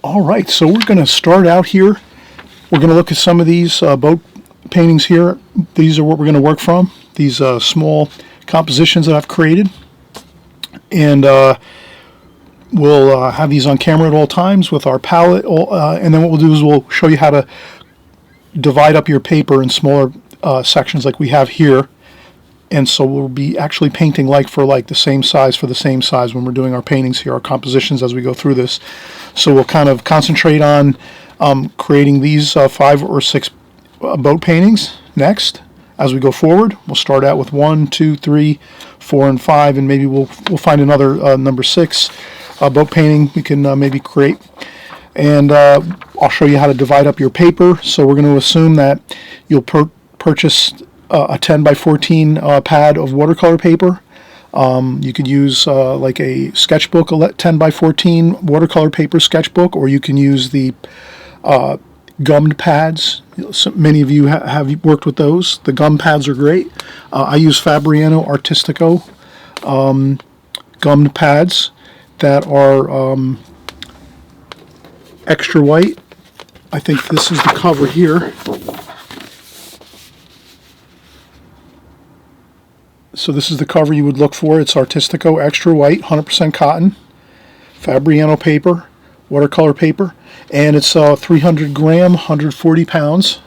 All right, so we're going to start out here. We're going to look at some of these boat paintings here. These are what we're going to work from, these small compositions that I've created. And we'll have these on camera at all times with our palette. And then what we'll do is we'll show you how to divide up your paper in smaller sections like we have here. And so we'll be actually painting like for like, the same size for the same size when we're doing our paintings here, our compositions as we go through this. So we'll kind of concentrate on creating these 5 or 6 boat paintings next. As we go forward, we'll start out with 1, 2, 3, 4, and 5, and maybe we'll find another number 6 boat painting we can maybe create. And I'll show you how to divide up your paper. So we're going to assume that you'll purchase a 10 by 14 pad of watercolor paper. You could use like a sketchbook, a 10 by 14 watercolor paper sketchbook, or you can use the gummed pads. So many of you have worked with those. The gum pads are great. I use Fabriano Artistico gummed pads that are extra white. I think this is the cover here. So this is the cover you would look for. It's Artistico Extra White, 100% cotton, Fabriano paper, watercolor paper, and it's 300 gram, 140 pounds.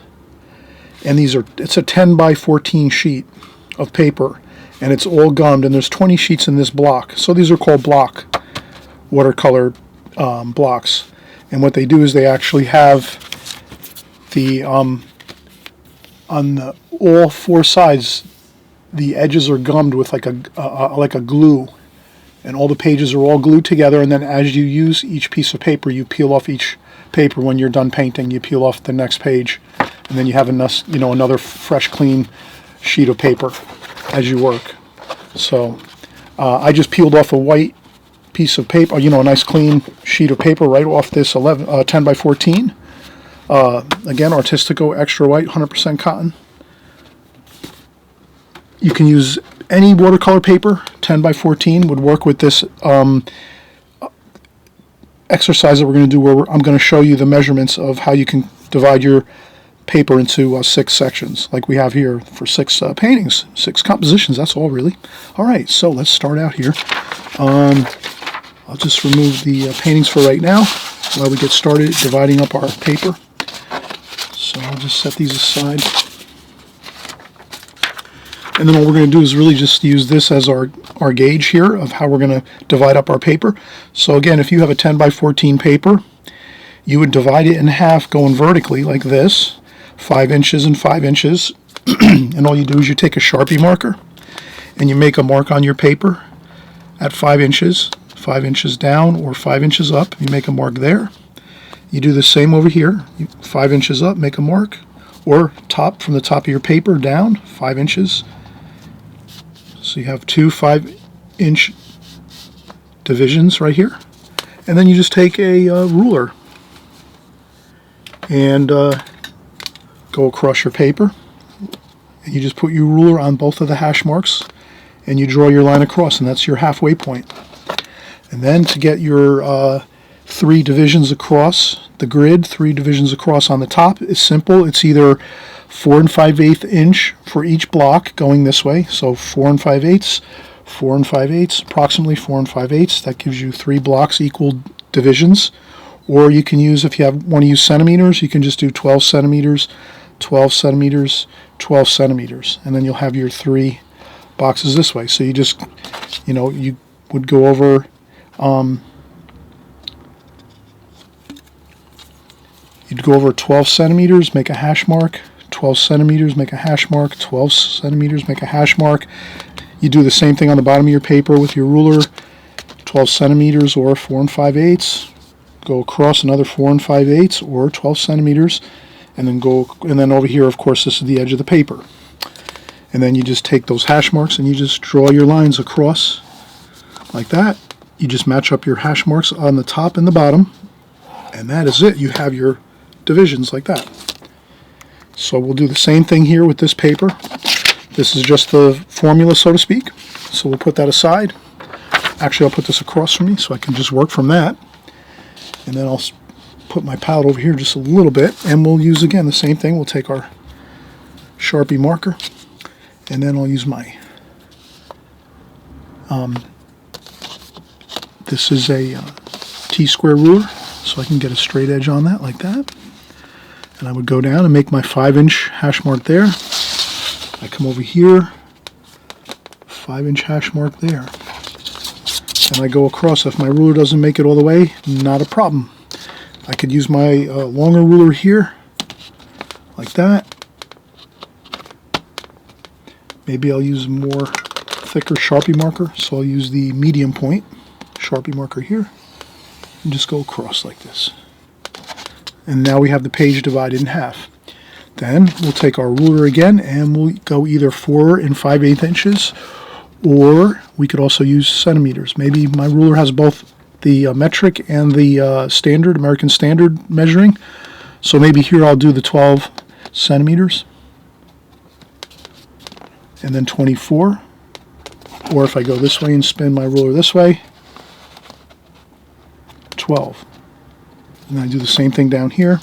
And it's a 10 by 14 sheet of paper, and it's all gummed, and there's 20 sheets in this block. So these are called block watercolor blocks. And what they do is they actually have the on all 4 sides, the edges are gummed with like a glue, and all the pages are all glued together. And then as you use each piece of paper, you peel off each paper. When you're done painting, you peel off the next page, and then you have another fresh, clean sheet of paper as you work. So I just peeled off a white piece of paper, a nice clean sheet of paper right off this 10 by 14. Again, Artistico Extra White, 100% cotton. You can use any watercolor paper. 10 by 14 would work with this exercise that we're going to do, where I'm going to show you the measurements of how you can divide your paper into 6 sections like we have here for 6 paintings, 6 compositions. That's all really. All right, so let's start out here. I'll just remove the paintings for right now while we get started dividing up our paper. So I'll just set these aside. And then what we're going to do is really just use this as our gauge here of how we're going to divide up our paper. So again, if you have a 10 by 14 paper, you would divide it in half going vertically like this, 5 inches and 5 inches. And all you do is you take a Sharpie marker and you make a mark on your paper at 5 inches down or 5 inches up. You make a mark there. You do the same over here, 5 inches up, make a mark, or from the top of your paper down 5 inches. So you have 2 5-inch divisions right here. And then you just take a ruler and go across your paper. And you just put your ruler on both of the hash marks and you draw your line across, and that's your halfway point. And then to get your 3 divisions across the grid, 3 divisions across on the top, is simple. It's either 4 5/8 inch for each block going this way. So 4 5/8, 4 5/8, approximately 4 5/8. That gives you 3 blocks, equal divisions. Or you can use, if you want to use centimeters, you can just do 12 centimeters, 12 centimeters, 12 centimeters. And then you'll have your 3 boxes this way. So you just, you would go over you'd go over 12 centimeters, make a hash mark, 12 centimeters, make a hash mark, 12 centimeters, make a hash mark. You do the same thing on the bottom of your paper with your ruler, 12 centimeters or 4 5/8. Go across another 4 5/8 or 12 centimeters, and then over here, of course, this is the edge of the paper. And then you just take those hash marks and you just draw your lines across like that. You just match up your hash marks on the top and the bottom, and that is it. You have your divisions like that. So we'll do the same thing here with this paper. This is just the formula, so to speak. So we'll put that aside. Actually, I'll put this across from me so I can just work from that. And then I'll put my palette over here just a little bit, and we'll use again the same thing. We'll take our Sharpie marker, and then I'll use my this is a T-square ruler, so I can get a straight edge on that like that. And I would go down and make my 5-inch hash mark there. I come over here, 5-inch hash mark there. And I go across. If my ruler doesn't make it all the way, not a problem. I could use my longer ruler here, like that. Maybe I'll use a more thicker Sharpie marker, so I'll use the medium point Sharpie marker here, and just go across like this. And now we have the page divided in half. Then we'll take our ruler again, and we'll go either 4 5/8 inches, or we could also use centimeters. Maybe my ruler has both the metric and the standard, American Standard measuring. So maybe here I'll do the 12 centimeters, and then 24. Or if I go this way and spin my ruler this way, 12. And I do the same thing down here.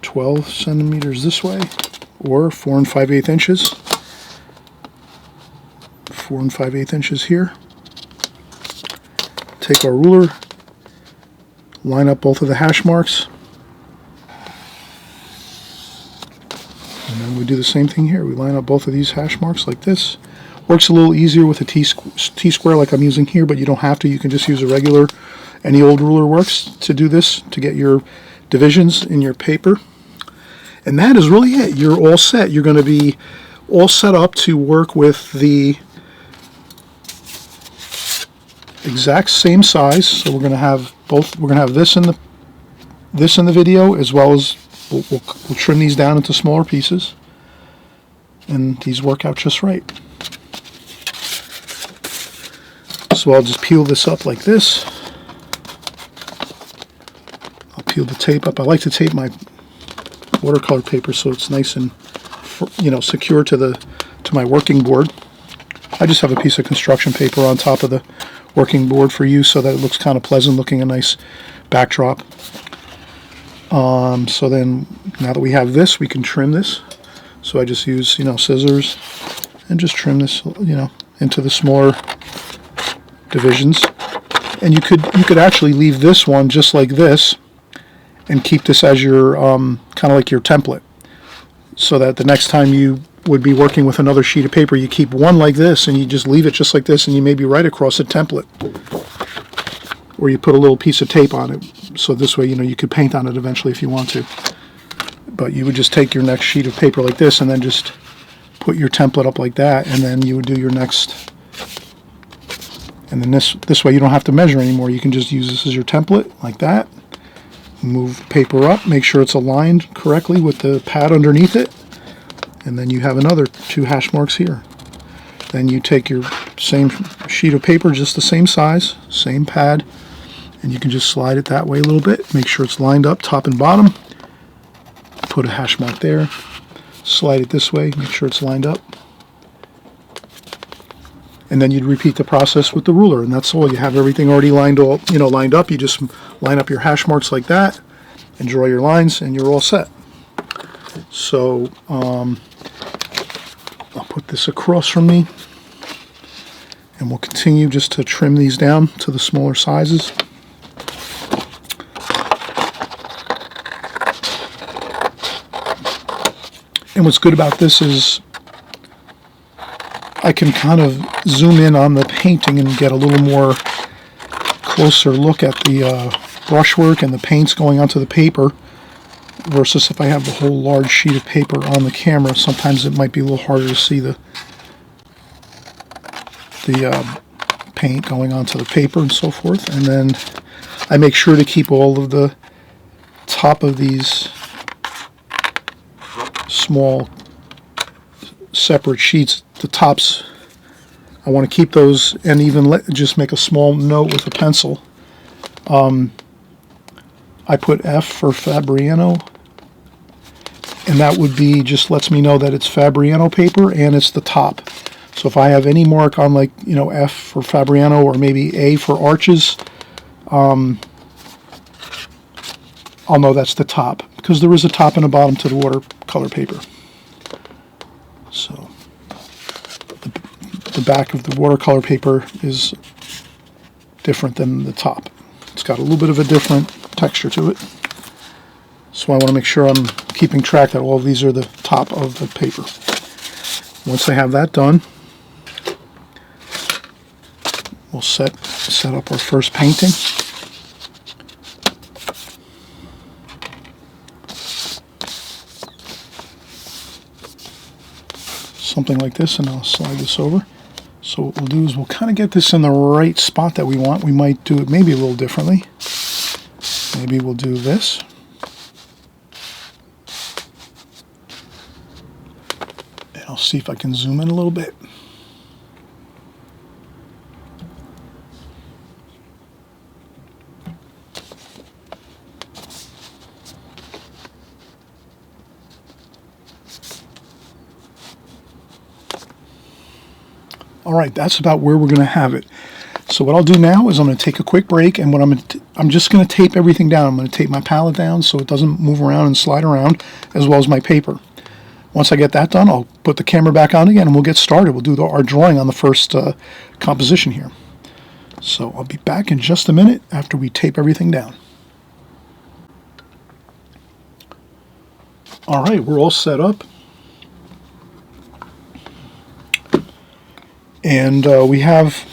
12 centimeters this way, or 4 5/8 inches. 4 5/8 inches here. Take our ruler, line up both of the hash marks, and then we do the same thing here. We line up both of these hash marks like this. Works a little easier with a T-square like I'm using here, but you don't have to. You can just use a regular, any old ruler works to do this, to get your divisions in your paper. And that is really it. You're all set. You're going to be all set up to work with the exact same size. So we're going to have both. We're going to have this in the video, as well as we'll trim these down into smaller pieces, and these work out just right. So I'll just peel this up like this. I'll peel the tape up. I like to tape my watercolor paper so it's nice and, secure to my working board. I just have a piece of construction paper on top of the working board for use so that it looks kind of pleasant looking, a nice backdrop. So then now that we have this, we can trim this. So I just use scissors and just trim this into the smaller divisions. And you could actually leave this one just like this and keep this as your kind of like your template, so that the next time you would be working with another sheet of paper, you keep one like this and you just leave it just like this, and you maybe write across a template, or you put a little piece of tape on it, so this way you could paint on it eventually if you want to. But you would just take your next sheet of paper like this and then just put your template up like that, and then you would do your next. And then this way you don't have to measure anymore. You can just use this as your template like that. Move paper up, make sure it's aligned correctly with the pad underneath it, and then you have another 2 hash marks here. Then you take your same sheet of paper, just the same size, same pad, and you can just slide it that way a little bit. Make sure it's lined up top and bottom. Put a hash mark there. Slide it this way, make sure it's lined up. And then you'd repeat the process with the ruler, and that's all. You have everything already lined up. You just line up your hash marks like that and draw your lines, and you're all set. So I'll put this across from me, and we'll continue just to trim these down to the smaller sizes. And what's good about this is I can kind of zoom in on the painting and get a little more closer look at the brushwork and the paints going onto the paper, versus if I have the whole large sheet of paper on the camera. Sometimes it might be a little harder to see the paint going onto the paper and so forth. And then I make sure to keep all of the top of these small separate sheets, the tops, I want to keep those, and even just make a small note with a pencil. I put F for Fabriano, and that would be, just lets me know that it's Fabriano paper and it's the top. So if I have any mark on, like, F for Fabriano, or maybe A for Arches, I'll know that's the top, because there is a top and a bottom to the watercolor paper. So the back of the watercolor paper is different than the top. It's got a little bit of a different texture to it. So I want to make sure I'm keeping track that all of these are the top of the paper. Once I have that done, we'll set up our first painting. Something like this, and I'll slide this over. So what we'll do is we'll kind of get this in the right spot that we want. We might do it maybe a little differently. Maybe we'll do this. And I'll see if I can zoom in a little bit. All right, that's about where we're going to have it. So what I'll do now is I'm going to take a quick break, and I'm just going to tape everything down. I'm going to tape my palette down so it doesn't move around and slide around, as well as my paper. Once I get that done, I'll put the camera back on again, and we'll get started. We'll do our drawing on the first composition here. So I'll be back in just a minute after we tape everything down. All right, we're all set up. And we have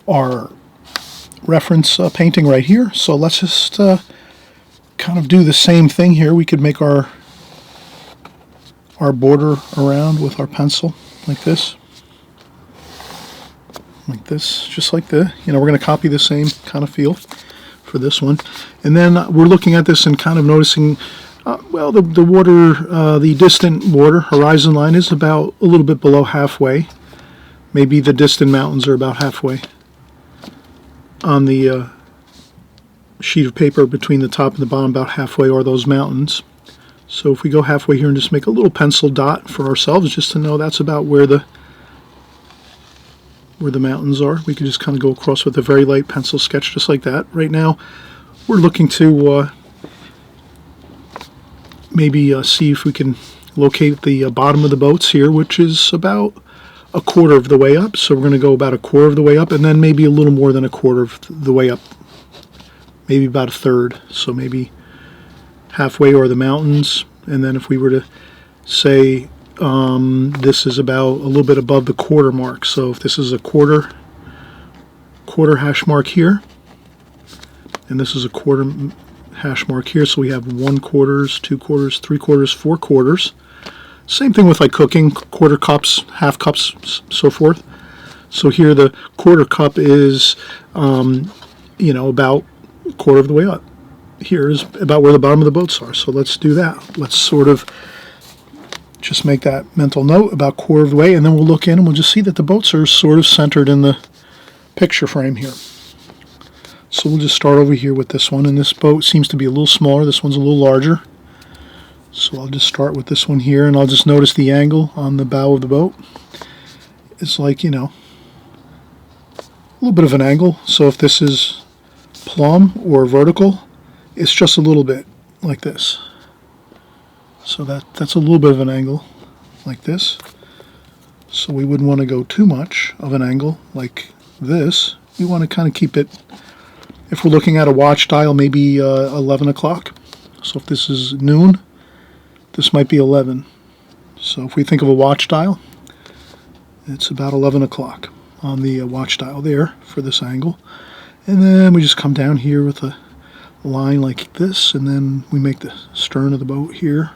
our reference painting right here. So let's just kind of do the same thing here. We could make our border around with our pencil like this. Like this, just like the, we're going to copy the same kind of feel for this one. And then we're looking at this and kind of noticing well, the water, the distant water horizon line is about a little bit below halfway. Maybe the distant mountains are about halfway on the sheet of paper. Between the top and the bottom, about halfway are those mountains. So if we go halfway here and just make a little pencil dot for ourselves, just to know that's about where the mountains are, we can just kind of go across with a very light pencil sketch, just like that. Right now, we're looking to maybe see if we can locate the bottom of the boats here, which is about a quarter of the way up. So we're going to go about a quarter of the way up, and then maybe a little more than a quarter of the way up, maybe about a third. So maybe halfway are the mountains, and then if we were to say this is about a little bit above the quarter mark. So if this is a quarter hash mark here, and this is a quarter hash mark here, so we have 1/4, 2/4, 3/4, 4/4. Same thing with like cooking, quarter cups, half cups, so forth. So here the quarter cup is, about a quarter of the way up. Here is about where the bottom of the boats are. So let's do that. Let's sort of just make that mental note, about a quarter of the way, and then we'll look in and we'll just see that the boats are sort of centered in the picture frame here. So we'll just start over here with this one, and this boat seems to be a little smaller. This one's a little larger. So I'll just start with this one here, and I'll just notice the angle on the bow of the boat. It's like, a little bit of an angle. So if this is plumb or vertical, it's just a little bit like this. So that's a little bit of an angle like this. So we wouldn't want to go too much of an angle like this. We want to kind of keep it, if we're looking at a watch dial, maybe 11 o'clock. So if this is noon, this might be 11. So if we think of a watch dial, it's about 11 o'clock on the watch dial there for this angle. And then we just come down here with a line like this, and then we make the stern of the boat here.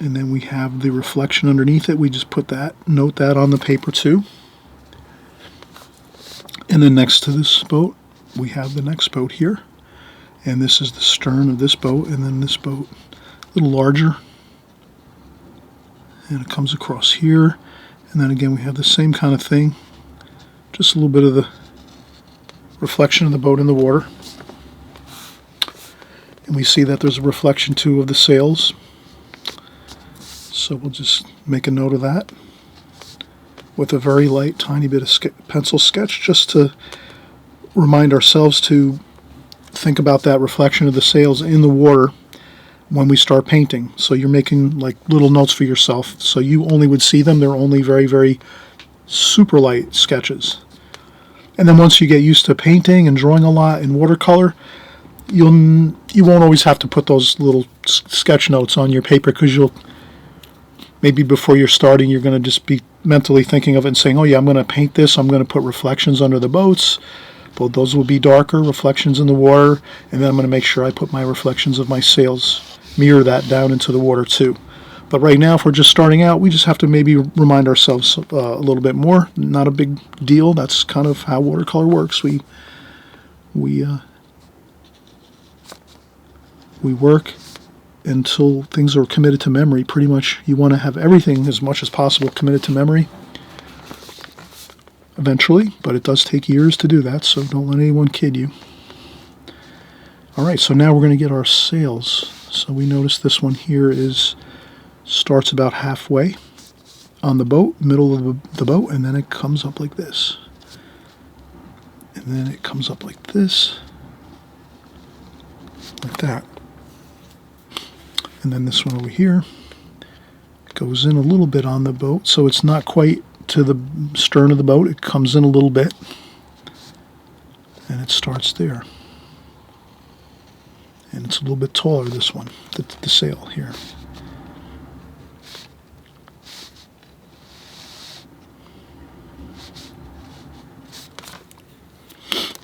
And then we have the reflection underneath it. We just put that, note that on the paper too. And then next to this boat, we have the next boat here. And this is the stern of this boat, and then this boat, a little larger. And it comes across here. And then again, we have the same kind of thing. Just a little bit of the reflection of the boat in the water. And we see that there's a reflection too of the sails. So we'll just make a note of that with a very light, tiny bit of pencil sketch, just to remind ourselves to think about that reflection of the sails in the water when we start painting. So you're making like little notes for yourself. So you only would see them. They're only very, very super light sketches. And then once you get used to painting and drawing a lot in watercolor, you won't always have to put those little sketch notes on your paper, because you'll maybe before you're starting, you're going to just be mentally thinking of it and saying, oh yeah, I'm going to paint this. I'm going to put reflections under the boats. But those will be darker reflections in the water. And then I'm going to make sure I put my reflections of my sails, mirror that down into the water too. But right now, if we're just starting out, we just have to maybe remind ourselves a little bit more. Not a big deal. That's kind of how watercolor works. We work until things are committed to memory. Pretty much, you want to have everything as much as possible committed to memory eventually, but it does take years to do that, so don't let anyone kid you. Alright, so now we're going to get our sails. So we notice this one here starts about halfway on the boat, middle of the boat, and then it comes up like this. And then it comes up like this, like that. And then this one over here goes in a little bit on the boat, so it's not quite to the stern of the boat. It comes in a little bit, and it starts there. And it's a little bit taller, this one, the sail here.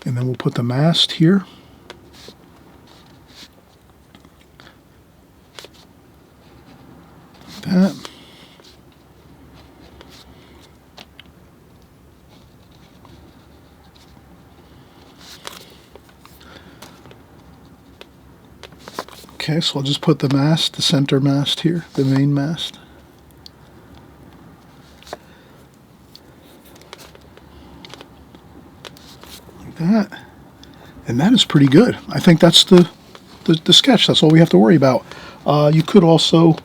And then we'll put the mast here. Like that. Okay, so I'll just put the mast, the center mast here, the main mast. Like that. And that is pretty good. I think that's the sketch. That's all we have to worry about. You could also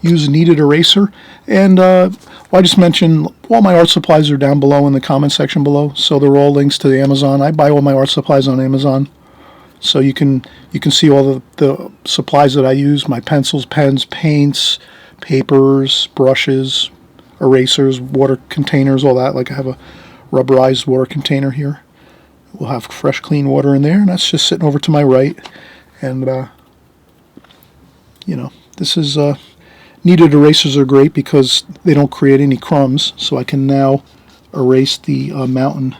use a kneaded eraser. And well, I just mentioned all my art supplies are down below in the comment section below. So they're all links to the Amazon. I buy all my art supplies on Amazon. So you can see all the supplies that I use, my pencils, pens, paints, papers, brushes, erasers, water containers, all that. Like I have a rubberized water container here. We'll have fresh, clean water in there, and that's just sitting over to my right. And, you know, this is, kneaded erasers are great because they don't create any crumbs. So I can now erase the mountain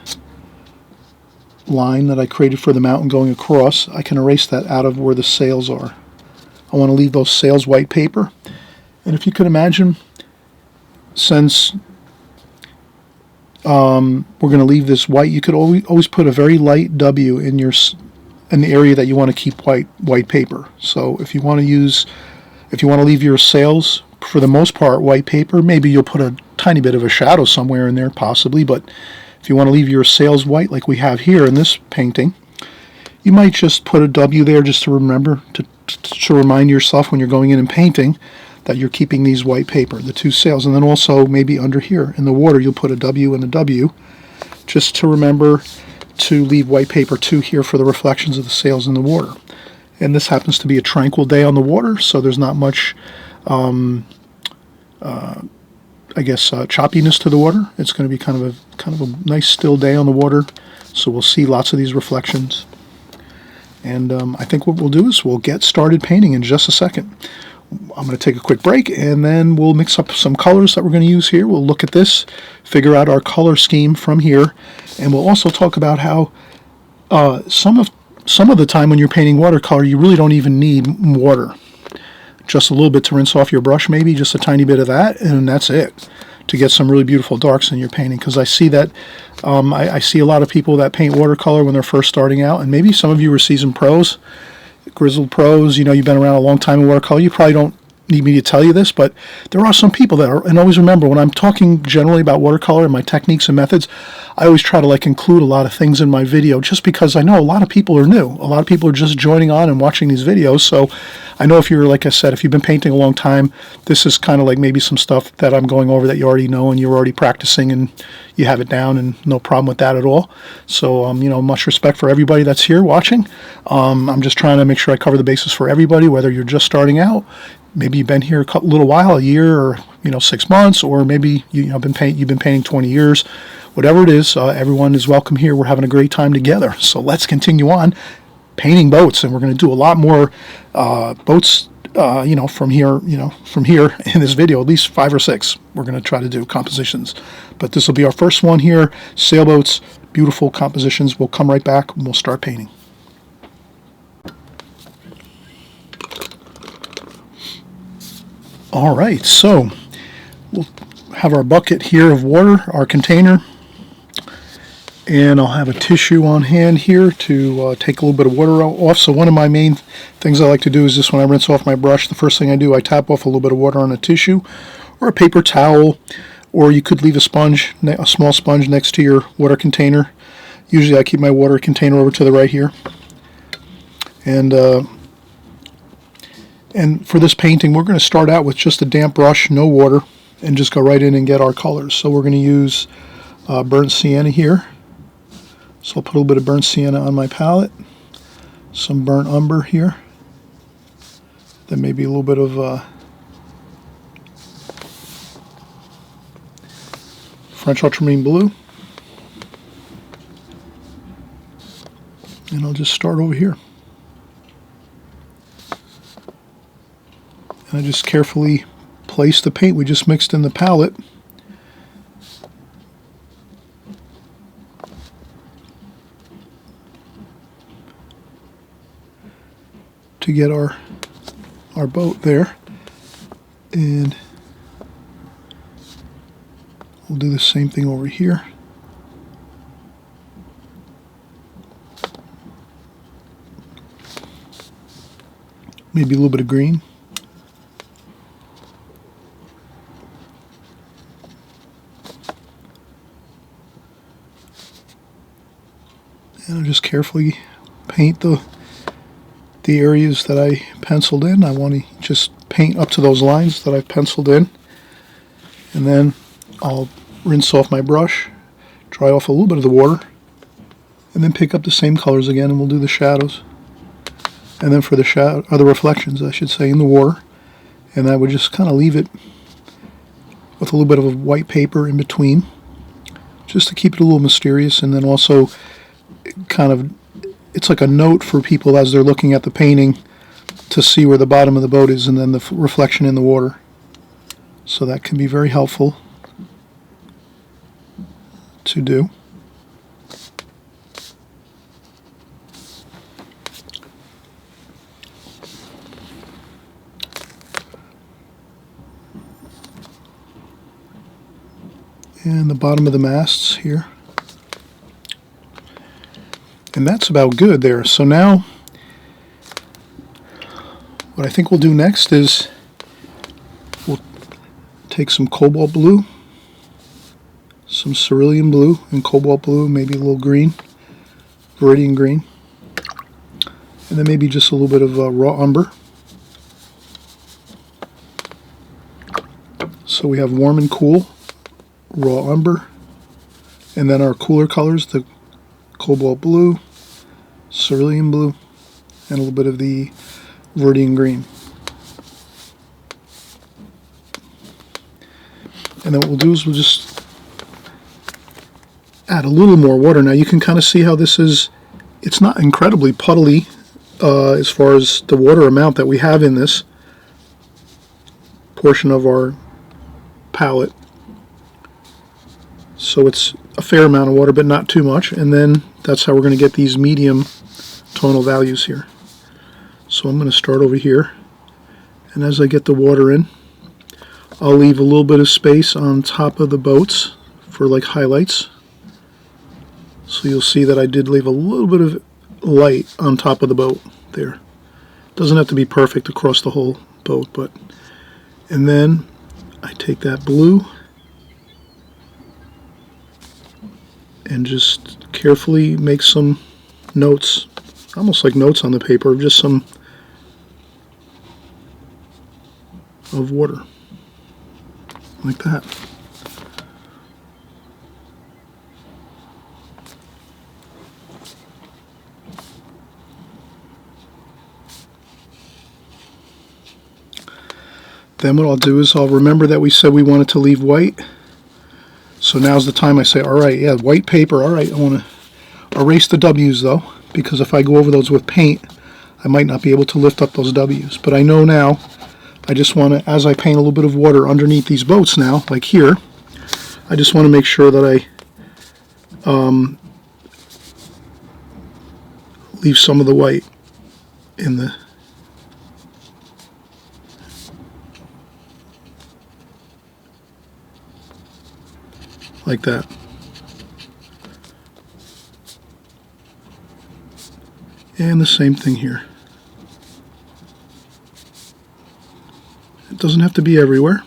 line that I created for the mountain going across. I can erase that out of where the sails are. I want to leave those sails white paper. And if you could imagine, since we're going to leave this white, you could always put a very light W in the area that you want to keep white paper. So if you want to leave your sails for the most part white paper, maybe you'll put a tiny bit of a shadow somewhere in there possibly, but if you want to leave your sails white like we have here in this painting, you might just put a W there just to remember, to remind yourself when you're going in and painting that you're keeping these white paper, the two sails. And then also maybe under here in the water you'll put a W and a W just to remember to leave white paper too here for the reflections of the sails in the water. And this happens to be a tranquil day on the water, so there's not much choppiness to the water. It's going to be kind of a nice still day on the water, so we'll see lots of these reflections. And I think what we'll do is we'll get started painting in just a second. I'm going to take a quick break, and then we'll mix up some colors that we're going to use here. We'll look at this, figure out our color scheme from here, and we'll also talk about how some of the time when you're painting watercolor, you really don't even need water. Just a little bit to rinse off your brush, maybe just a tiny bit of that, and that's it, to get some really beautiful darks in your painting. Because I see that I see a lot of people that paint watercolor when they're first starting out, and maybe some of you are seasoned pros, grizzled pros. You know, you've been around a long time in watercolor. You probably don't need me to tell you this, but there are some people that are, and always remember, when I'm talking generally about watercolor and my techniques and methods, I always try to include a lot of things in my video, just because I know a lot of people are new. A lot of people are just joining on and watching these videos. So I know if you're, like I said, if you've been painting a long time, this is kind of maybe some stuff that I'm going over that you already know and you're already practicing and you have it down, and no problem with that at all. So, much respect for everybody that's here watching. I'm just trying to make sure I cover the bases for everybody, whether you're just starting out, maybe you've been here a little while, a year, or 6 months, or maybe you've been painting 20 years. Whatever it is, everyone is welcome here. We're having a great time together. So let's continue on painting boats, and we're going to do a lot more boats. From here in this video, at least 5 or 6. We're going to try to do compositions, but this will be our first one here. Sailboats, beautiful compositions. We'll come right back and we'll start painting. All right, so we'll have our bucket here of water, our container, and I'll have a tissue on hand here to take a little bit of water off. So one of my main things I like to do is just when I rinse off my brush, the first thing I do, I tap off a little bit of water on a tissue or a paper towel, or you could leave a sponge, a small sponge next to your water container. Usually I keep my water container over to the right here. And for this painting, we're going to start out with just a damp brush, no water, and just go right in and get our colors. So we're going to use burnt sienna here. So I'll put a little bit of burnt sienna on my palette, some burnt umber here, then maybe a little bit of French ultramarine blue, and I'll just start over here. And I just carefully place the paint we just mixed in the palette to get our boat there, and we'll do the same thing over here. Maybe a little bit of green. And I'll just carefully paint the areas that I penciled in. I want to just paint up to those lines that I've penciled in, and then I'll rinse off my brush, dry off a little bit of the water, and then pick up the same colors again, and we'll do the shadows. And then for the shadow, or the reflections, I should say, in the water, and I would just kind of leave it with a little bit of a white paper in between, just to keep it a little mysterious, and then also kind of, it's like a note for people as they're looking at the painting to see where the bottom of the boat is and then the reflection in the water. So that can be very helpful to do. And the bottom of the masts here. And that's about good there. So now, what I think we'll do next is we'll take some cobalt blue, some cerulean blue and cobalt blue, maybe a little green, viridian green, and then maybe just a little bit of raw umber. So we have warm and cool, raw umber, and then our cooler colors, the cobalt blue, cerulean blue, and a little bit of the viridian green. And then what we'll do is we'll just add a little more water. Now you can kind of see how this is, it's not incredibly puddly as far as the water amount that we have in this portion of our palette. So it's a fair amount of water, but not too much. And then that's how we're going to get these medium tonal values here. So I'm going to start over here, and as I get the water in, I'll leave a little bit of space on top of the boats for like highlights. So you'll see that I did leave a little bit of light on top of the boat there. Doesn't have to be perfect across the whole boat, but And then I take that blue and just carefully make some notes, almost like notes on the paper, just some of water, like that. Then what I'll do is I'll remember that we said we wanted to leave white. So now's the time I say, all right, yeah, white paper, all right, I want to erase the W's though, because if I go over those with paint, I might not be able to lift up those W's. But I know now, I just want to, as I paint a little bit of water underneath these boats now, like here, I just want to make sure that I leave some of the white in the like that. And the same thing here. It doesn't have to be everywhere.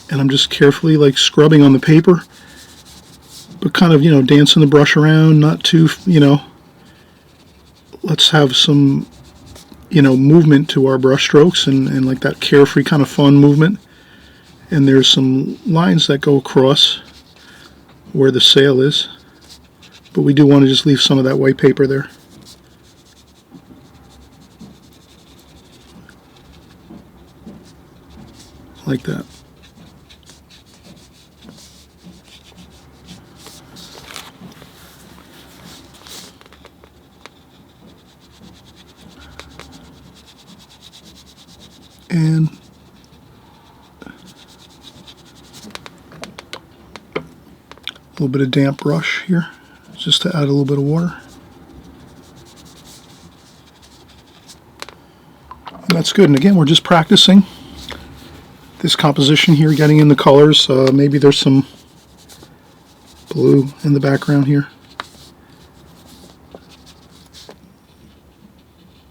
And I'm just carefully like scrubbing on the paper, but kind of, dancing the brush around, not too, let's have some, movement to our brush strokes and like that carefree kind of fun movement. And there's some lines that go across where the sail is, but we do want to just leave some of that white paper there. Like that. And a little bit of damp brush here, just to add a little bit of water. And that's good. And again, we're just practicing this composition here, getting in the colors. Maybe there's some blue in the background here.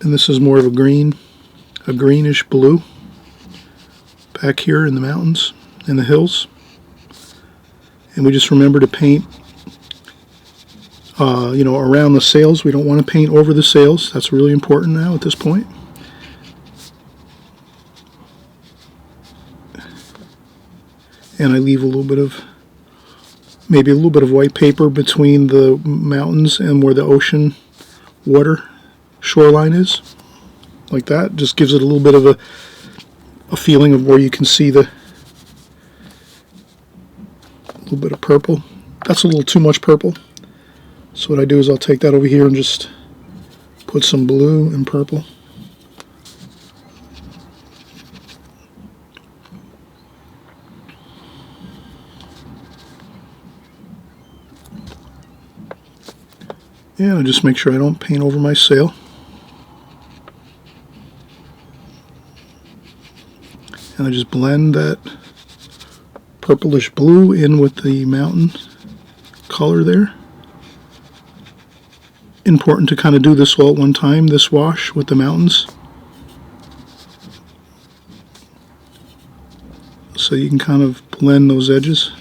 And this is more of a greenish blue back here in the mountains, in the hills. And we just remember to paint, around the sails. We don't want to paint over the sails. That's really important now at this point. And I leave maybe a little bit of white paper between the mountains and where the ocean water shoreline is. Like that. Just gives it a little bit of a feeling of where you can see the little bit of purple. That's a little too much purple. So what I do is I'll take that over here and just put some blue and purple. And I just make sure I don't paint over my sail. And I just blend that purplish blue in with the mountain color there. Important to kind of do this all at one time, this wash with the mountains. So you can kind of blend those edges.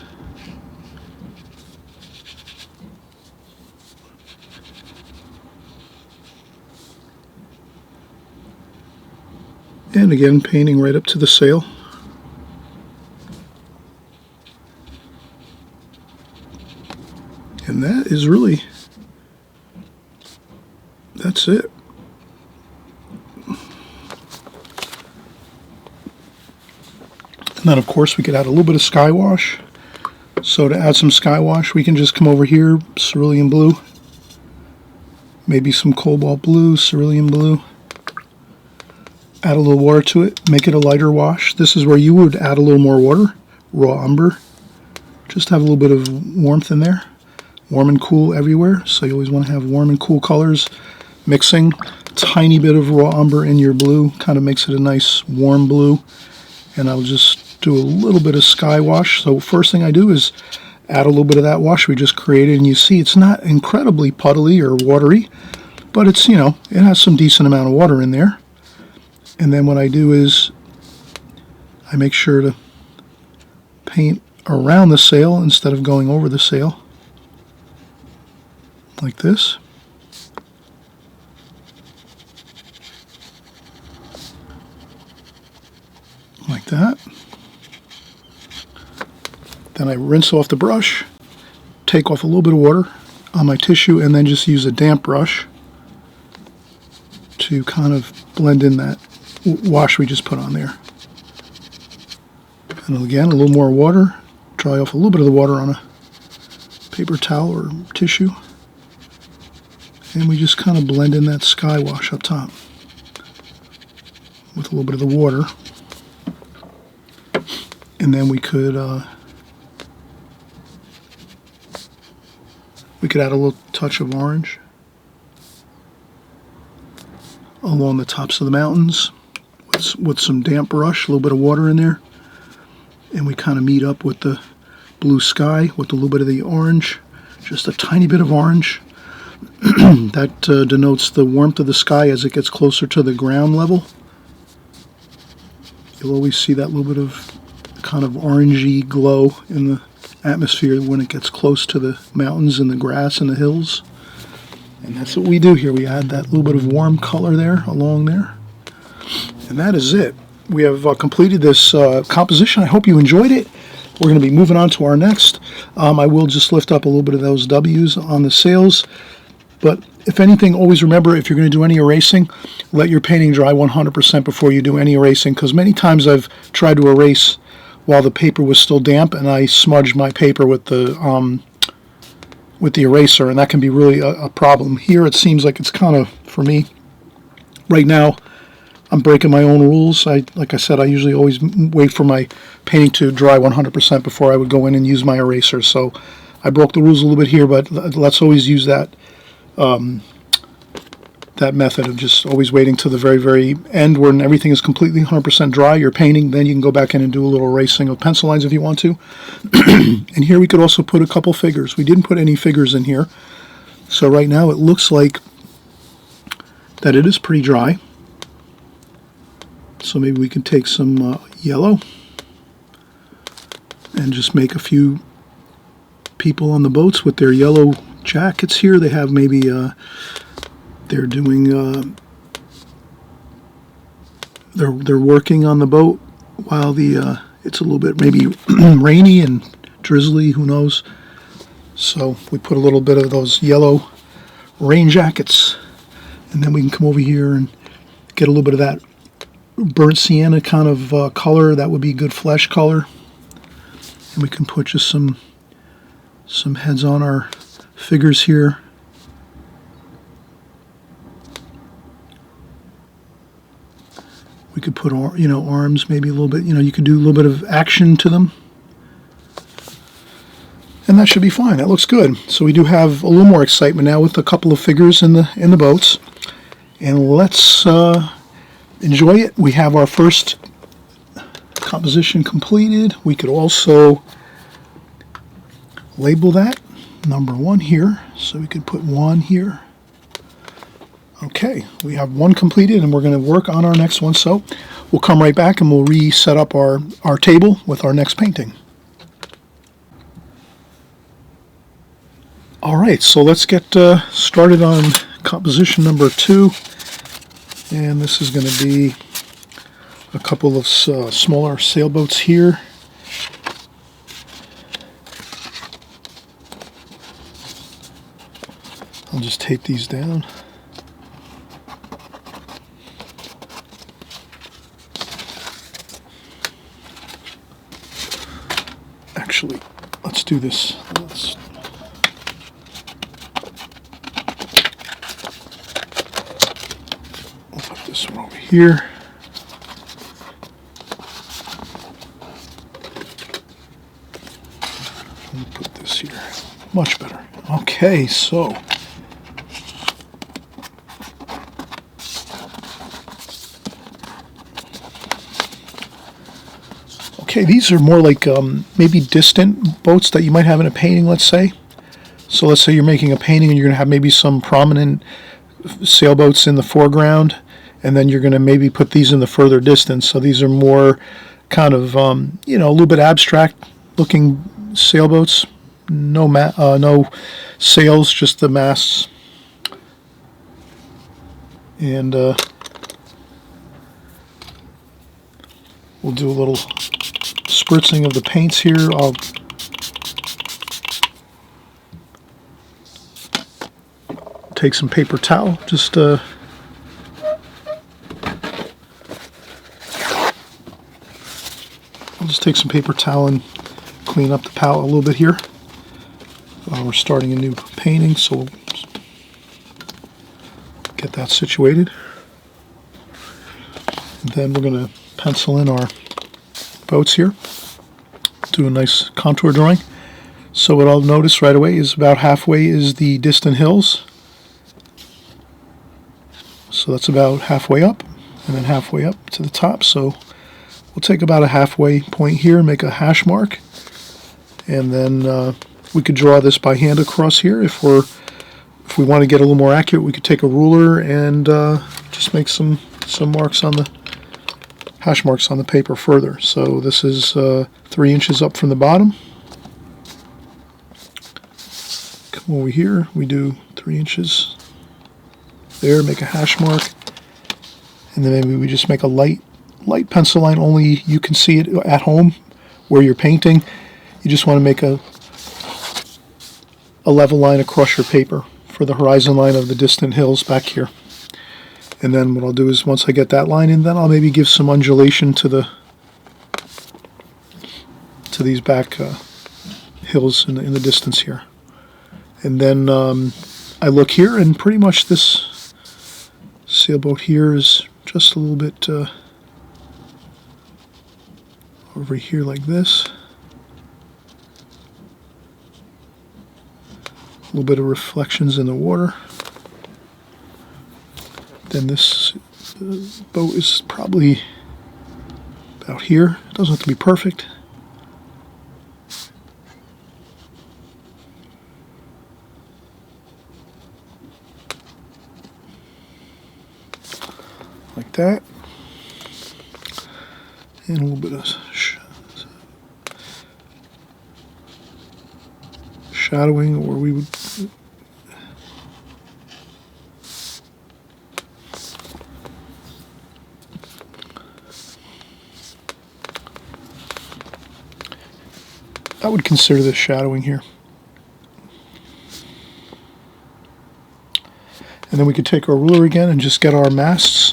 And again, painting right up to the sail. And that is really, that's it. And then of course we could add a little bit of sky wash. So to add some sky wash, we can just come over here, cerulean blue. Maybe some cobalt blue, cerulean blue. Add a little water to it, make it a lighter wash. This is where you would add a little more water, raw umber. Just have a little bit of warmth in there. Warm and cool everywhere, so you always want to have warm and cool colors mixing. Tiny bit of raw umber in your blue kind of makes it a nice warm blue. And I'll just do a little bit of sky wash. So first thing I do is add a little bit of that wash we just created, and you see it's not incredibly puddly or watery, but it's, it has some decent amount of water in there. And then what I do is I make sure to paint around the sail instead of going over the sail, like this. Like that. Then I rinse off the brush, take off a little bit of water on my tissue, and then just use a damp brush to kind of blend in that wash we just put on there. And again, a little more water, dry off a little bit of the water on a paper towel or tissue, and we just kind of blend in that sky wash up top with a little bit of the water. And then we could add a little touch of orange along the tops of the mountains with some damp brush, a little bit of water in there, and we kind of meet up with the blue sky with a little bit of the orange, just a tiny bit of orange. That denotes the warmth of the sky as it gets closer to the ground level. You'll always see that little bit of kind of orangey glow in the atmosphere when it gets close to the mountains and the grass and the hills. And that's what we do here. We add that little bit of warm color there along there. And that is it. We have completed this composition. I hope you enjoyed it. We're going to be moving on to our next. I will just lift up a little bit of those W's on the sails. But if anything, always remember, if you're going to do any erasing, let your painting dry 100% before you do any erasing, because many times I've tried to erase while the paper was still damp, and I smudged my paper with the eraser, and that can be really a problem. Here it seems like it's kind of, for me, right now, I'm breaking my own rules. Like I said, I usually always wait for my painting to dry 100% before I would go in and use my eraser. So I broke the rules a little bit here, but let's always use that that method of just always waiting till the very, very end when everything is completely 100% dry, you're painting, then you can go back in and do a little erasing of pencil lines if you want to. And here we could also put a couple figures. We didn't put any figures in here. So right now it looks like that it is pretty dry. So maybe we can take some yellow and just make a few people on the boats with their yellow jackets here. They have maybe they're doing they're working on the boat while the it's a little bit maybe rainy and drizzly, who knows. So we put a little bit of those yellow rain jackets, and then we can come over here and get a little bit of that burnt sienna kind of color. That would be good flesh color. And we can put just some heads on our figures here. We could put, arms, maybe a little bit, you could do a little bit of action to them. And that should be fine. That looks good. So we do have a little more excitement now with a couple of figures in the boats. And let's enjoy it. We have our first composition completed. We could also label that number 1 here. So we could put 1 here. Okay, we have 1 completed, and we're going to work on our next one. So we'll come right back and we'll reset up our table with our next painting. All right, so let's get started on composition number 2. And this is going to be a couple of smaller sailboats here. I'll just tape these down. Actually, let's do this. We'll put this one over here. We'll put this here. Much better. Okay, so these are more like maybe distant boats that you might have in a painting, let's say. So let's say you're making a painting and you're going to have maybe some prominent sailboats in the foreground, and then you're going to maybe put these in the further distance. So these are more kind of you know, a little bit abstract looking sailboats. No sails, just the masts. And we'll do a little spritzing of the paints here. I'll take some paper towel, just I'll just take some paper towel and clean up the palette a little bit here. We're starting a new painting, so we'll get that situated. And then we're going to pencil in our boats here, do a nice contour drawing. So what I'll notice right away is about halfway is the distant hills. So that's about halfway up, and then halfway up to the top. So we'll take about a halfway point here, make a hash mark, and then we could draw this by hand across here. If we want to get a little more accurate, we could take a ruler and just make some marks on the hash marks on the paper further. So this is 3 inches up from the bottom. Come over here, we do 3 inches there, make a hash mark, and then maybe we just make a light pencil line. Only you can see it at home where you're painting. You just want to make a level line across your paper for the horizon line of the distant hills back here. And then what I'll do is, once I get that line in, then I'll maybe give some undulation to these back hills in the distance here. And then I look here, and pretty much this sailboat here is just a little bit over here like this. A little bit of reflections in the water. Then this boat is probably about here. It doesn't have to be perfect. Like that. And a little bit of shadowing, or we would I would consider this shadowing here. And then we could take our ruler again and just get our masts.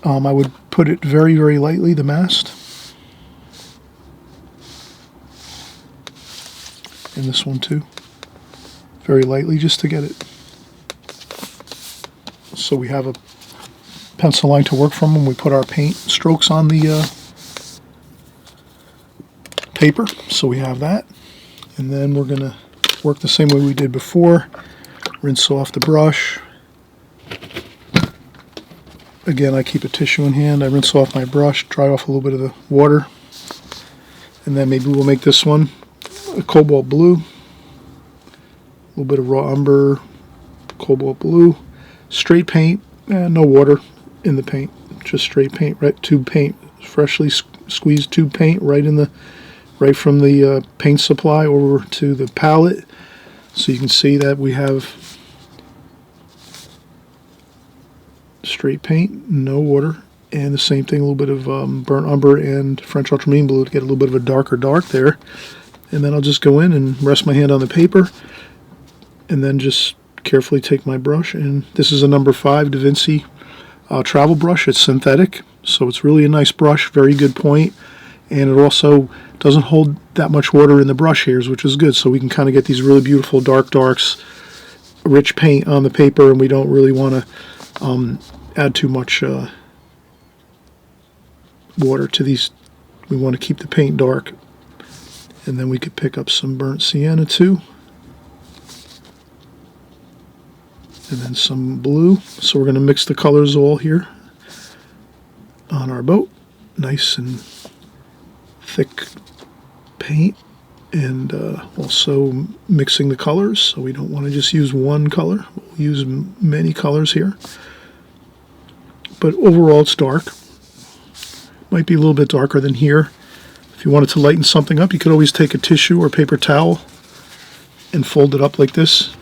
I would put it very, very lightly, the mast. And this one too. Very lightly, just to get it. So we have a pencil line to work from when we put our paint strokes on the paper. So we have that. And then we're going to work the same way we did before. Rinse off the brush. Again, I keep a tissue in hand. I rinse off my brush, dry off a little bit of the water. And then maybe we'll make this one a cobalt blue. A little bit of raw umber, cobalt blue. Straight paint, no water in the paint. Just straight paint, right? Tube paint, freshly squeezed tube paint right from the paint supply over to the palette. So you can see that we have straight paint, no water, and the same thing, a little bit of burnt umber and French ultramarine blue to get a little bit of a darker dark there. And then I'll just go in and rest my hand on the paper, and then just carefully take my brush. And this is a number 5 Da Vinci travel brush. It's synthetic, so it's really a nice brush, very good point, and it also doesn't hold that much water in the brush hairs, which is good, so we can kind of get these really beautiful darks, rich paint on the paper, and we don't really want to add too much water to these. We want to keep the paint dark. And then we could pick up some burnt sienna too. And then some blue. So we're going to mix the colors all here on our boat. Nice and thick paint. And also mixing the colors. So we don't want to just use one color. We'll use many colors here. but overall it's dark. Might be a little bit darker than here. If you wanted to lighten something up, you could always take a tissue or paper towel and fold it up like this,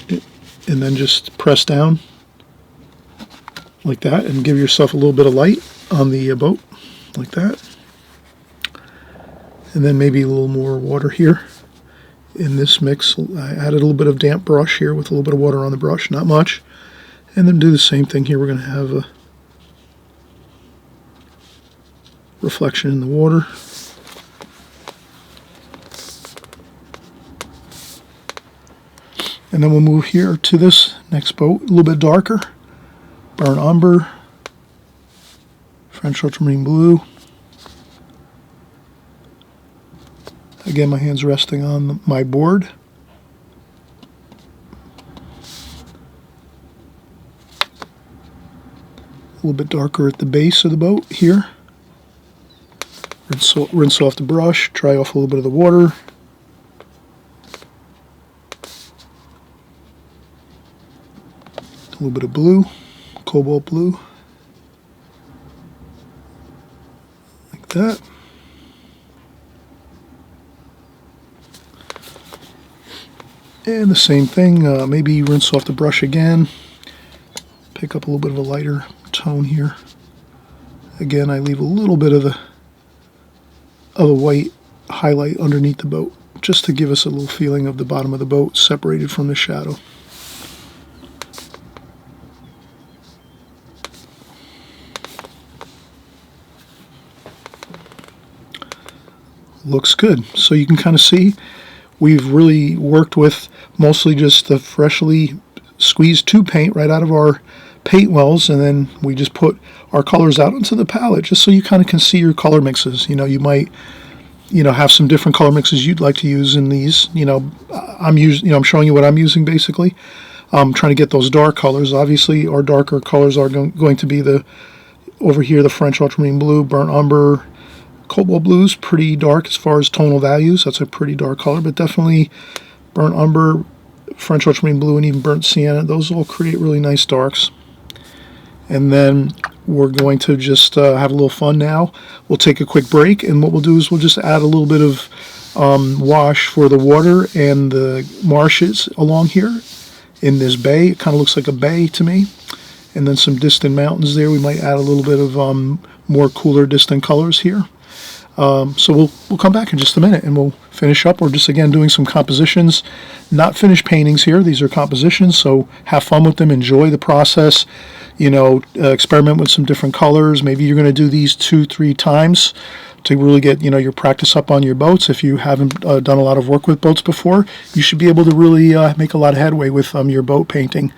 and then just press down like that and give yourself a little bit of light on the boat like that. And then maybe a little more water here in this mix. I added a little bit of damp brush here with a little bit of water on the brush, not much. And then do the same thing here. We're going to have a reflection in the water. And then we'll move here to this next boat, a little bit darker. Burnt umber, French ultramarine blue. Again, my hand's resting on my board. A little bit darker at the base of the boat here. Rinse off the brush, dry off a little bit of the water. A little bit of blue, cobalt blue, like that. And the same thing, maybe rinse off the brush again, pick up a little bit of a lighter tone here. Again, I leave a little bit of the white highlight underneath the boat, just to give us a little feeling of the bottom of the boat separated from the shadow. Looks good. So you can kind of see we've really worked with mostly just the freshly squeezed tube paint right out of our paint wells, and then we just put our colors out onto the palette just so you kind of can see your color mixes. You know, you might, you know, have some different color mixes you'd like to use in these. You know, I'm showing you what I'm using basically. I'm trying to get those dark colors. Obviously, our darker colors are going to be over here the French ultramarine blue, burnt umber. Cobalt blue is pretty dark as far as tonal values. That's a pretty dark color, but definitely burnt umber, French ultramarine blue, and even burnt sienna. Those all create really nice darks. And then we're going to just have a little fun now. We'll take a quick break, and what we'll do is we'll just add a little bit of wash for the water and the marshes along here in this bay. It kind of looks like a bay to me. And then some distant mountains there. We might add a little bit of more cooler distant colors here. So we'll come back in just a minute and we'll finish up. We're just, again, doing some compositions, not finished paintings here. These are compositions, so have fun with them, enjoy the process, you know, experiment with some different colors. Maybe you're going to do these 2-3 times to really get, you know, your practice up on your boats. If you haven't done a lot of work with boats before, you should be able to really make a lot of headway with your boat painting,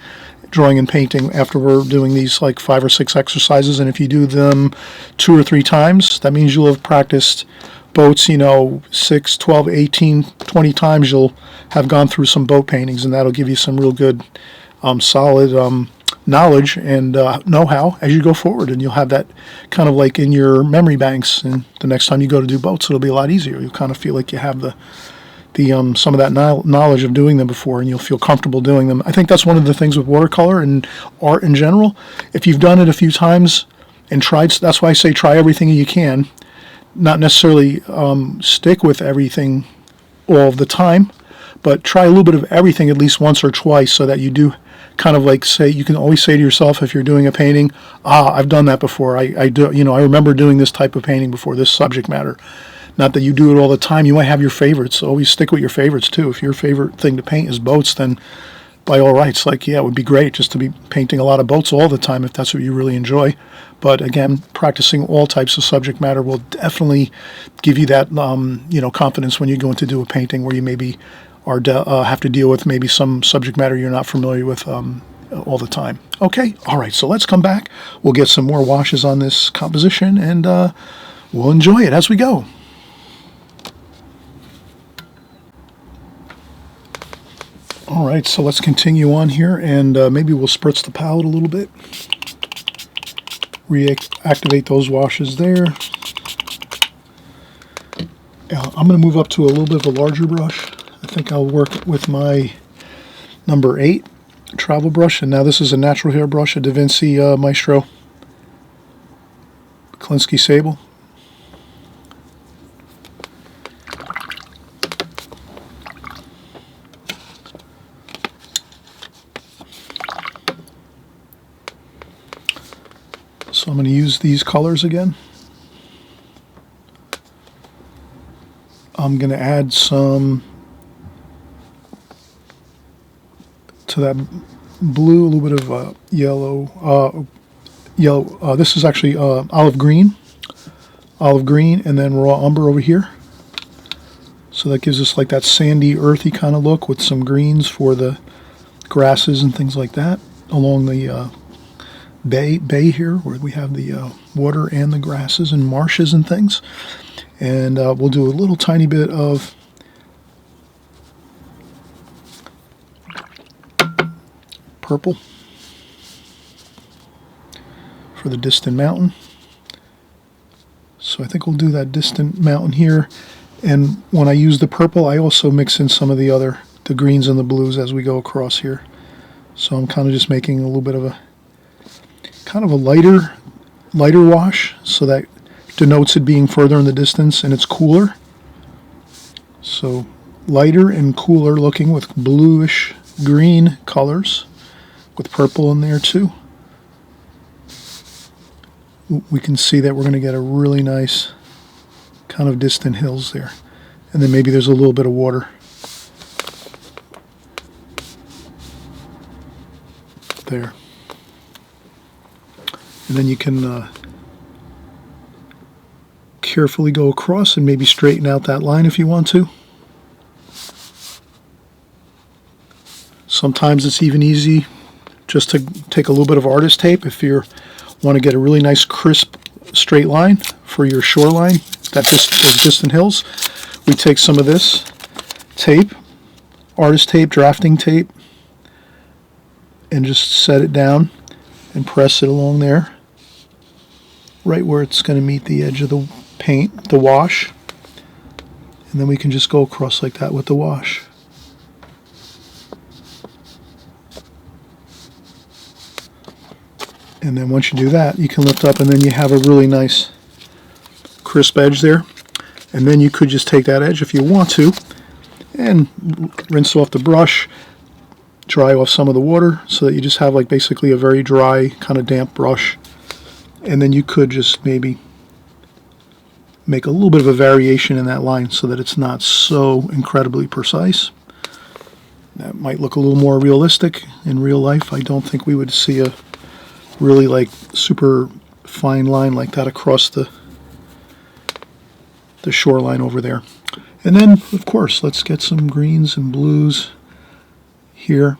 drawing and painting, after we're doing these like 5 or 6 exercises. And if you do them 2 or 3 times, that means you'll have practiced boats, you know, 6, 12, 18, 20 times. You'll have gone through some boat paintings, and that'll give you some real good solid knowledge and know-how as you go forward, and you'll have that kind of like in your memory banks, and the next time you go to do boats, it'll be a lot easier. You'll kind of feel like you have some of that knowledge of doing them before, and you'll feel comfortable doing them. I think that's one of the things with watercolor and art in general. If you've done it a few times and tried, that's why I say try everything you can. Not necessarily stick with everything all of the time, but try a little bit of everything at least once or twice, so that you do kind of like say, you can always say to yourself, if you're doing a painting, I've done that before. I do, you know, I remember doing this type of painting before, this subject matter. Not that you do it all the time. You might have your favorites. Always stick with your favorites too. If your favorite thing to paint is boats, then by all rights, like, yeah, it would be great just to be painting a lot of boats all the time if that's what you really enjoy. But again, practicing all types of subject matter will definitely give you that, you know, confidence when you go in to do a painting where you maybe have to deal with maybe some subject matter you're not familiar with all the time. Okay, all right, so let's come back. We'll get some more washes on this composition, and we'll enjoy it as we go. All right, so let's continue on here, and maybe we'll spritz the palette a little bit. Reactivate those washes there. I'm going to move up to a little bit of a larger brush. I think I'll work with my number 8 travel brush, and now this is a natural hair brush, a Da Vinci Maestro Klinsky sable. So I'm going to use these colors again. I'm going to add some to that blue, a little bit of yellow. This is actually olive green, and then raw umber over here. So that gives us like that sandy, earthy kind of look with some greens for the grasses and things like that along the bay here, where we have the water and the grasses and marshes and things. And we'll do a little tiny bit of purple for the distant mountain. So I think we'll do that distant mountain here. And when I use the purple, I also mix in some of the greens and the blues as we go across here. So I'm kind of just making a little bit of a kind of a lighter wash, so that denotes it being further in the distance and it's cooler. So lighter and cooler looking with bluish green colors with purple in there too. We can see that we're going to get a really nice kind of distant hills there. And then maybe there's a little bit of water. There. And then you can carefully go across and maybe straighten out that line if you want to. Sometimes it's even easy just to take a little bit of artist tape if you want to get a really nice crisp straight line for your shoreline, those distant hills. We take some of this tape, artist tape, drafting tape, and just set it down and press it along there, right where it's going to meet the edge of the paint, the wash. And then we can just go across like that with the wash. And then once you do that, you can lift up and then you have a really nice crisp edge there. And then you could just take that edge if you want to and rinse off the brush, dry off some of the water so that you just have like basically a very dry kind of damp brush. And then you could just maybe make a little bit of a variation in that line so that it's not so incredibly precise. That might look a little more realistic in real life. I don't think we would see a really like super fine line like that across the shoreline over there. And then of course let's get some greens and blues here.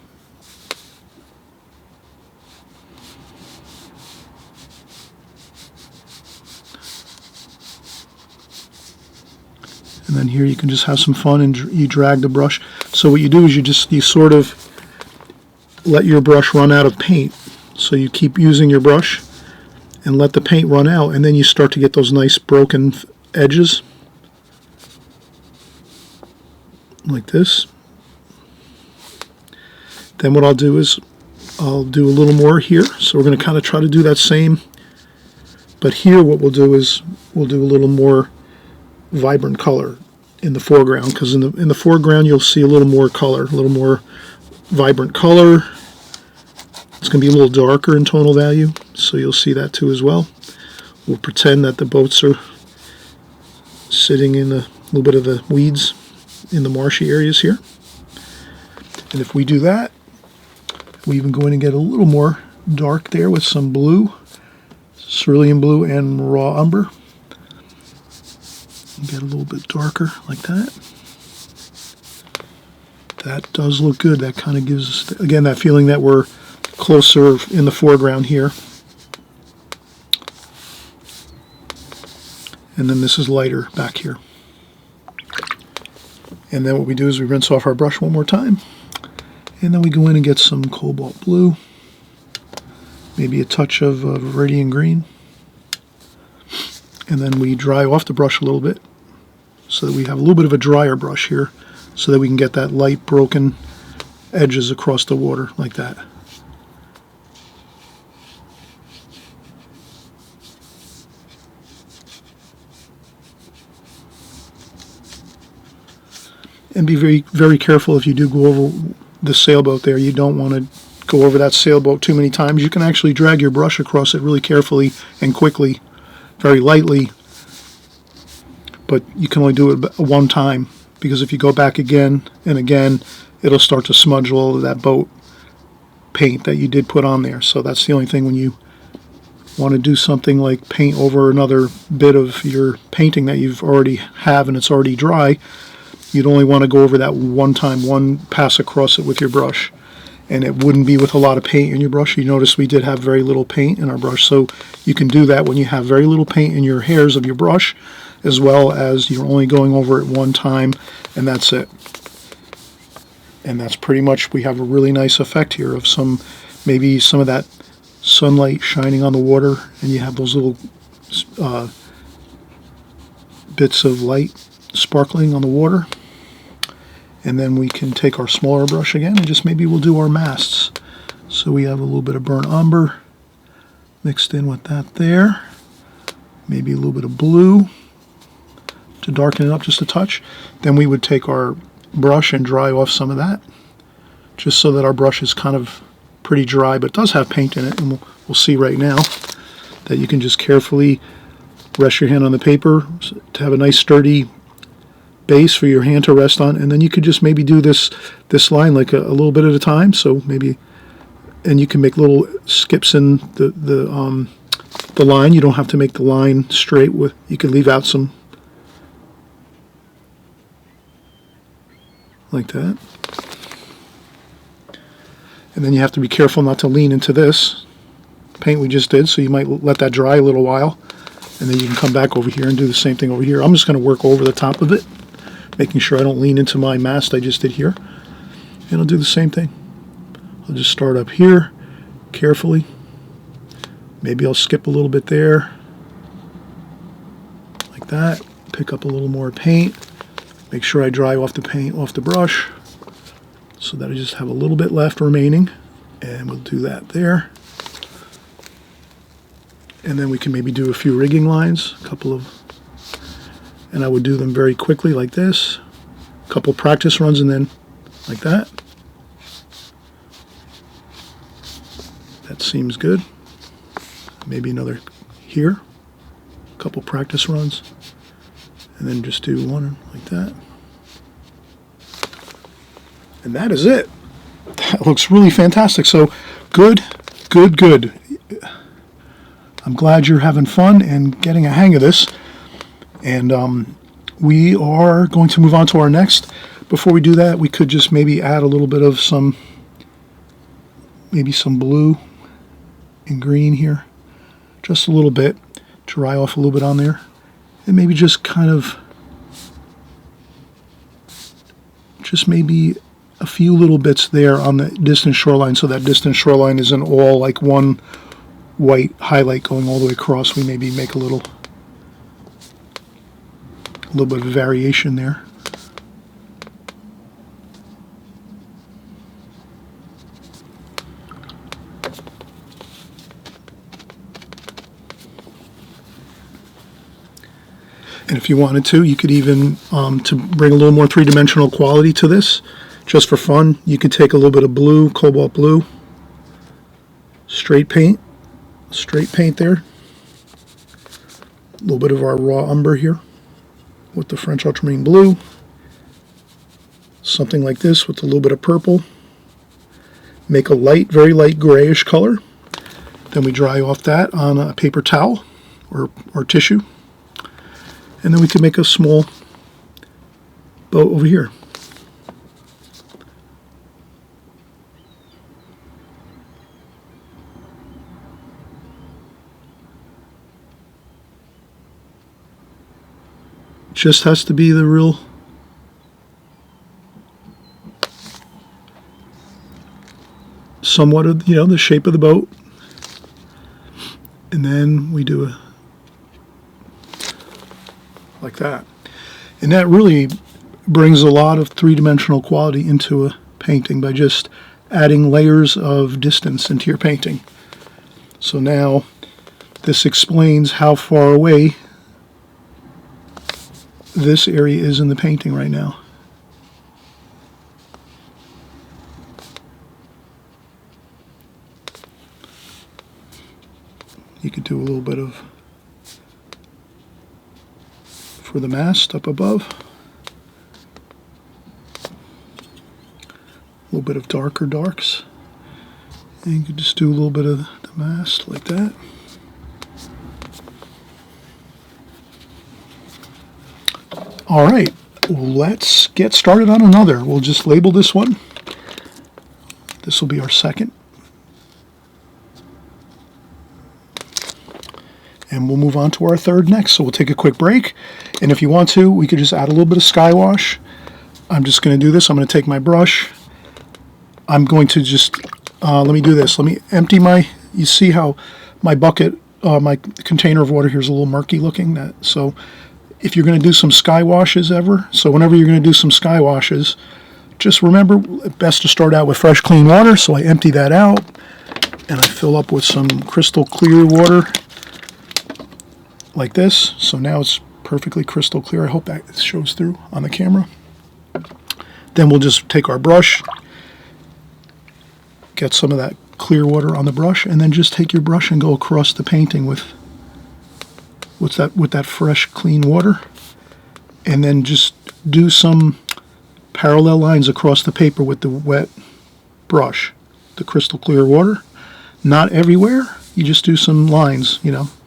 And then here you can just have some fun and you drag the brush. So what you do is you sort of let your brush run out of paint. So you keep using your brush and let the paint run out, and then you start to get those nice broken edges like this. Then what I'll do is I'll do a little more here. So we're going to kind of try to do that same, but here what we'll do is we'll do a little more vibrant color in the foreground, because in the foreground you'll see a little more color, a little more vibrant color. It's going to be a little darker in tonal value, so you'll see that too as well. We'll pretend that the boats are sitting in a little bit of the weeds in the marshy areas here. And if we do that, we even go in and get a little more dark there with some blue, cerulean blue and raw umber. Get a little bit darker like that. That does look good. That kind of gives us, again, that feeling that we're closer in the foreground here. And then this is lighter back here. And then what we do is we rinse off our brush one more time. And then we go in and get some cobalt blue. Maybe a touch of viridian green. And then we dry off the brush a little bit so that we have a little bit of a drier brush here so that we can get that light broken edges across the water like that. And be very, very careful if you do go over the sailboat there. You don't want to go over that sailboat too many times. You can actually drag your brush across it really carefully and quickly, very lightly, but you can only do it one time, because if you go back again and again, it'll start to smudge all of that boat paint that you did put on there. So that's the only thing when you want to do something like paint over another bit of your painting that you've already have and it's already dry. You'd only want to go over that one time, one pass across it with your brush. And it wouldn't be with a lot of paint in your brush. You notice we did have very little paint in our brush, so you can do that when you have very little paint in your hairs of your brush, as well as you're only going over it one time, and that's it. And that's pretty much, we have a really nice effect here of maybe some of that sunlight shining on the water, and you have those little bits of light sparkling on the water. And then we can take our smaller brush again and just maybe we'll do our masts. So we have a little bit of burnt umber mixed in with that there. Maybe a little bit of blue to darken it up just a touch. Then we would take our brush and dry off some of that, just so that our brush is kind of pretty dry, but it does have paint in it. And we'll see right now that you can just carefully rest your hand on the paper to have a nice sturdy base for your hand to rest on, and then you could just maybe do this line like a little bit at a time. So maybe, and you can make little skips in the line. You don't have to make the line straight. You could leave out some like that, and then you have to be careful not to lean into this paint we just did. So you might let that dry a little while, and then you can come back over here and do the same thing over here. I'm just going to work over the top of it, making sure I don't lean into my mast I just did here. And I'll do the same thing. I'll just start up here carefully. Maybe I'll skip a little bit there, like that. Pick up a little more paint. Make sure I dry off the paint off the brush so that I just have a little bit left remaining. And we'll do that there. And then we can maybe do a few rigging lines, and I would do them very quickly like this, a couple practice runs, and then like that. That seems good. Maybe another here, a couple practice runs, and then just do one like that. And that is it. That looks really fantastic. So good, good, good. I'm glad you're having fun and getting a hang of this. And we are going to move on to our next. Before we do that, we could just maybe add a little bit of maybe some blue and green here. Just a little bit. Dry off a little bit on there. And maybe just maybe a few little bits there on the distant shoreline, so that distant shoreline isn't all like one white highlight going all the way across. We maybe make a little bit of variation there. And if you wanted to, you could even, to bring a little more three-dimensional quality to this, just for fun, you could take a little bit of blue, cobalt blue, straight paint there, a little bit of our raw umber here with the French ultramarine blue, something like this with a little bit of purple, make a light, very light grayish color. Then we dry off that on a paper towel or tissue, and then we can make a small boat over here. Just has to be the real somewhat of, the shape of the boat. And then we do like that. And that really brings a lot of three-dimensional quality into a painting by just adding layers of distance into your painting. So now this explains how far away this area is in the painting right now. You could do a little bit of for the mast up above. A little bit of darker darks. And you could just do a little bit of the mast like that. All right, let's get started on another. We'll just label this one. This will be our second. And we'll move on to our third next. So we'll take a quick break. And if you want to, we could just add a little bit of sky wash. I'm just going to do this. I'm going to take my brush. I'm going to just, let me do this. Let me empty my, you see how my bucket, my container of water here is a little murky looking. So if you're going to do some sky washes so whenever you're going to do some sky washes, just remember, best to start out with fresh, clean water. So I empty that out, and I fill up with some crystal clear water, like this. So now it's perfectly crystal clear. I hope that shows through on the camera. Then we'll just take our brush, get some of that clear water on the brush, and then just take your brush and go across the painting with that fresh, clean water, and then just do some parallel lines across the paper with the wet brush, the crystal clear water. Not everywhere. You just do some lines,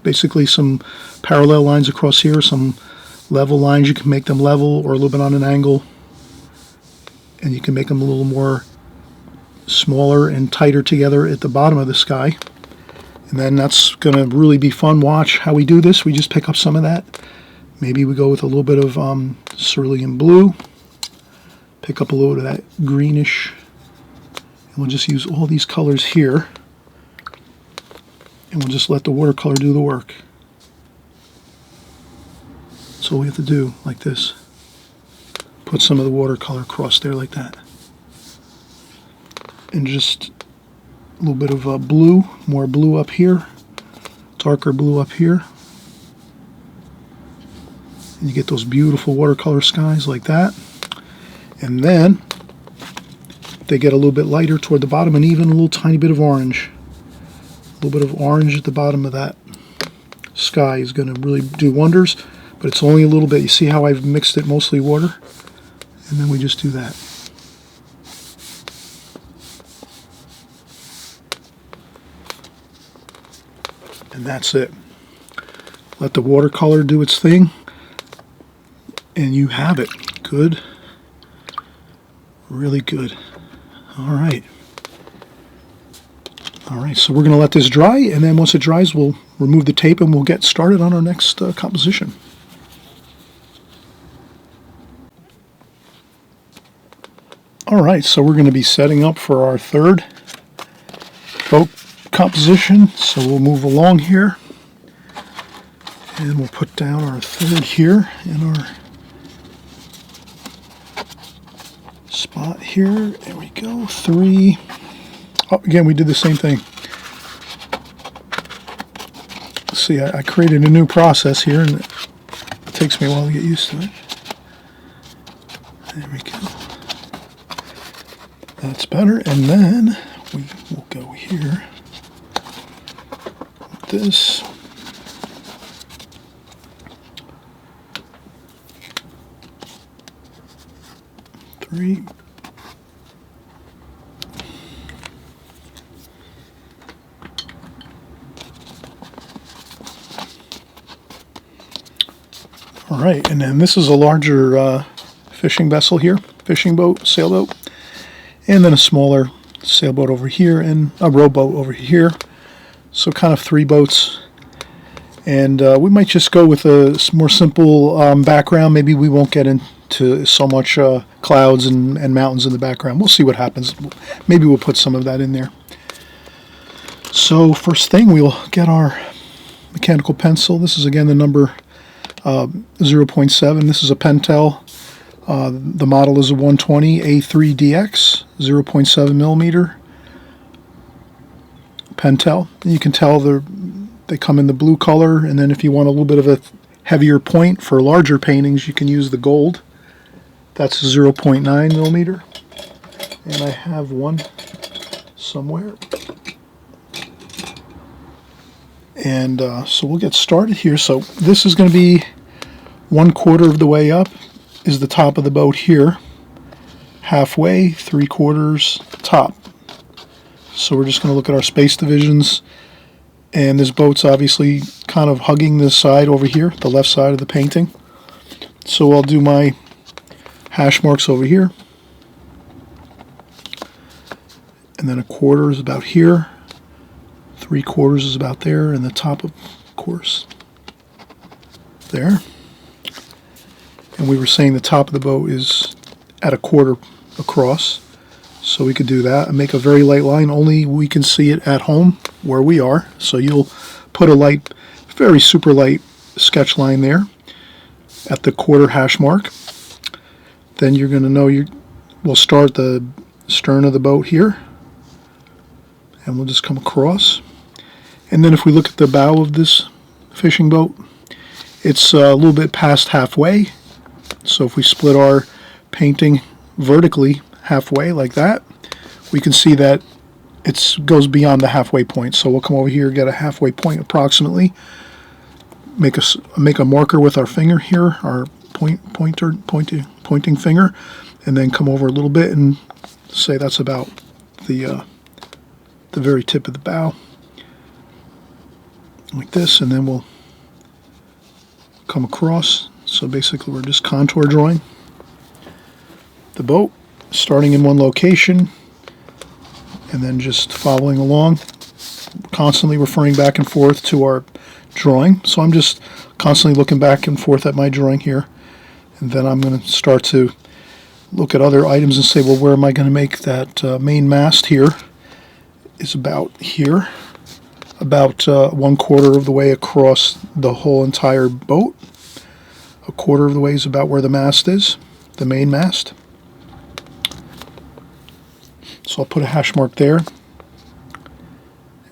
basically some parallel lines across here, some level lines. You can make them level or a little bit on an angle, and you can make them a little more smaller and tighter together at the bottom of the sky. And then that's going to really be fun. Watch how we do this. We just pick up some of that. Maybe we go with a little bit of cerulean blue. Pick up a little bit of that greenish. And we'll just use all these colors here. And we'll just let the watercolor do the work. That's all we have to do, like this. Put some of the watercolor across there like that. And just a little bit of blue, more blue up here, darker blue up here. And you get those beautiful watercolor skies like that. And then they get a little bit lighter toward the bottom, and even a little tiny bit of orange. A little bit of orange at the bottom of that sky is going to really do wonders, but it's only a little bit. You see how I've mixed it mostly water? And then we just do that. And that's it. Let the watercolor do its thing, and you have it. Good. Really good. All right. All right, so we're going to let this dry, and then once it dries, we'll remove the tape and we'll get started on our next composition. All right, so we're going to be setting up for our third boat composition. So we'll move along here, and we'll put down our third here in our spot here. There we go, 3. Oh, again, we did the same thing. See, I created a new process here, and it takes me a while to get used to it. There we go. That's better. And then we will go here with this. Three. All right, and then this is a larger fishing vessel here, fishing boat, sailboat, and then a smaller sailboat over here and a rowboat over here. So kind of 3 boats. And we might just go with a more simple background. Maybe we won't get into so much clouds and mountains in the background. We'll see what happens. Maybe we'll put some of that in there. So first thing, we'll get our mechanical pencil. This is again the number 0.7. This is a Pentel. The model is a 120 A3DX, 0.7 millimeter Pentel. And you can tell they come in the blue color, and then if you want a little bit of a heavier point for larger paintings, you can use the gold. That's 0.9 millimeter. And I have one somewhere. And so we'll get started here. So this is going to be 1/4 of the way up is the top of the boat here. Halfway, 3/4 top. So we're just going to look at our space divisions. And this boat's obviously kind of hugging this side over here, the left side of the painting. So I'll do my hash marks over here. And then 1/4 is about here. 3/4 is about there, and the top, of course, there. And we were saying the top of the boat is at 1/4 across. So we could do that and make a very light line. Only we can see it at home where we are. So you'll put a light, very super light sketch line there at the 1/4 hash mark. Then you're going to know we'll start the stern of the boat here. And we'll just come across. And then if we look at the bow of this fishing boat, it's a little bit past halfway. So if we split our painting vertically halfway like that, we can see that it goes beyond the halfway point. So we'll come over here, get a halfway point approximately, make a marker with our finger here, our pointing finger, and then come over a little bit and say that's about the very tip of the bow, like this, and then we'll come across. So basically we're just contour drawing the boat, starting in one location and then just following along, constantly referring back and forth to our drawing. So I'm just constantly looking back and forth at my drawing here, and then I'm going to start to look at other items and say, well, where am I going to make that main mast here? Is about here, about 1/4 of the way across the whole entire boat. 1/4 of the way is about where the mast is, the main mast. So I'll put a hash mark there,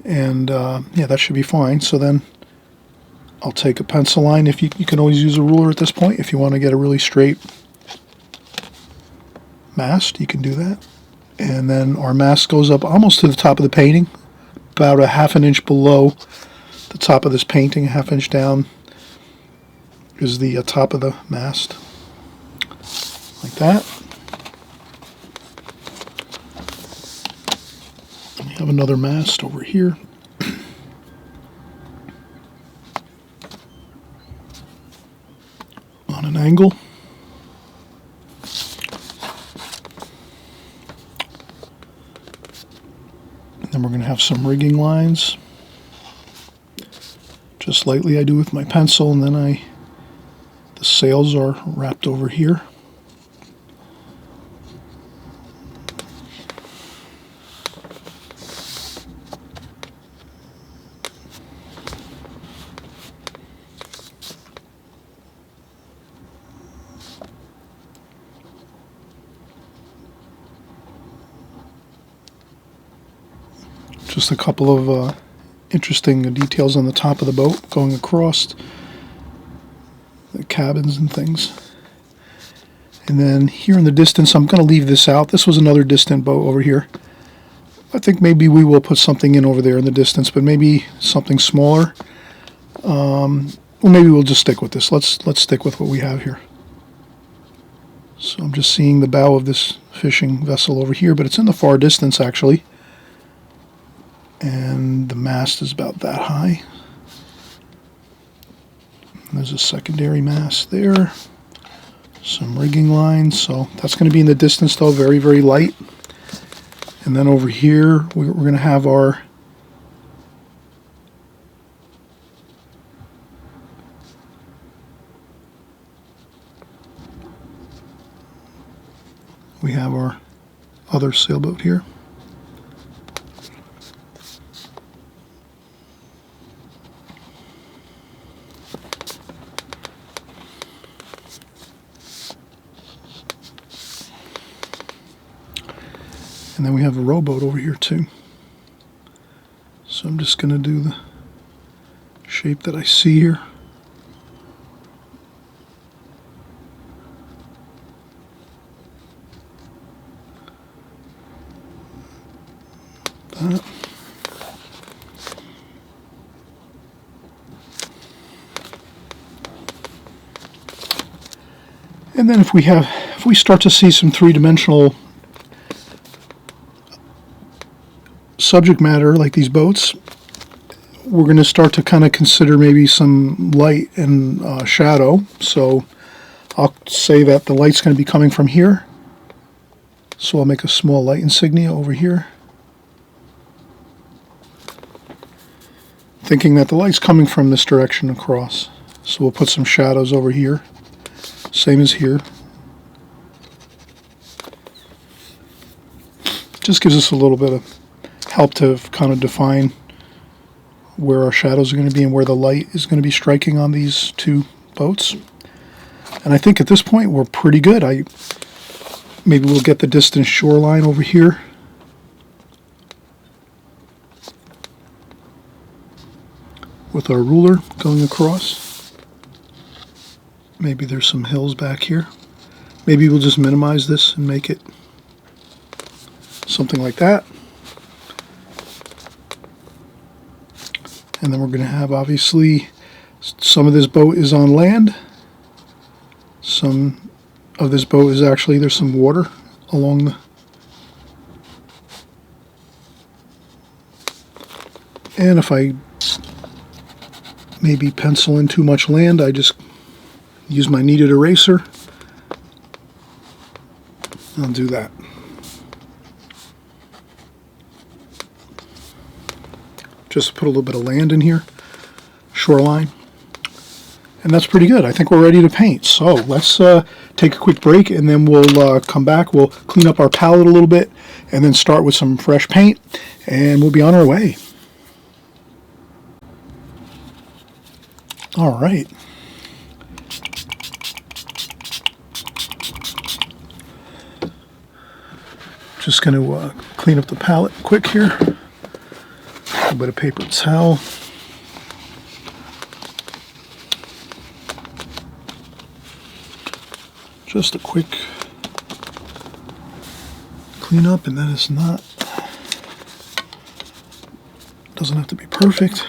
and yeah, that should be fine. So then I'll take a pencil line. If you can always use a ruler at this point if you want to get a really straight mast, you can do that. And then our mast goes up almost to the top of the painting, about a 1/2 inch below the top of this painting. 1/2 inch down is the top of the mast, like that. And we have another mast over here. On an angle. Then we're going to have some rigging lines, just lightly I do with my pencil, and then the sails are wrapped over here. Just a couple of interesting details on the top of the boat going across the cabins and things. And then here in the distance, I'm going to leave this out. This was another distant boat over here. I think maybe we will put something in over there in the distance, but maybe something smaller. Well, maybe we'll just stick with this. Let's stick with what we have here. So I'm just seeing the bow of this fishing vessel over here, but it's in the far distance actually. And the mast is about that high. And there's a secondary mast there. Some rigging lines. So that's going to be in the distance though, very, very light. And then over here, we're going to have our other sailboat here. And then we have a rowboat over here too. So I'm just going to do the shape that I see here. That. And then if we start to see some three-dimensional subject matter like these boats, we're going to start to kind of consider maybe some light and shadow. So I'll say that the light's going to be coming from here. So I'll make a small light insignia over here, thinking that the light's coming from this direction across. So we'll put some shadows over here, same as here. Just gives us a little bit of help to kind of define where our shadows are going to be and where the light is going to be striking on these two boats. And I think at this point we're pretty good. Maybe we'll get the distant shoreline over here. With our ruler going across. Maybe there's some hills back here. Maybe we'll just minimize this and make it something like that. And then we're going to have, obviously, some of this boat is on land. Some of this boat is actually, there's some water along the... And if I maybe pencil in too much land, I just use my kneaded eraser. I'll do that. Just put a little bit of land in here, shoreline, and that's pretty good. I think we're ready to paint. So let's take a quick break, and then we'll come back. We'll clean up our palette a little bit, and then start with some fresh paint, and we'll be on our way. All right. Just going to clean up the palette quick here. A little bit of paper towel. Just a quick clean up, and that is not, doesn't have to be perfect.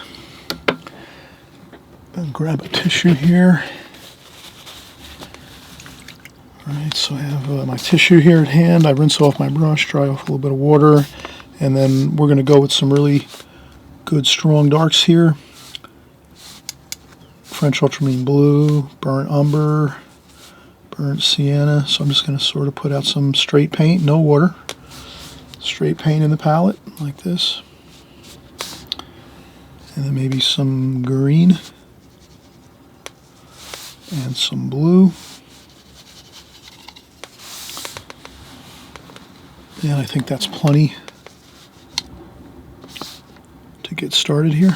I'll grab a tissue here. Alright, so I have my tissue here at hand. I rinse off my brush, dry off a little bit of water, and then we're going to go with some really good strong darks here. French ultramarine blue, burnt umber, burnt sienna. So I'm just going to sort of put out some straight paint, no water. Straight paint in the palette, like this. And then maybe some green and some blue. And I think that's plenty to get started here.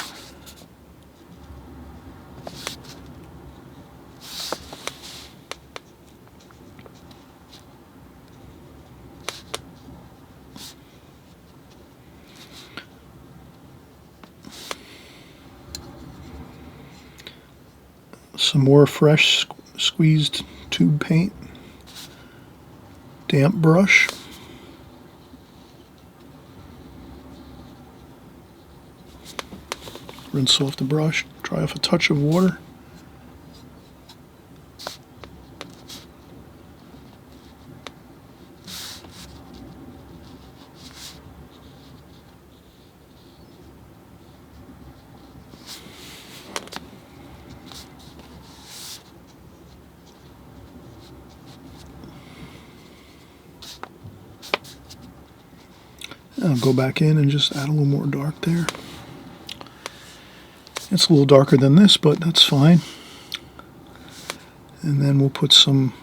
Some more fresh squeezed tube paint, damp brush. Rinse off the brush, dry off a touch of water. I'll go back in and just add a little more dark there. It's a little darker than this, but that's fine. And then we'll put some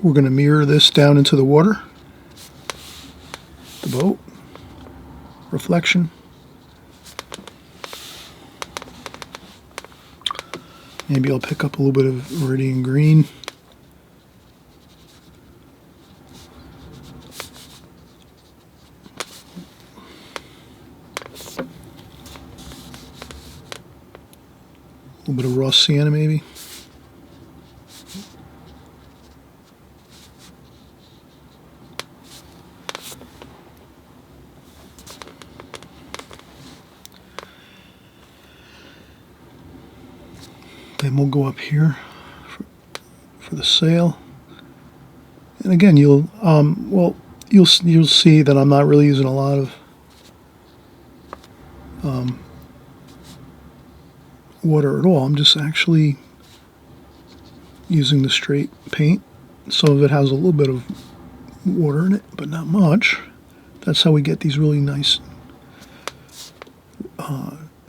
we're going to mirror this down into the water, the boat, reflection. Maybe I'll pick up a little bit of Viridian green. A little bit of raw sienna maybe. Then we'll go up here for the sail. And again, you'll see that I'm not really using a lot of water at all. I'm just actually using the straight paint. Some of it has a little bit of water in it, but not much. That's how we get these really nice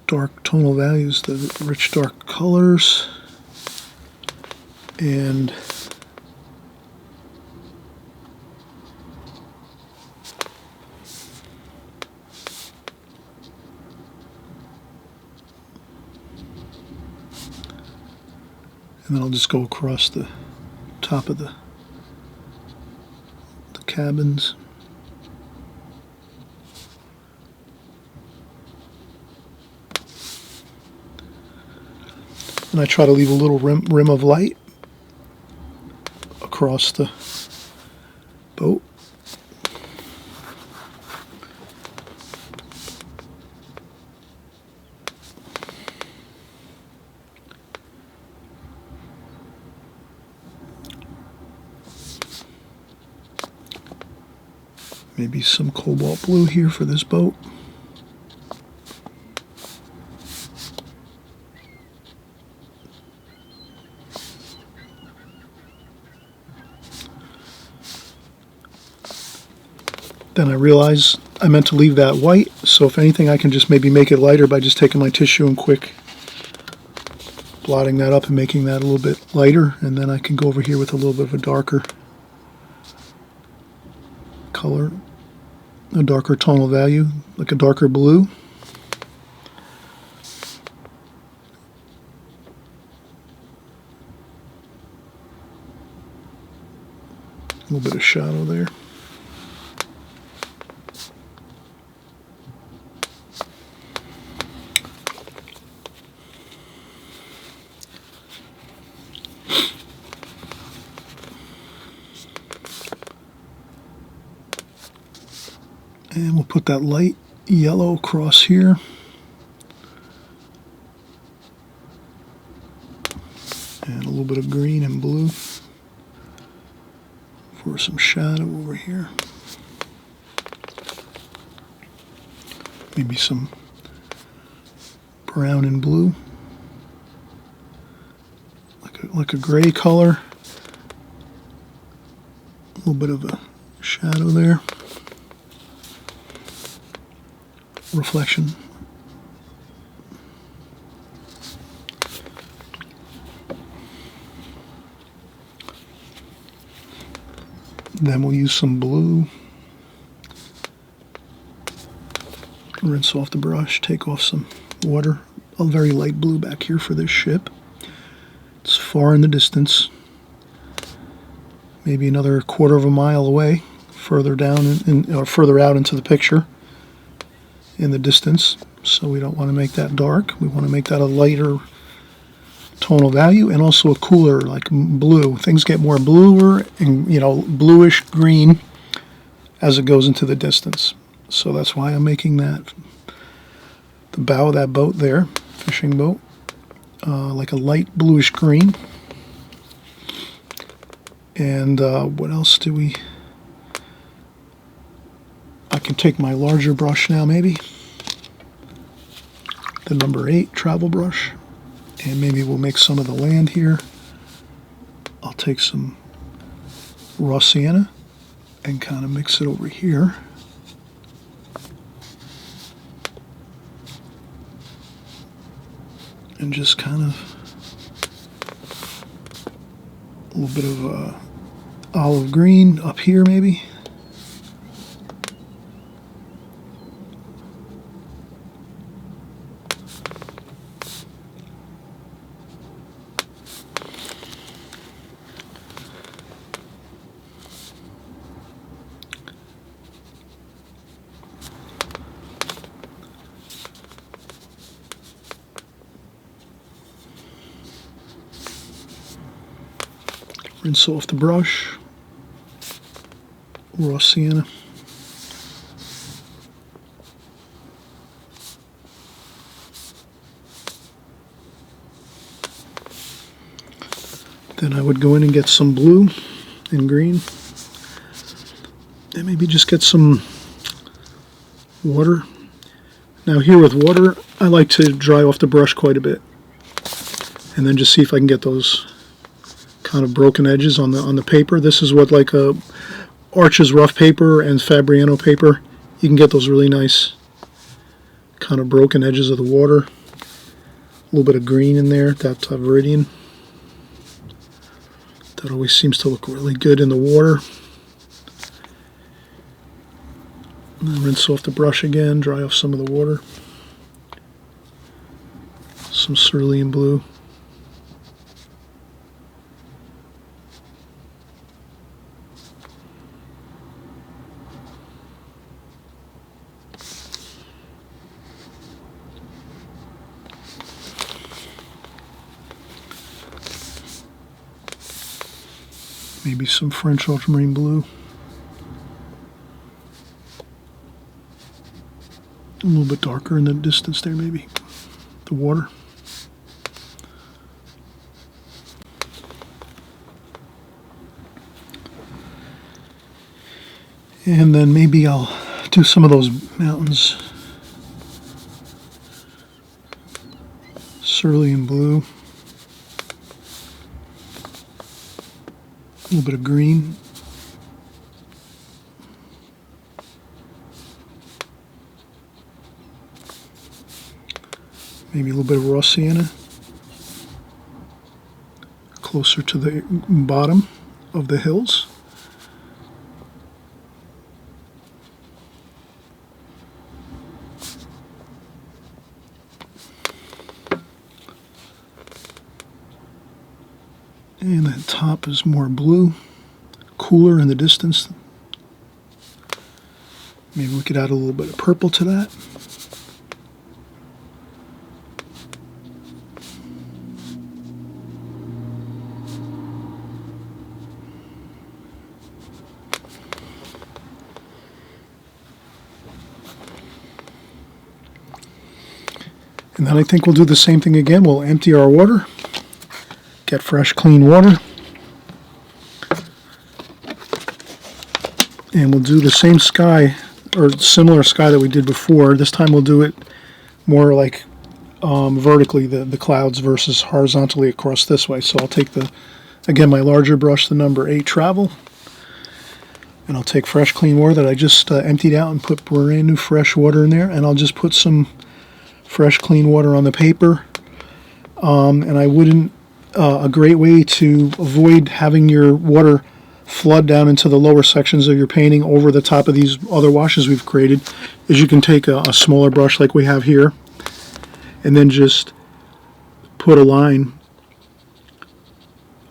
dark tonal values, the rich dark colors. And then I'll just go across the top of the cabins. And I try to leave a little rim of light across the boat. Maybe some cobalt blue here for this boat. Then I realize I meant to leave that white, so if anything I can just maybe make it lighter by just taking my tissue and quick blotting that up and making that a little bit lighter, and then I can go over here with a little bit of a darker color, a darker tonal value, like a darker blue. A little bit of shadow there. And we'll put that light yellow across here. And a little bit of green and blue for some shadow over here. Maybe some brown and blue. Like a gray color. A little bit of a shadow there. Reflection. Then we'll use some blue. Rinse off the brush, take off some water. A very light blue back here for this ship. It's far in the distance. Maybe another quarter of a mile away, further down or further out into the picture in the distance. So we don't want to make that dark. We want to make that a lighter tonal value and also a cooler, like blue. Things get more bluer and, bluish green as it goes into the distance. So that's why I'm making that, the bow of that boat there, fishing boat, like a light bluish green. And what else do we... I can take my larger brush now, maybe. The number 8 travel brush. And maybe we'll make some of the land here. I'll take some raw sienna and kind of mix it over here. And just kind of a little bit of olive green up here, maybe. Rinse off the brush, raw sienna. Then I would go in and get some blue and green, and maybe just get some water. Now here with water, I like to dry off the brush quite a bit, and then just see if I can get those kind of broken edges on the paper. This is what like a Arches rough paper and Fabriano paper. You can get those really nice kind of broken edges of the water. A little bit of green in there, that viridian. That always seems to look really good in the water. And then rinse off the brush again, dry off some of the water. Some cerulean blue. Maybe some French ultramarine blue. A little bit darker in the distance there, maybe. The water. And then maybe I'll do some of those mountains. Cerulean blue. A little bit of green. Maybe a little bit of raw sienna. Closer to the bottom of the hills. And the top is more blue, cooler in the distance. Maybe we could add a little bit of purple to that. And then I think we'll do the same thing again. We'll empty our water. Get fresh, clean water. And we'll do the same sky, or similar sky that we did before. This time we'll do it more like vertically, the clouds versus horizontally across this way. So I'll take again, my larger brush, the number 8 travel. And I'll take fresh, clean water that I just emptied out and put brand new fresh water in there. And I'll just put some fresh, clean water on the paper. And I wouldn't a great way to avoid having your water flood down into the lower sections of your painting over the top of these other washes we've created is you can take a smaller brush like we have here and then just put a line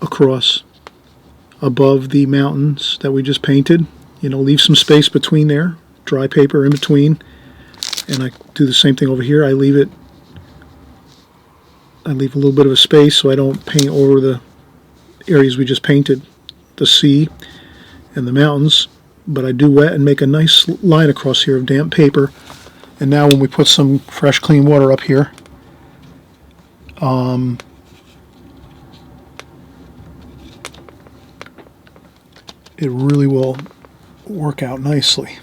across above the mountains that we just painted. You know, leave some space between there, dry paper in between, and I do the same thing over here. I leave a little bit of a space so I don't paint over the areas we just painted, the sea and the mountains, but I do wet and make a nice line across here of damp paper. And now when we put some fresh clean water up here, it really will work out nicely.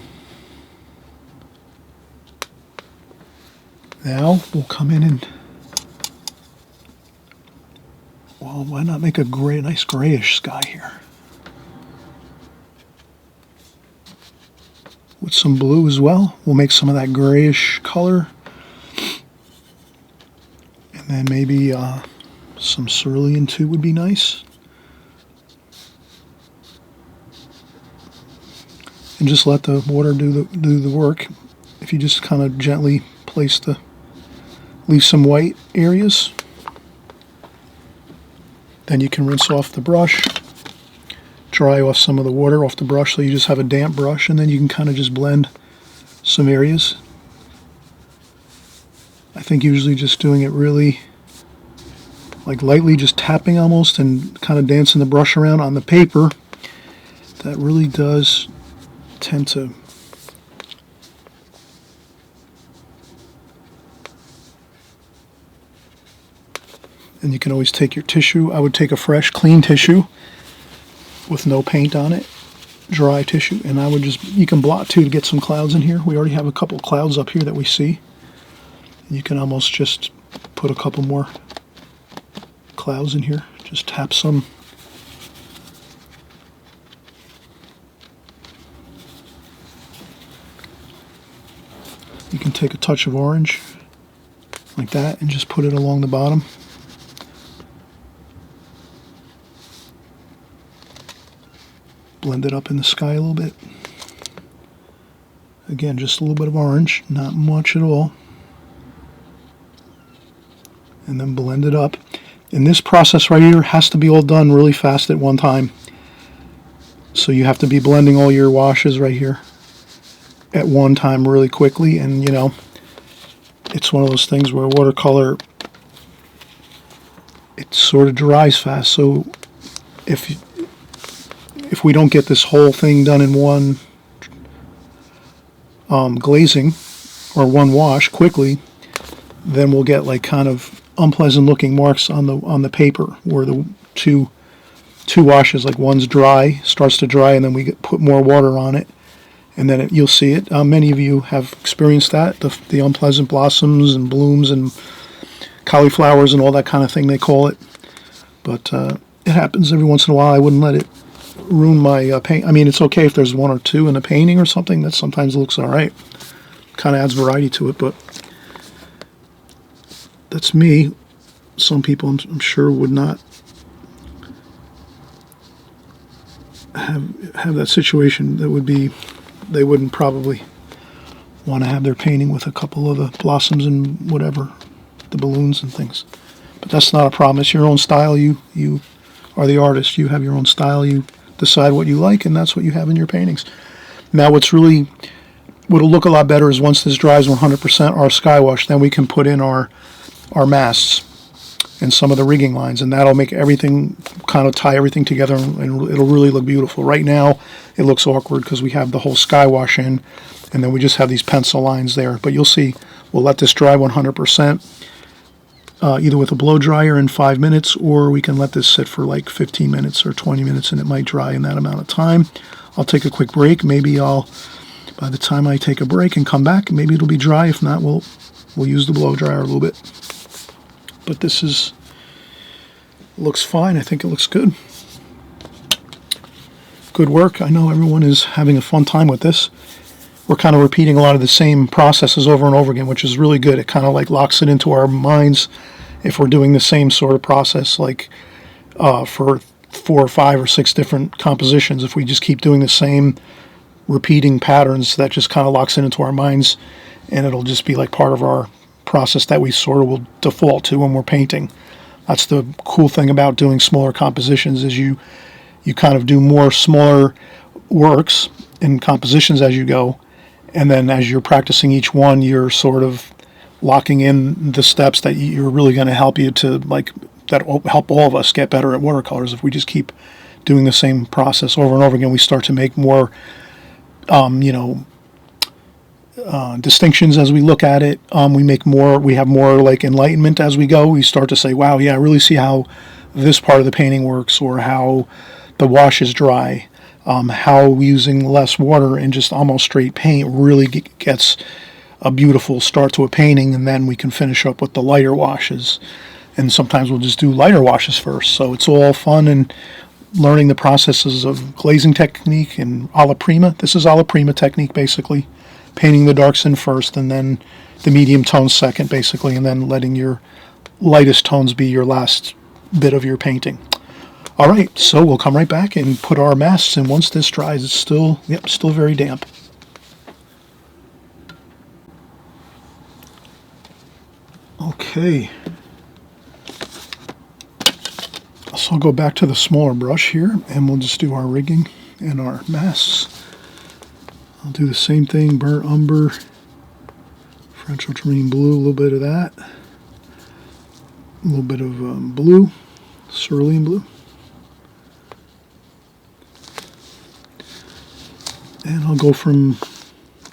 Now we'll come in and, well, why not make a nice grayish sky here? With some blue as well. We'll make some of that grayish color. And then maybe some cerulean too would be nice. And just let the water do the work. If you just kind of gently place leave some white areas. Then you can rinse off the brush, dry off some of the water off the brush so you just have a damp brush, and then you can kind of just blend some areas. I think usually just doing it really like lightly, just tapping almost and kind of dancing the brush around on the paper, that really does tend to And you can always take your tissue. I would take a fresh, clean tissue with no paint on it, dry tissue, and I would just, you can blot too to get some clouds in here. We already have a couple clouds up here that we see. You can almost just put a couple more clouds in here. Just tap some. You can take a touch of orange like that and just put it along the bottom. Blend it up in the sky a little bit. Again, just a little bit of orange, not much at all. And then blend it up. And this process right here has to be all done really fast at one time. So you have to be blending all your washes right here at one time really quickly. And you know, it's one of those things where watercolor, it sort of dries fast. So if we don't get this whole thing done in one glazing or one wash quickly, then we'll get like kind of unpleasant looking marks on the paper where the two washes, like one's dry, starts to dry, and then we put more water on it, and then you'll see it. Many of you have experienced that, the unpleasant blossoms and blooms and cauliflowers and all that kind of thing they call it. But it happens every once in a while. I wouldn't let it ruin my paint. I mean, it's okay if there's one or two in a painting or something. That sometimes looks all right. Kind of adds variety to it, but that's me. Some people, I'm sure, would not have that situation. That would be, they wouldn't probably want to have their painting with a couple of the blossoms and whatever, the balloons and things. But that's not a problem. It's your own style. You are the artist. You have your own style. You decide what you like, and that's what you have in your paintings. Now, what'll look a lot better is once this dries 100% our sky wash, then we can put in our masts and some of the rigging lines, and that'll make everything, kind of tie everything together, and it'll really look beautiful. Right now it looks awkward because we have the whole sky wash in, and then we just have these pencil lines there. But you'll see, we'll let this dry 100%, either with a blow dryer in 5 minutes, or we can let this sit for like 15 minutes or 20 minutes, and it might dry in that amount of time. I'll take a quick break. Maybe by the time I take a break and come back, maybe it'll be dry. If not, we'll use the blow dryer a little bit. But this looks fine. I think it looks good. Good work. I know everyone is having a fun time with this. We're kind of repeating a lot of the same processes over and over again, which is really good. It kind of like locks it into our minds if we're doing the same sort of process, like for 4 or 5 or 6 different compositions. If we just keep doing the same repeating patterns, that just kind of locks it into our minds, and it'll just be like part of our process that we sort of will default to when we're painting. That's the cool thing about doing smaller compositions, is you kind of do more smaller works and compositions as you go, and then as you're practicing each one, you're sort of locking in the steps that you're really going to help you to, like, that will help all of us get better at watercolors. If we just keep doing the same process over and over again, we start to make more distinctions as we look at it. We have more like enlightenment as we go. We start to say, wow, yeah, I really see how this part of the painting works, or how the wash is dry, how using less water and just almost straight paint really gets a beautiful start to a painting, and then we can finish up with the lighter washes. And sometimes we'll just do lighter washes first. So it's all fun and learning the processes of glazing technique and alla prima. This is alla prima technique, basically. Painting the darks in first, and then the medium tones second, basically, and then letting your lightest tones be your last bit of your painting. All right, so we'll come right back and put our masks in. Once this dries, it's still very damp. Okay. So I'll go back to the smaller brush here, and we'll just do our rigging and our masks. I'll do the same thing, burnt umber, French ultramarine blue, a little bit of that, a little bit of blue, cerulean blue. And I'll go from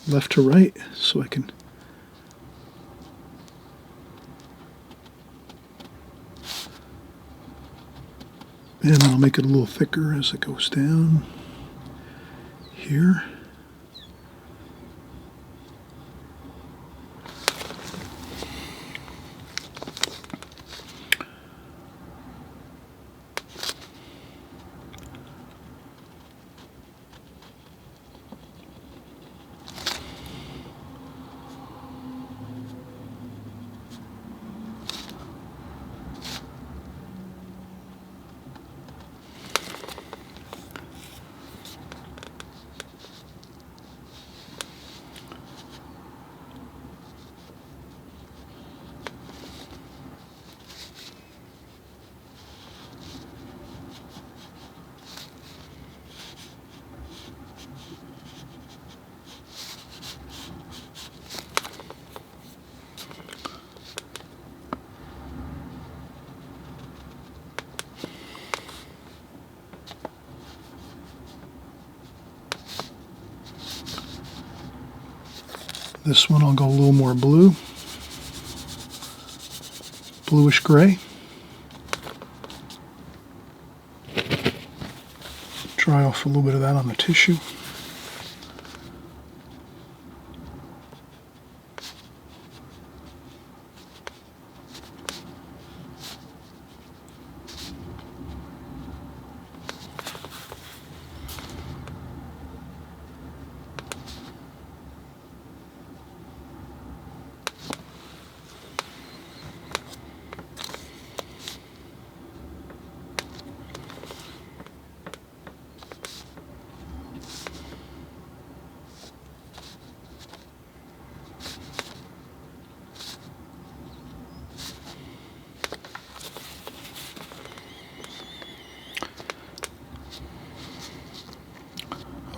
left to right so I can And I'll make it a little thicker as it goes down here. This one I'll go a little more blue, bluish gray. Dry off a little bit of that on the tissue.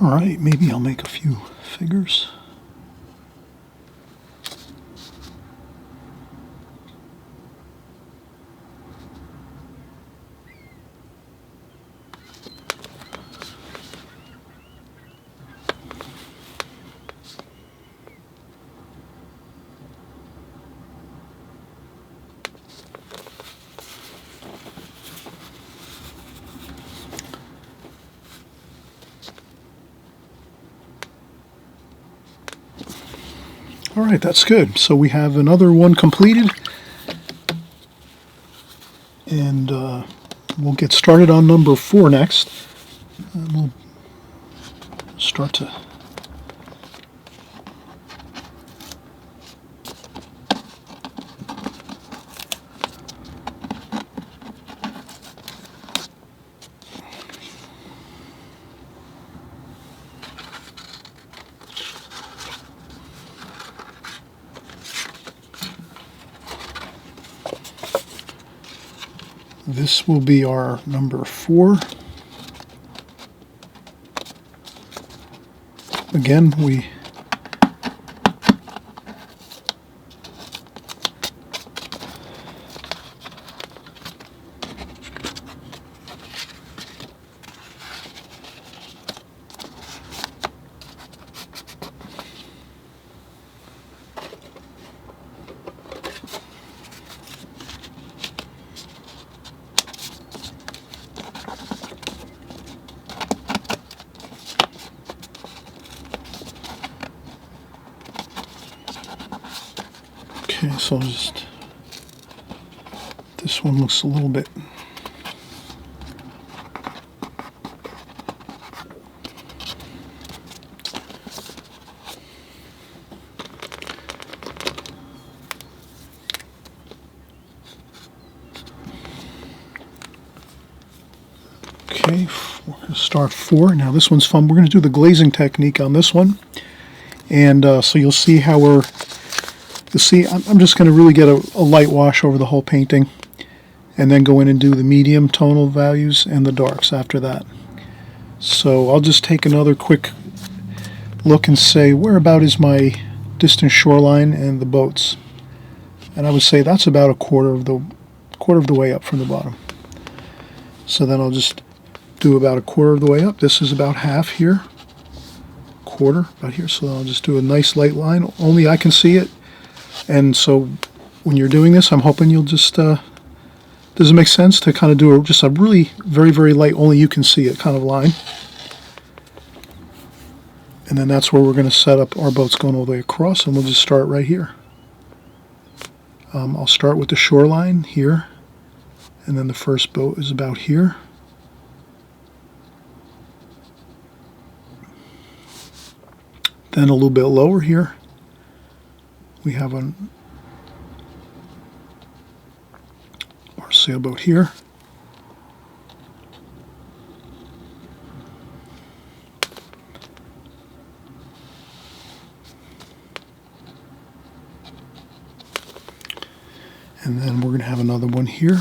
All right, maybe I'll make a few figures. All right, that's good. So we have another one completed, and we'll get started on number 4 next. And we'll start to this will be our number 4. Again, we okay, so just this one looks a little bit okay. Start 4. Now this one's fun. We're going to do the glazing technique on this one, and so you'll see how you'll see I'm just going to really get a light wash over the whole painting, and then go in and do the medium tonal values and the darks after that. So I'll just take another quick look and say, where about is my distant shoreline and the boats? And I would say that's about a quarter of the way up from the bottom. So then I'll just do about a quarter of the way up. This is about half here, quarter about here. So I'll just do a nice light line. Only I can see it. And so when you're doing this, I'm hoping you'll just Does it make sense to kind of do just a really very, very light, only you can see it kind of line? And then that's where we're going to set up our boats going all the way across, and we'll just start right here. I'll start with the shoreline here, and then the first boat is about here. Then a little bit lower here, we have our sailboat here. And then we're going to have another one here.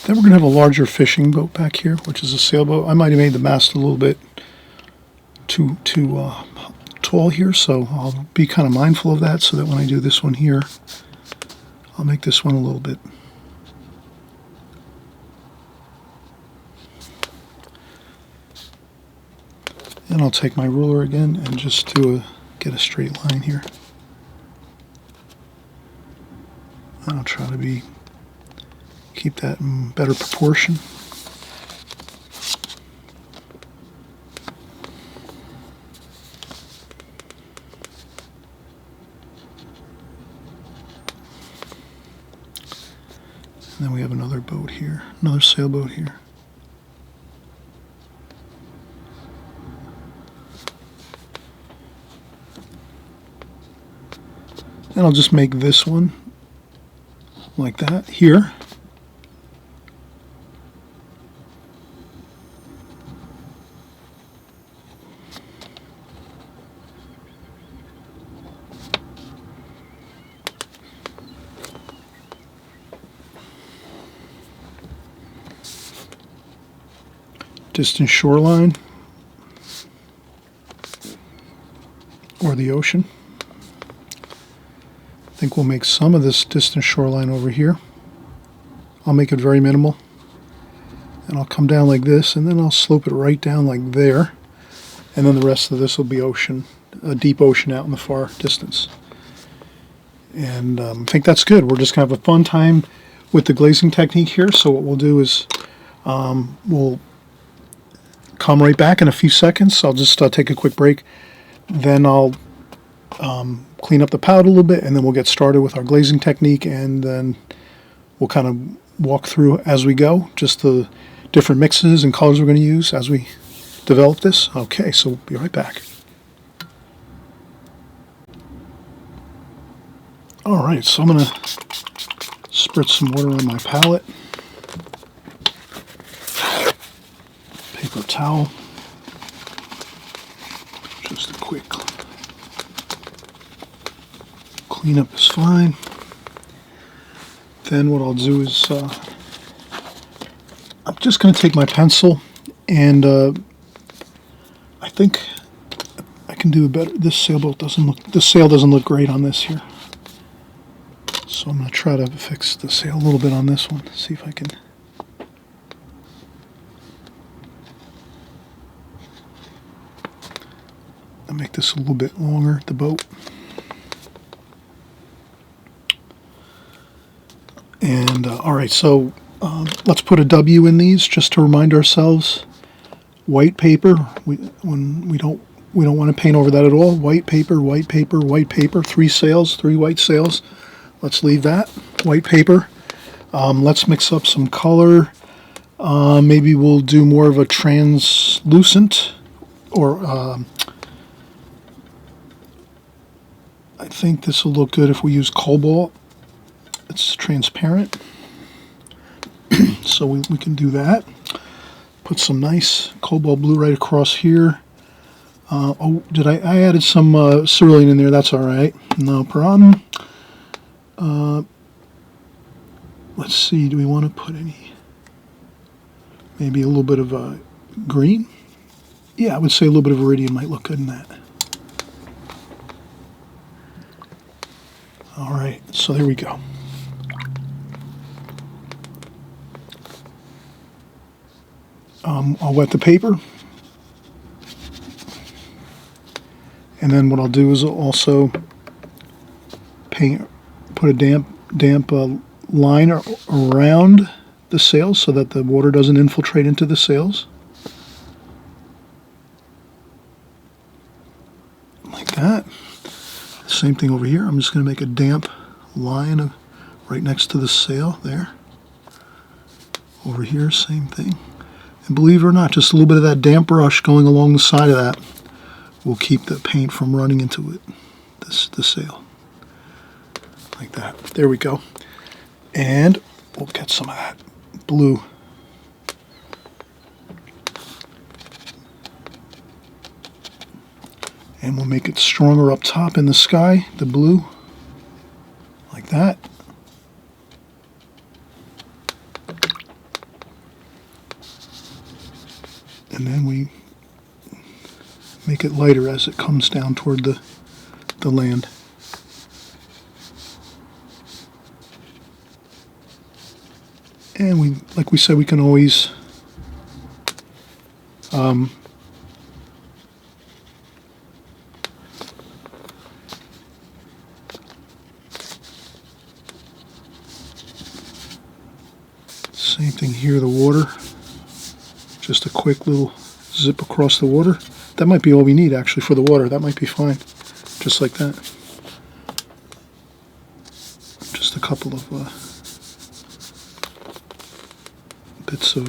Then we're going to have a larger fishing boat back here, which is a sailboat. I might have made the mast a little bit too tall here, so I'll be kind of mindful of that so that when I do this one here, I'll make this one a little bit. And I'll take my ruler again and just get a straight line here. And I'll try to keep that in better proportion. And then we have another boat here, another sailboat here. And I'll just make this one like that here. Distant shoreline or the ocean. I think we'll make some of this distant shoreline over here. I'll make it very minimal, and I'll come down like this, and then I'll slope it right down like there, and then the rest of this will be ocean, a deep ocean out in the far distance. And I think that's good. We're just going to have a fun time with the glazing technique here. So what we'll do is we'll come right back in a few seconds. I'll just take a quick break. Then I'll clean up the palette a little bit, and then we'll get started with our glazing technique, and then we'll kind of walk through as we go, just the different mixes and colors we're going to use as we develop this. Okay, so we'll be right back. Alright, so I'm going to spritz some water on my palette. Paper towel. Just a quick cleanup is fine. Then what I'll do is I'm just going to take my pencil, and I think I can do a better. This sail doesn't look great on this here. So I'm going to try to fix the sail a little bit on this one. See if I can. I'll make this a little bit longer, the boat. And all right, so let's put a W in these just to remind ourselves. White paper. We don't want to paint over that at all. White paper, white paper, white paper. 3 sails, 3 white sails. Let's leave that. White paper. Let's mix up some color. Maybe we'll do more of a translucent, or I think this will look good if we use cobalt. It's transparent. So we can do that. Put some nice cobalt blue right across here. Oh, I added some cerulean in there. That's all right. No problem. Let's see, do we want to put maybe a little bit of green? Yeah, I would say a little bit of iridium might look good in that. All right, so there we go. I'll wet the paper, and then what I'll do is I'll also put a damp line around the sails so that the water doesn't infiltrate into the sails. Like that. Same thing over here. I'm just going to make a damp line right next to the sail there. Over here, same thing. And believe it or not, just a little bit of that damp brush going along the side of that will keep the paint from running into it, the sail. Like that. There we go. And we'll get some of that blue. And we'll make it stronger up top in the sky, the blue, like that. And then we make it lighter as it comes down toward the land. And like we said, we can always same thing here, the water. Just a quick little zip across the water. That might be all we need actually for the water. That might be fine. Just like that. Just a couple of bits of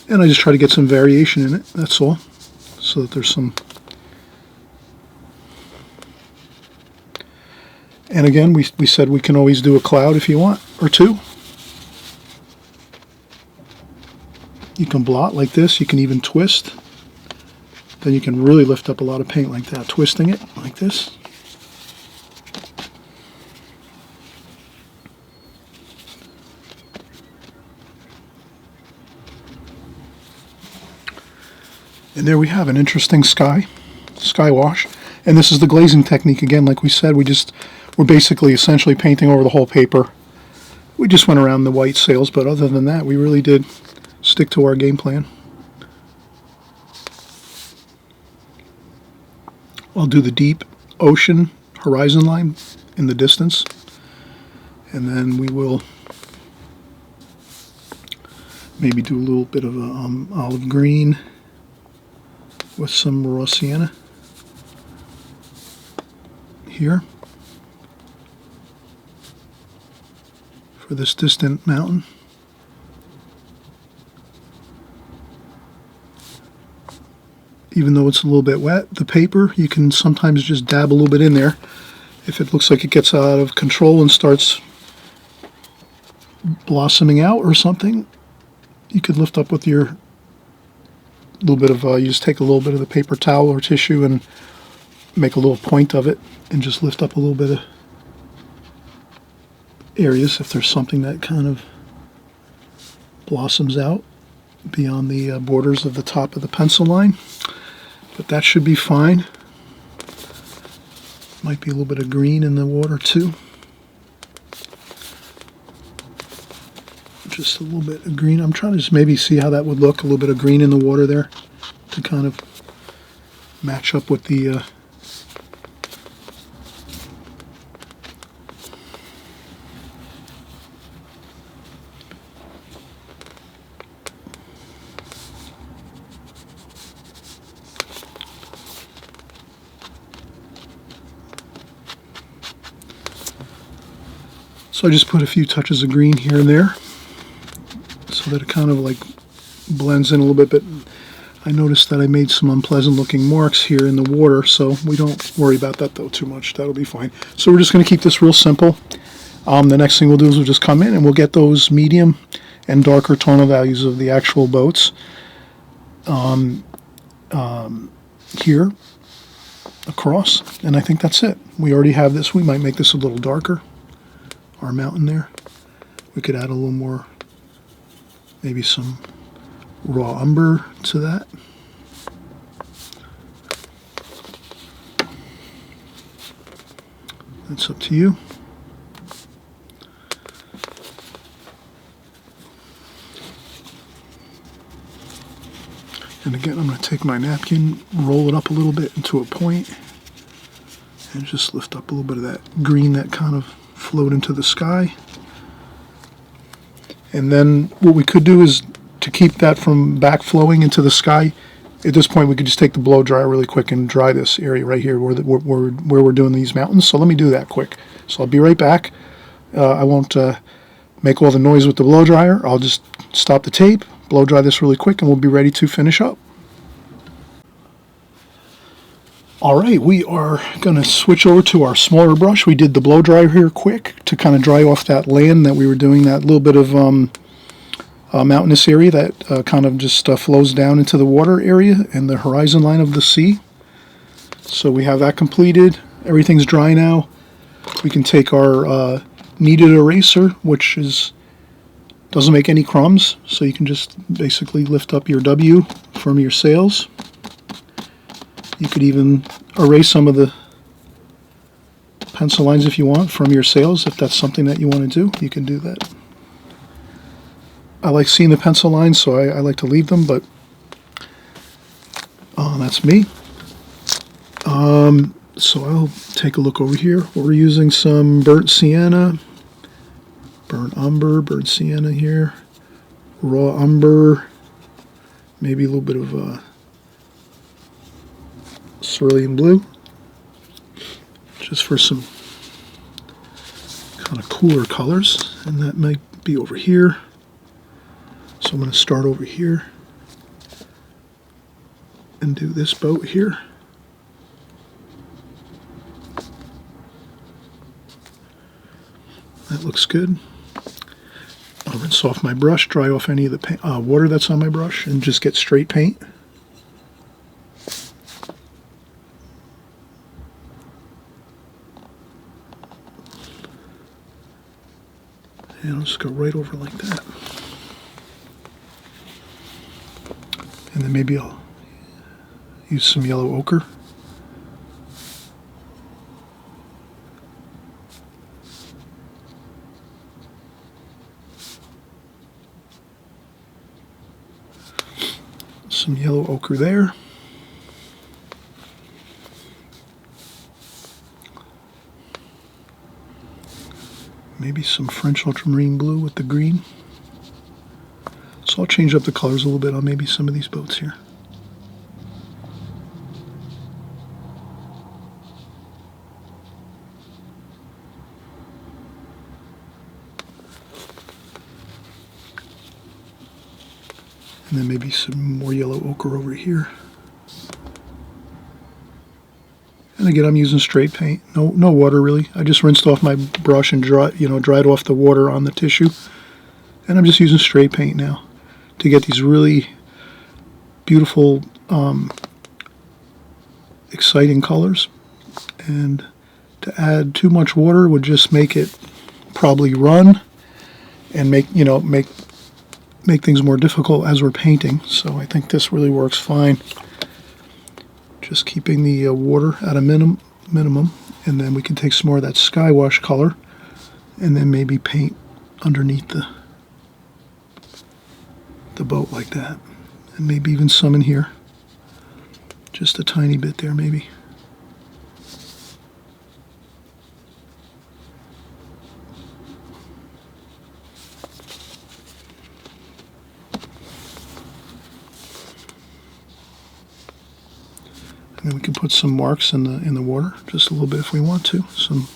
and I just try to get some variation in it, that's all, so that there's some. And again, we said we can always do a cloud if you want, or two. You can blot like this, you can even twist. Then you can really lift up a lot of paint like that, twisting it like this. And there we have an interesting sky wash. And this is the glazing technique again, like we said, we're basically essentially painting over the whole paper. We just went around the white sails, but other than that, we really did stick to our game plan. I'll do the deep ocean horizon line in the distance, and then we will maybe do a little bit of a olive green with some raw sienna here for this distant mountain. Even though it's a little bit wet, the paper, you can sometimes just dab a little bit in there. If it looks like it gets out of control and starts blossoming out or something, you could lift up with your little bit of, you just take a little bit of the paper towel or tissue and make a little point of it and just lift up a little bit of areas if there's something that kind of blossoms out beyond the borders of the top of the pencil line. But that should be fine. Might be a little bit of green in the water too. Just a little bit of green. I'm trying to just maybe see how that would look. A little bit of green in the water there to kind of match up with the So I just put a few touches of green here and there so that it kind of like blends in a little bit, but I noticed that I made some unpleasant looking marks here in the water, so we don't worry about that though too much. That'll be fine. So we're just going to keep this real simple. The next thing we'll do is we'll just come in and we'll get those medium and darker tonal values of the actual boats here across, and I think that's it. We already have this. We might make this a little darker. Our mountain there. We could add a little more, maybe some raw umber to that. That's up to you. And again, I'm going to take my napkin, roll it up a little bit into a point, and just lift up a little bit of that green that kind of flowed into the sky. And then what we could do is, to keep that from backflowing into the sky, at this point we could just take the blow dryer really quick and dry this area right here where we're doing these mountains. So let me do that quick. So I'll be right back. I won't make all the noise with the blow dryer. I'll just stop the tape, blow dry this really quick, and we'll be ready to finish up. Alright, we are going to switch over to our smaller brush. We did the blow dryer here quick to kind of dry off that land that we were doing, that little bit of mountainous area that kind of just flows down into the water area and the horizon line of the sea. So we have that completed. Everything's dry now. We can take our kneaded eraser, which doesn't make any crumbs, so you can just basically lift up your W from your sails. You could even erase some of the pencil lines if you want from your sails. If that's something that you want to do, you can do that. I like seeing the pencil lines, so I like to leave them, but that's me. So I'll take a look over here. We're using some burnt sienna, burnt umber, burnt sienna here, raw umber, maybe a little bit of cerulean blue, just for some kind of cooler colors, and that might be over here. So I'm going to start over here and do this boat here. That looks good. I'll rinse off my brush, dry off any of the water that's on my brush, and just get straight paint. And I'll just go right over like that. And then maybe I'll use some yellow ochre. Some yellow ochre there. Maybe some French ultramarine blue with the green. So I'll change up the colors a little bit on maybe some of these boats here. And then maybe some more yellow ochre over here. And again, I'm using straight paint, no water really. I just rinsed off my brush and dried off the water on the tissue. And I'm just using straight paint now to get these really beautiful, exciting colors. And to add too much water would just make it probably run and make things more difficult as we're painting. So I think this really works fine. Just keeping the water at a minimum, and then we can take some more of that sky wash color and then maybe paint underneath the boat like that, and maybe even some in here, just a tiny bit there maybe. And we can put some marks in the water, just a little bit if we want to. Some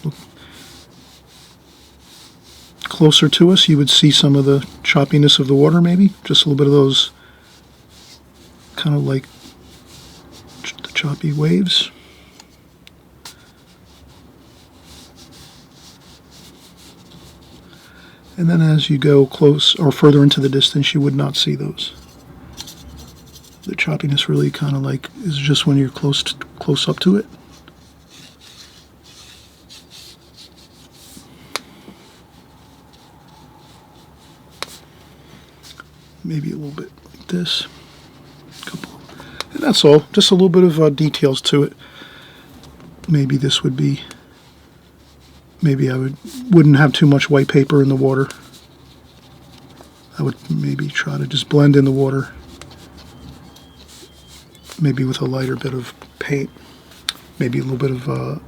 closer to us, you would see some of the choppiness of the water, maybe just a little bit of those kind of like the choppy waves. And then as you go close or further into the distance, you would not see those. The choppiness really kind of like is just when you're close up to it. Maybe a little bit like this. And that's all. Just a little bit of details to it. Maybe this would be maybe I wouldn't have too much white paper in the water. I would maybe try to just blend in the water, maybe with a lighter bit of paint, maybe a little bit of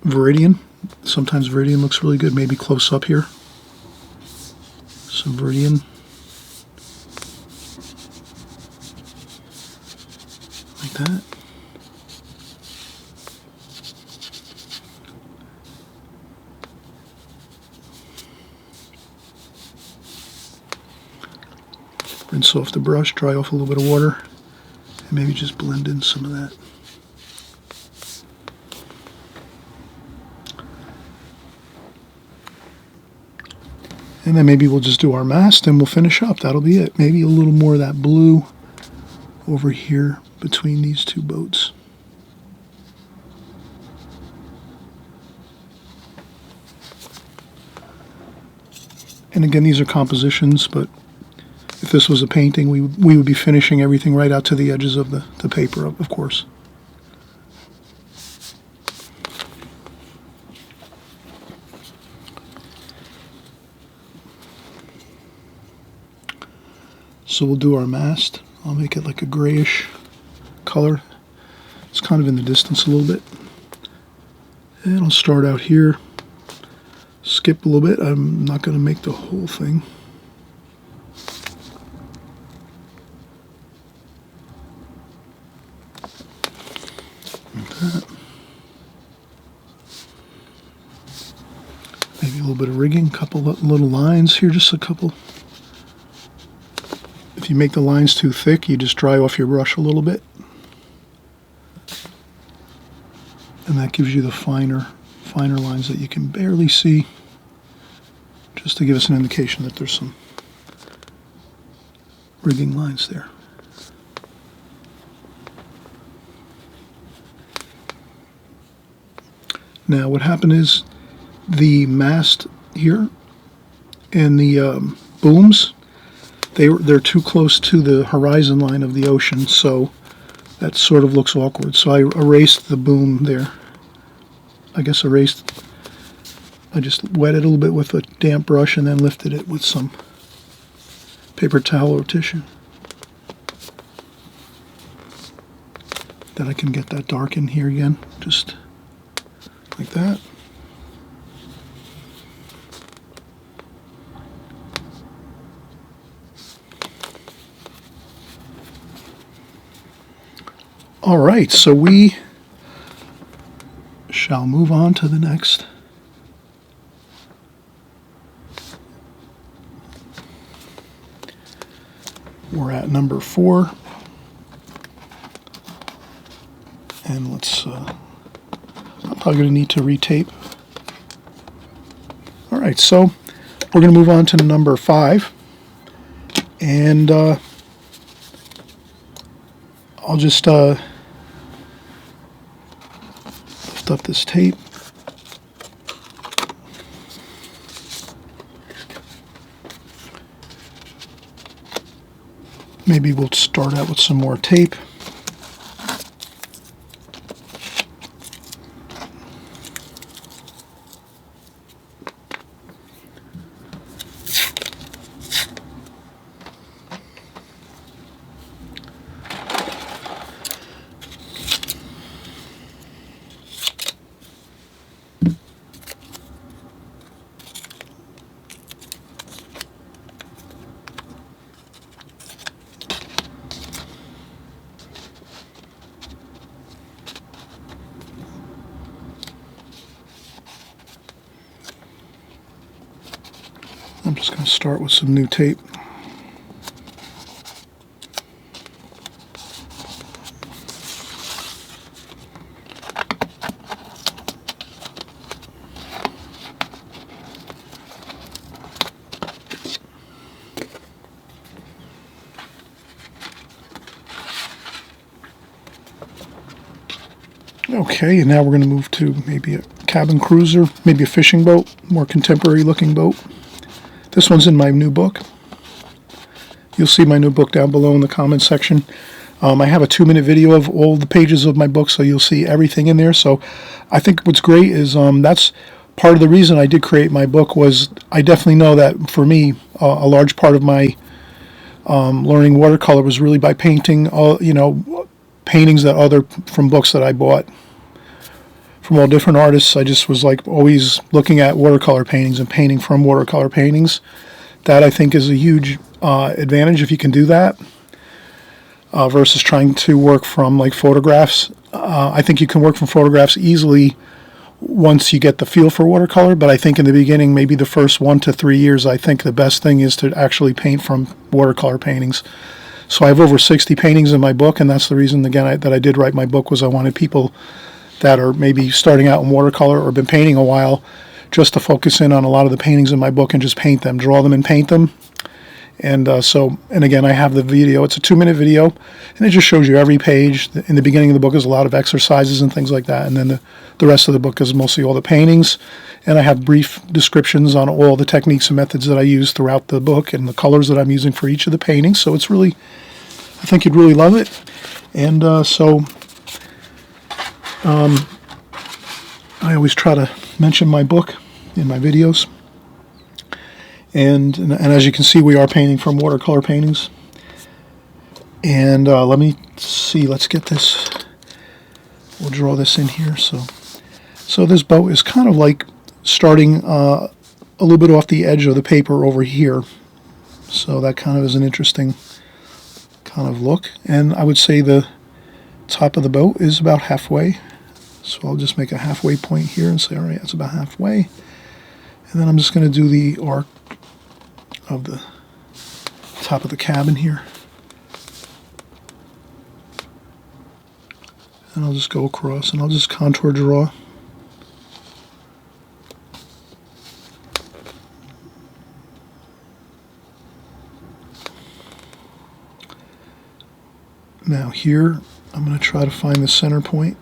Viridian. Sometimes Viridian looks really good, maybe close up here. Some Viridian. Like that. Rinse off the brush, dry off a little bit of water, and maybe just blend in some of that. And then maybe we'll just do our mast and we'll finish up. That'll be it. Maybe a little more of that blue over here between these two boats. And again, these are compositions, but if this was a painting, we would be finishing everything right out to the edges of the paper, of course. So we'll do our mast. I'll make it like a grayish color. It's kind of in the distance a little bit. And I'll start out here. Skip a little bit. I'm not going to make the whole thing. Like that. Maybe a little bit of rigging, couple little lines here, just a couple. If you make the lines too thick, you just dry off your brush a little bit. And that gives you the finer lines that you can barely see, just to give us an indication that there's some rigging lines there. Now what happened is the mast here and the booms, they're too close to the horizon line of the ocean, so that sort of looks awkward. So I erased the boom there. I just wet it a little bit with a damp brush and then lifted it with some paper towel or tissue. Then I can get that dark in here again, just like that. All right, so we shall move on to the next. We're at number 4. And let's, I'm probably going to need to retape. All right, so we're going to move on to number 5. And I'll just lift up this tape. Maybe we'll start out with some more tape. I'm just going to start with some new tape. Okay, and now we're going to move to maybe a cabin cruiser, maybe a fishing boat, more contemporary looking boat. This one's in my new book. You'll see my new book down below in the comments section. I have a 2-minute video of all the pages of my book, so you'll see everything in there. So I think what's great is that's part of the reason I did create my book. Was I definitely know that for me, a large part of my learning watercolor was really by painting, paintings that other from books that I bought from all different artists. I just was like always looking at watercolor paintings and painting from watercolor paintings. That I think is a huge advantage if you can do that. Versus trying to work from like photographs. I think you can work from photographs easily once you get the feel for watercolor, but I think in the beginning, maybe the first 1 to 3 years, I think the best thing is to actually paint from watercolor paintings. So I have over 60 paintings in my book, and that's the reason, again, that I did write my book, was I wanted people that are maybe starting out in watercolor or been painting a while just to focus in on a lot of the paintings in my book and just paint them, draw them and paint them. And again, I have the video. It's a 2-minute video, and it just shows you every page. In the beginning of the book is a lot of exercises and things like that, and then the rest of the book is mostly all the paintings. And I have brief descriptions on all the techniques and methods that I use throughout the book and the colors that I'm using for each of the paintings. So it's really, I think you'd really love it. And I always try to mention my book in my videos. And as you can see, we are painting from watercolor paintings. And let me see, let's get this, we'll draw this in here. So this boat is kind of like starting a little bit off the edge of the paper over here. So that kind of is an interesting kind of look. And I would say the top of the boat is about halfway. So I'll just make a halfway point here and say, all right, that's about halfway. And then I'm just going to do the arc of the top of the cabin here. And I'll just go across and I'll just contour draw. Now here, I'm going to try to find the center point.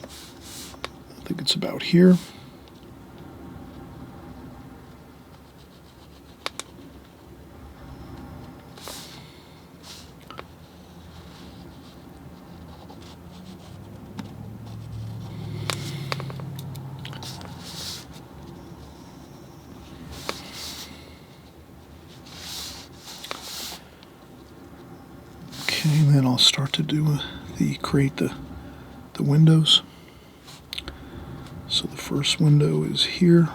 I think it's about here. Okay, and then I'll start to do create the windows. So the first window is here.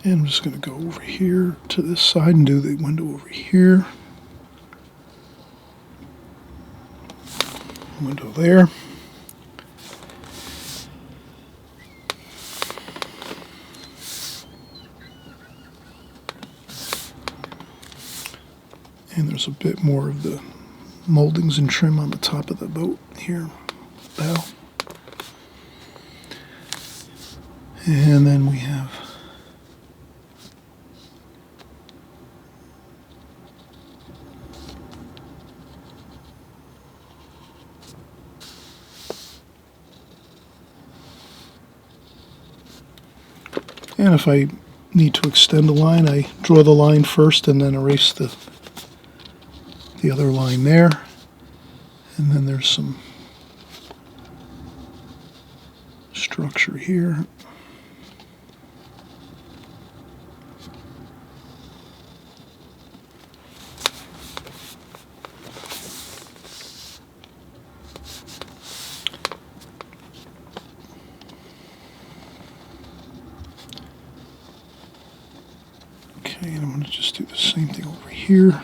And I'm just going to go over here to this side and do the window over here. Window there. And there's a bit more of the moldings and trim on the top of the boat here, bow. And then we have and if I need to extend the line, I draw the line first and then erase the other line there. And then there's some structure here. Okay, and I'm going to just do the same thing over here.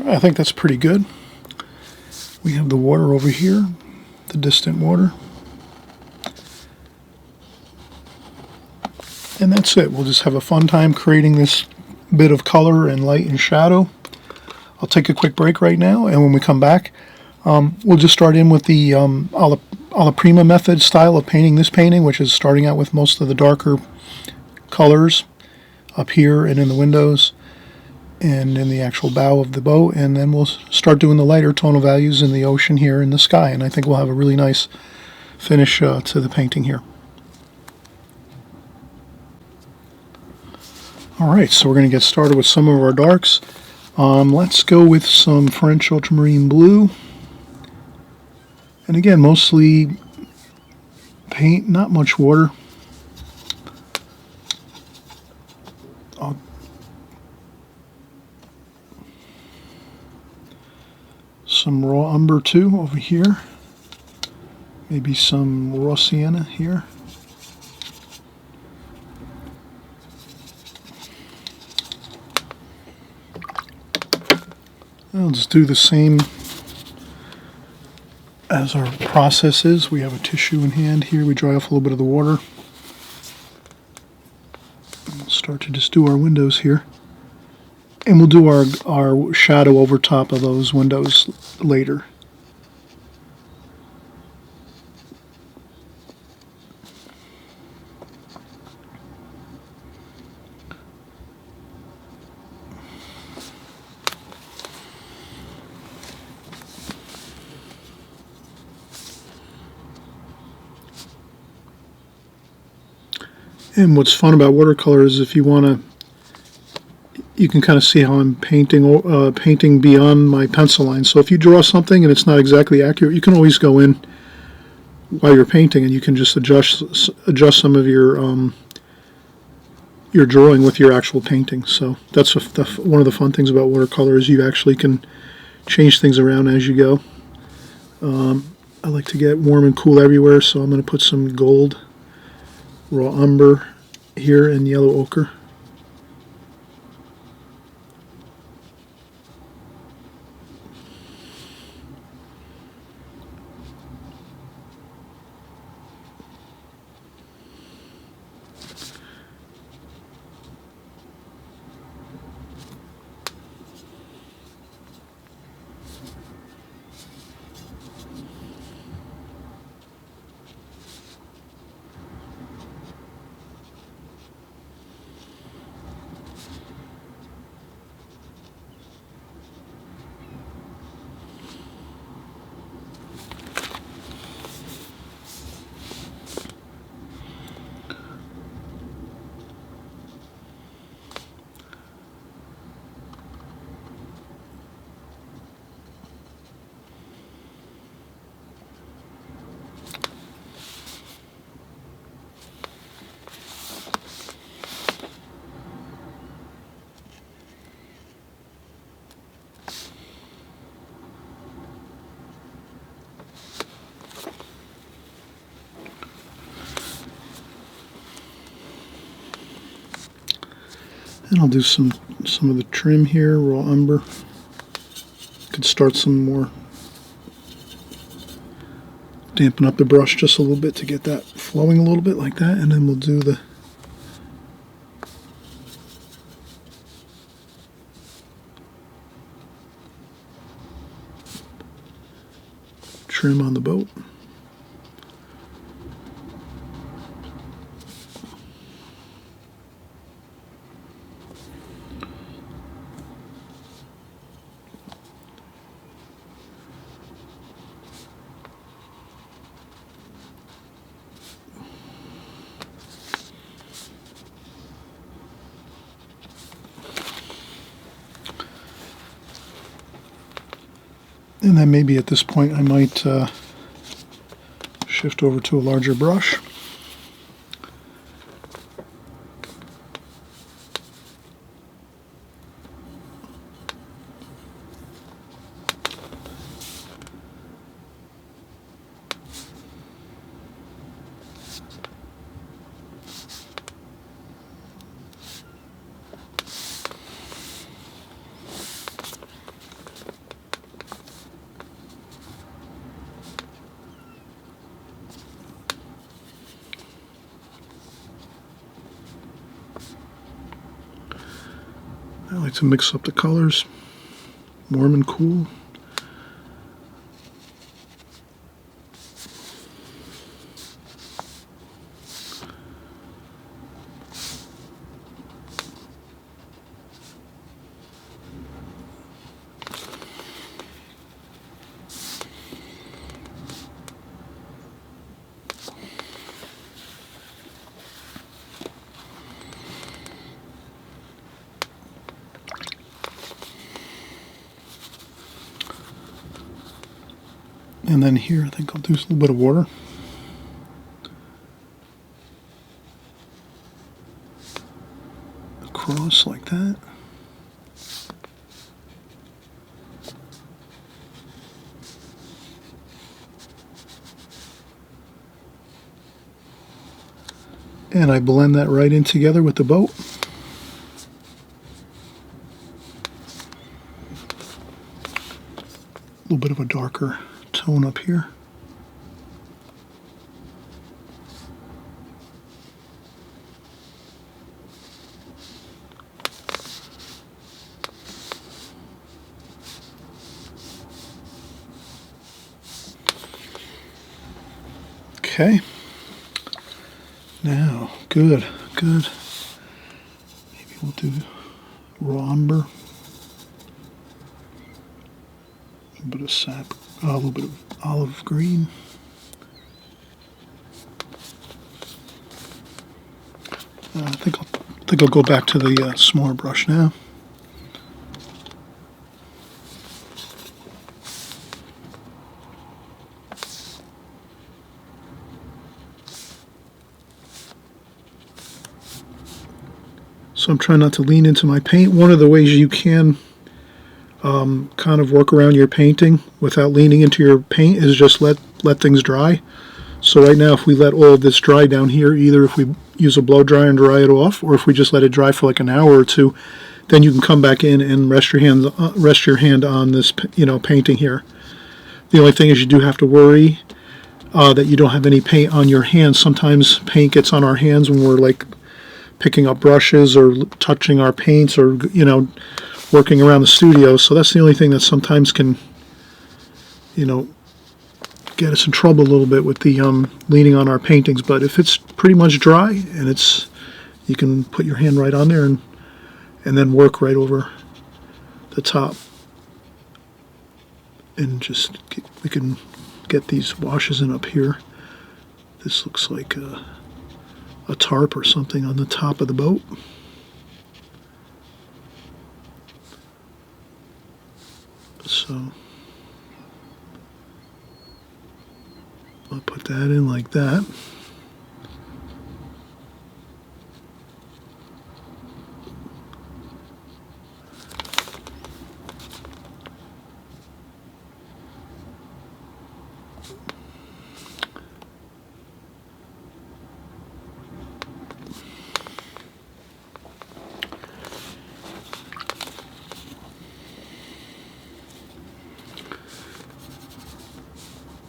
I think that's pretty good. We have the water over here, the distant water. And that's it. We'll just have a fun time creating this bit of color and light and shadow. I'll take a quick break right now, and when we come back, we'll just start in with the alla prima method style of painting this painting, which is starting out with most of the darker colors up here and in the windows and in the actual bow of the boat, and then we'll start doing the lighter tonal values in the ocean here in the sky, and I think we'll have a really nice finish to the painting here. Alright, so we're going to get started with some of our darks. Let's go with some French ultramarine blue, and again mostly paint, not much water. Some raw umber too over here, maybe some raw sienna here. I'll just do the same as our process is. We have a tissue in hand here. We dry off a little bit of the water. We'll start to just do our windows here. And we'll do our shadow over top of those windows later. And what's fun about watercolor is if you want to, you can kind of see how I'm painting beyond my pencil line. So if you draw something and it's not exactly accurate, you can always go in while you're painting and you can just adjust some of your drawing with your actual painting. So that's one of the fun things about watercolor, is you actually can change things around as you go. I like to get warm and cool everywhere, so I'm going to put some gold raw umber here and yellow ochre. And I'll do some of the trim here, raw umber. Could start some more, dampen up the brush just a little bit to get that flowing a little bit like that, and then we'll do the trim on the boat. And then maybe at this point I might shift over to a larger brush. like to mix up the colors, warm and cool. And then here, I think I'll do a little bit of water. Across like that. And I blend that right in together with the boat. A little bit of a darker tone up here. Okay. Now, good. Maybe we'll do raw umber. A little bit of sap, a little bit of olive green. I think I'll go back to the smaller brush now. So I'm trying not to lean into my paint. One of the ways you can kind of work around your painting without leaning into your paint is just let things dry. So right now, if we let all of this dry down here, either if we use a blow dryer and dry it off, or if we just let it dry for like an hour or two, then you can come back in and rest your hand on this, painting here. The only thing is you do have to worry that you don't have any paint on your hands. Sometimes paint gets on our hands when we're like picking up brushes or touching our paints or working around the studio. So that's the only thing that sometimes can get us in trouble a little bit with the leaning on our paintings. But if it's pretty much dry and you can put your hand right on there and then work right over the top, and we can get these washes in up here. This looks like a tarp or something on the top of the boat. So I'll put that in like that.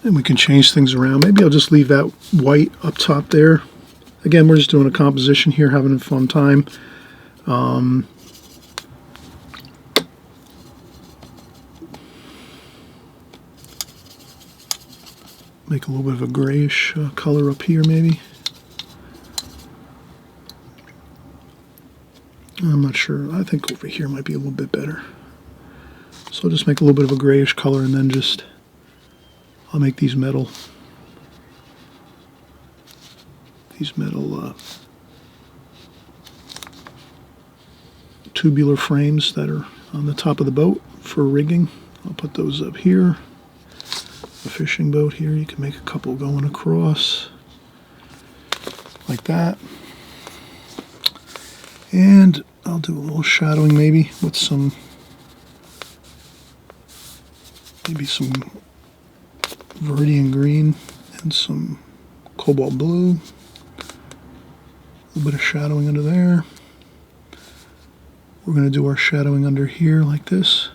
And we can change things around. Maybe I'll just leave that white up top there. Again, we're just doing a composition here, having a fun time. Make a little bit of a grayish color up here, maybe. I'm not sure. I think over here might be a little bit better. So I'll just make a little bit of a grayish color, and then I'll make these metal tubular frames that are on the top of the boat for rigging. I'll put those up here. A fishing boat here. You can make a couple going across like that. And I'll do a little shadowing maybe with maybe some Viridian green and some cobalt blue. A little bit of shadowing under there. We're going to do our shadowing under here like this.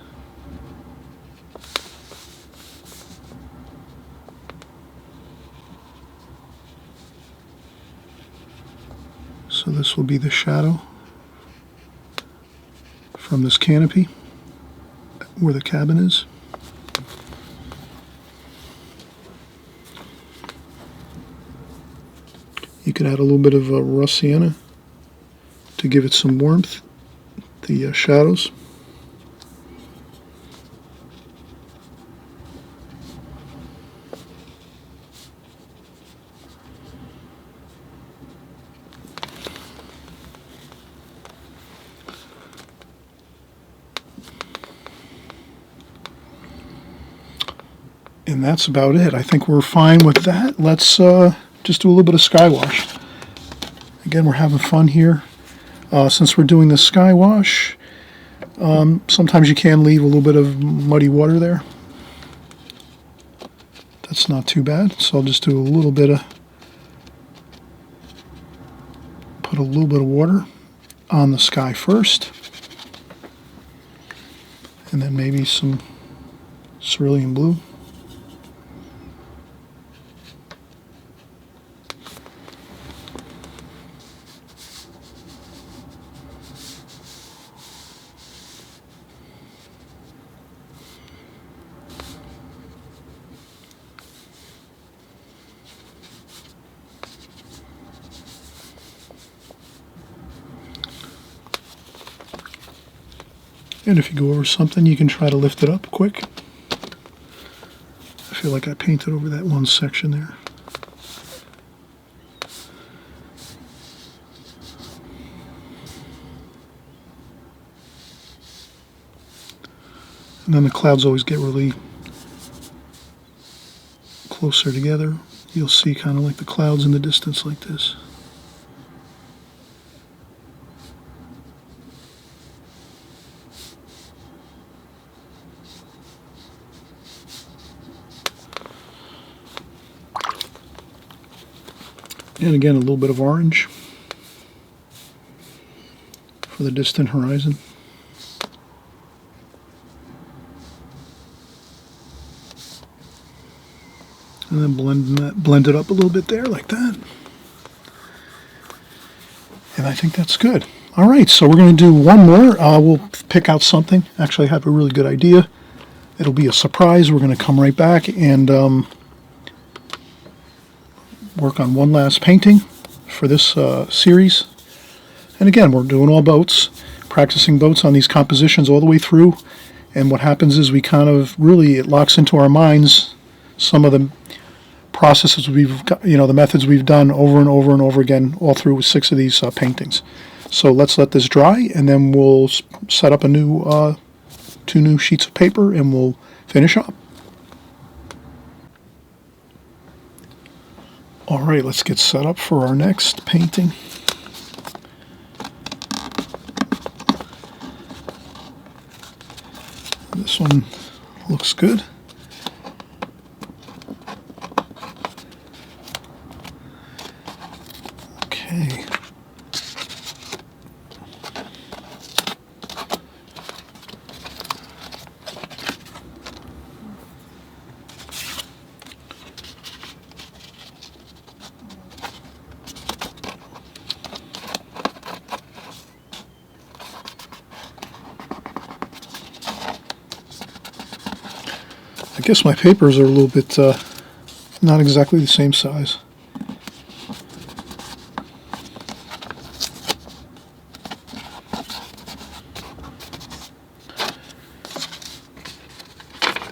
So this will be the shadow from this canopy where the cabin is. You could add a little bit of rust sienna to give it some warmth, the shadows. And that's about it. I think we're fine with that. Let's just do a little bit of sky wash. Again, we're having fun here. Since we're doing the sky wash, sometimes you can leave a little bit of muddy water there. That's not too bad. So I'll just do a little bit of, put a little bit of water on the sky first. And then maybe some cerulean blue. And if you go over something, you can try to lift it up quick. I feel like I painted over that one section there. And then the clouds always get really closer together. You'll see kind of like the clouds in the distance like this. And again, a little bit of orange for the distant horizon. And then blend it up a little bit there like that. And I think that's good. All right, so we're going to do one more. We'll pick out something. Actually, I have a really good idea. It'll be a surprise. We're going to come right back and work on one last painting for this series. And again, we're doing all boats, practicing boats on these compositions all the way through. And what happens is we kind of really, it locks into our minds some of the processes we've got, the methods we've done over and over and over again, all through 6 of these paintings. So let's let this dry, and then we'll set up a new 2 new sheets of paper, and we'll finish up. All right, let's get set up for our next painting. This one looks good. Okay. I guess my papers are a little bit not exactly the same size.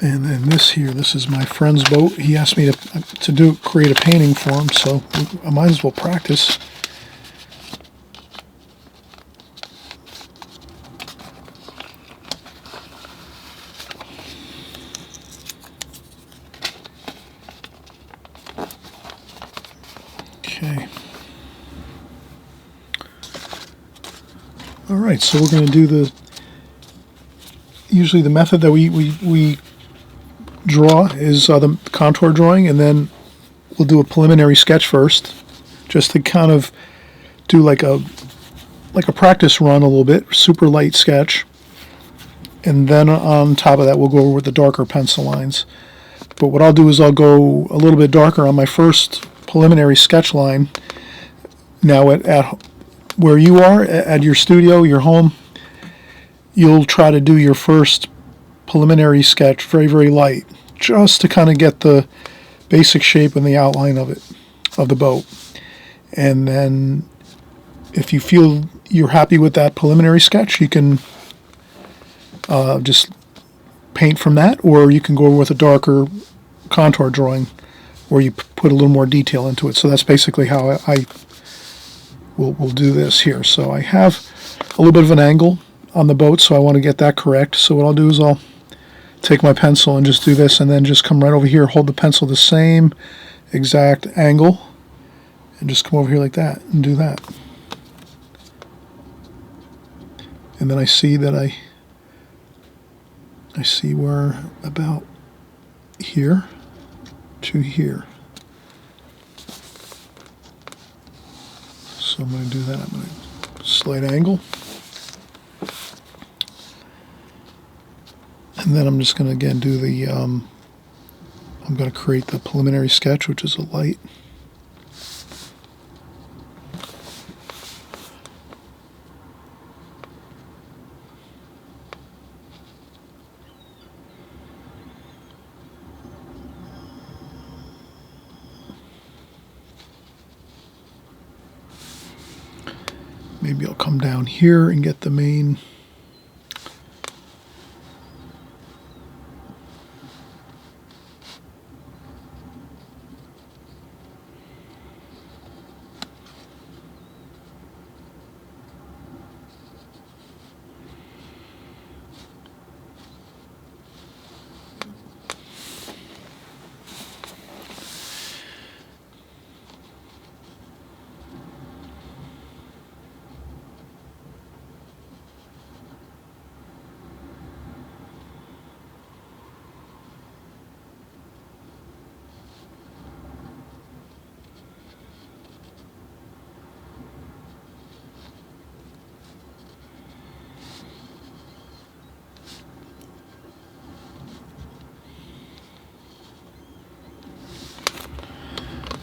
And then this here, this is my friend's boat. He asked me to create a painting for him, so I might as well practice. Okay. All right, so we're going to do usually the method that we draw is the contour drawing, and then we'll do a preliminary sketch first, just to kind of do like a practice run a little bit, super light sketch, and then on top of that we'll go over with the darker pencil lines. But what I'll do is I'll go a little bit darker on my first preliminary sketch line. Now at where you are, at your studio, your home, you'll try to do your first preliminary sketch very, very light, just to kind of get the basic shape and the outline of it, of the boat. And then if you feel you're happy with that preliminary sketch, you can just paint from that, or you can go with a darker contour drawing where you put a little more detail into it. So that's basically how I will do this here. So I have a little bit of an angle on the boat, so I want to get that correct. So what I'll do is I'll take my pencil and just do this, and then just come right over here, hold the pencil the same exact angle, and just come over here like that and do that. And then I see that I see where about here to here. So I'm going to do that. I'm going to slight angle. And then I'm just going to again do the, I'm going to create the preliminary sketch, which is a light. Maybe I'll come down here and get the main.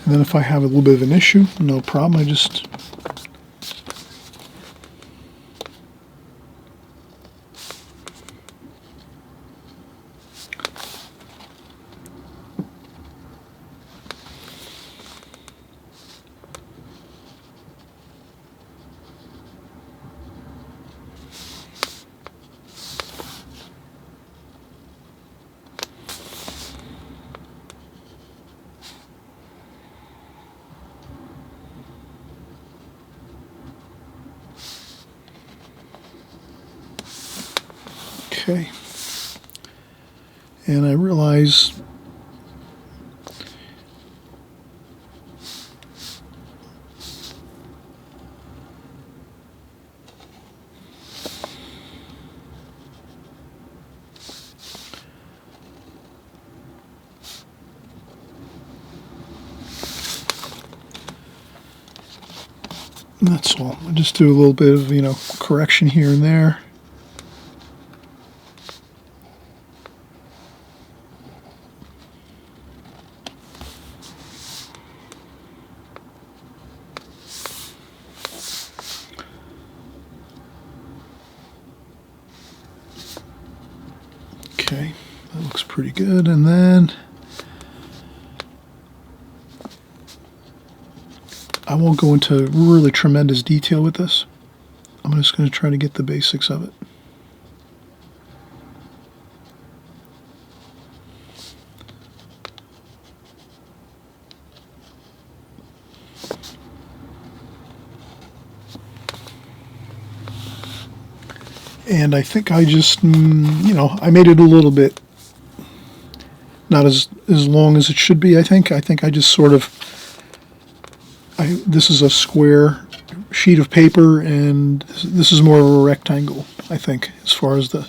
And then if I have a little bit of an issue, no problem, I just okay. And I realize that's all. I just do a little bit of, correction here and there. Okay, that looks pretty good. And then I won't go into really tremendous detail with this. I'm just going to try to get the basics of it. And I think I just, I made it a little bit, not as long as it should be, I think. I think I just sort of, this is a square sheet of paper, and this is more of a rectangle, I think, as far as the,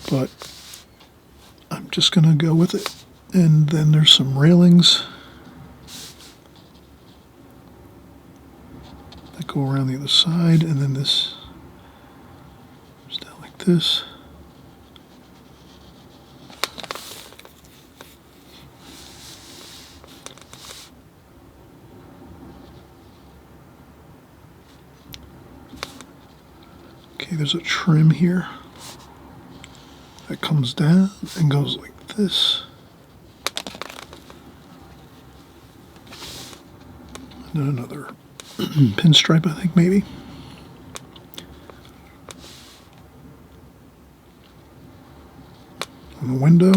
but I'm just going to go with it. And then there's some railings that go around the other side, and then this goes down like this. there's a trim here that comes down and goes like this. And then another pinstripe, I think, maybe. On the window.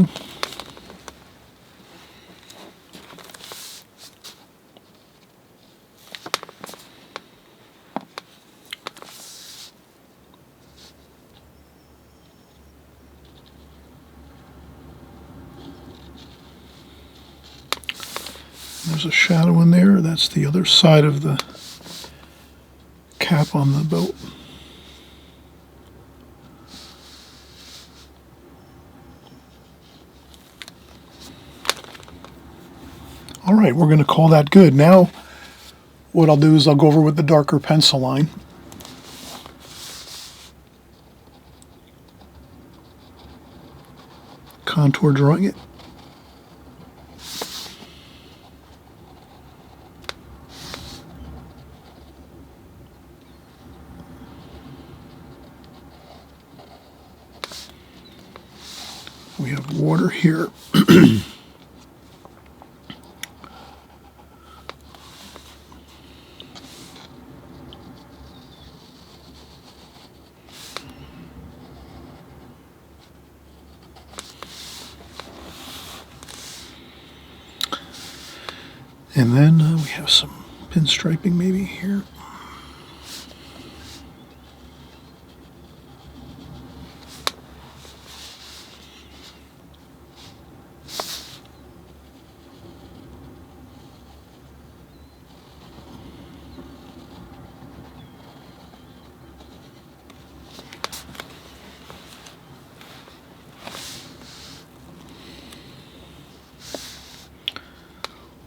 There's a shadow in there. That's the other side of the cap on the boat. All right, we're going to call that good. Now, what I'll do is I'll go over with the darker pencil line. Contour drawing it. We have water here. And then we have some pinstriping maybe here.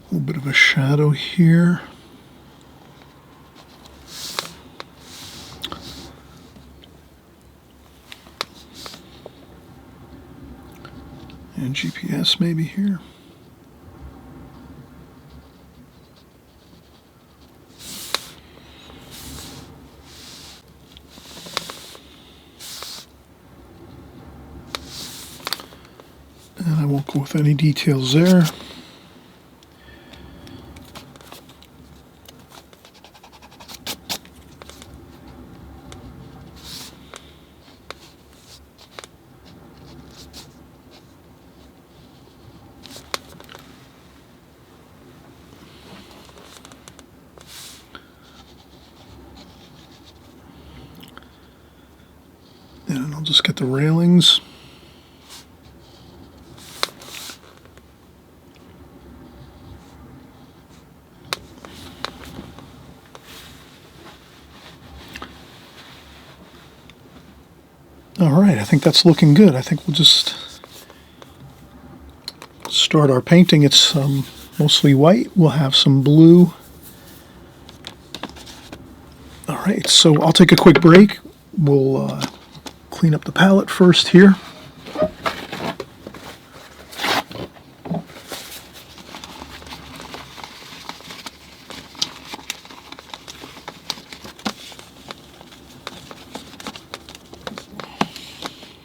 A little bit of a shadow here. And GPS maybe here. And I won't go with any details there. And I'll just get the railings. All right, I think that's looking good. I think we'll just start our painting. It's mostly white. We'll have some blue. All right, so I'll take a quick break. We'll clean up the palette first here.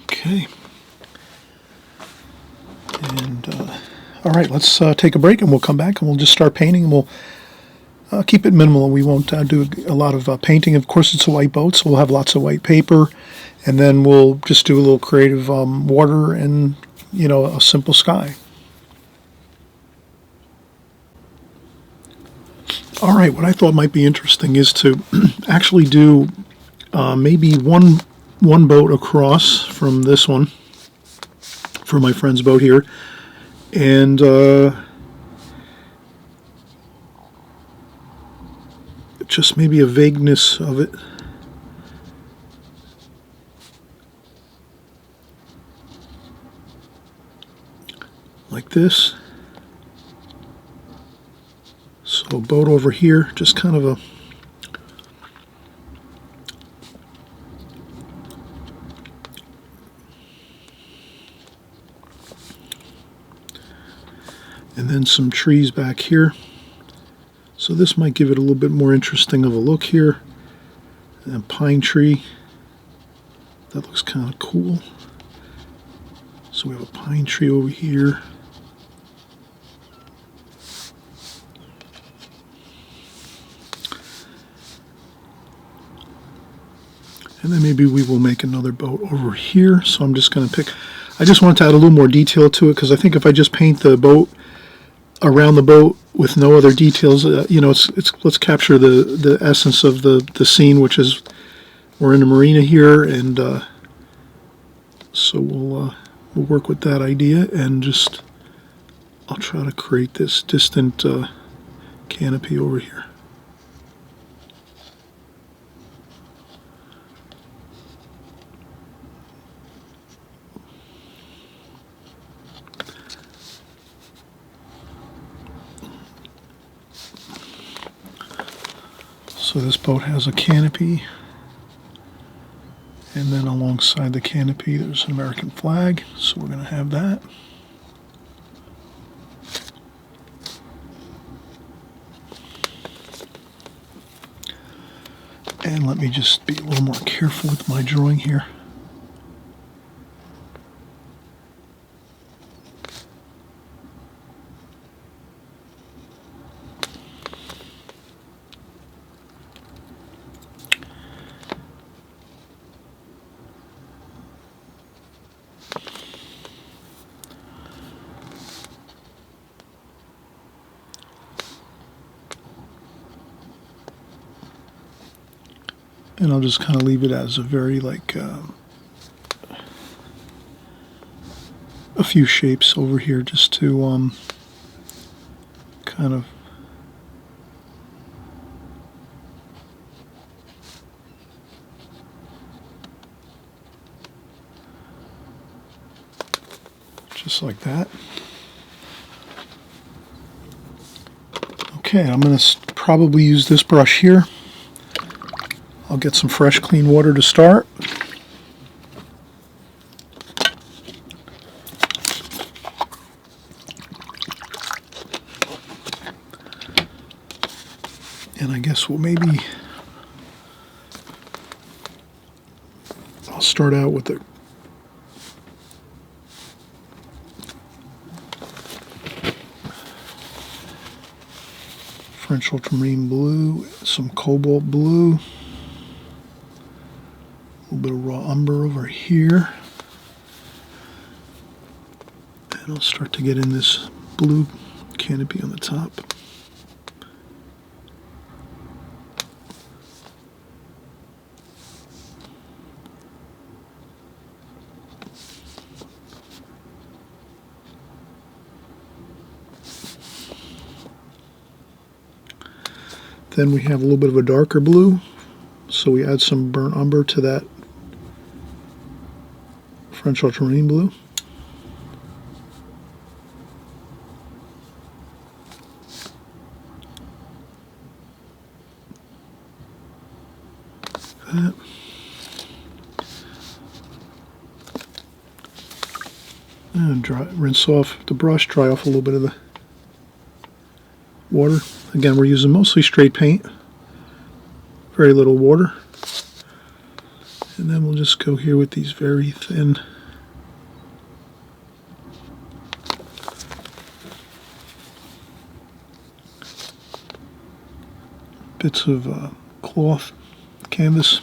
Okay. And all right, let's take a break and we'll come back and we'll just start painting, and we'll keep it minimal. We won't do a lot of painting. Of course, it's a white boat, so we'll have lots of white paper, and then we'll just do a little creative water and, you know, a simple sky. All right, what I thought might be interesting is to actually do maybe one boat across from this one, for my friend's boat here, and just maybe a vagueness of it. Like this. So a boat over here, just kind of a and then some trees back here. So this might give it a little bit more interesting of a look here. And a pine tree. That looks kind of cool. So we have a pine tree over here. And then maybe we will make another boat over here. So I'm just going to pick, I just want to add a little more detail to it, because I think if I just paint the boat around the boat with no other details, you know, let's capture the essence of the scene, which is we're in the marina here, and so we'll work with that idea, and just I'll try to create this distant canopy over here. So this boat has a canopy, and then alongside the canopy there's an American flag, so we're going to have that. And let me just be a little more careful with my drawing here. And I'll just kind of leave it as a very, like, a few shapes over here, just to kind of just like that. Okay, I'm going to probably use this brush here. I'll get some fresh, clean water to start. And I guess we'll I'll start out with the French ultramarine blue, some cobalt blue, a little bit of raw umber over here, and I'll start to get in this blue canopy on the top. Then we have a little bit of a darker blue, so we add some burnt umber to that French ultramarine blue. That. And rinse off the brush, dry off a little bit of the water. Again, we're using mostly straight paint, very little water. And then we'll just go here with these very thin bits of cloth, canvas.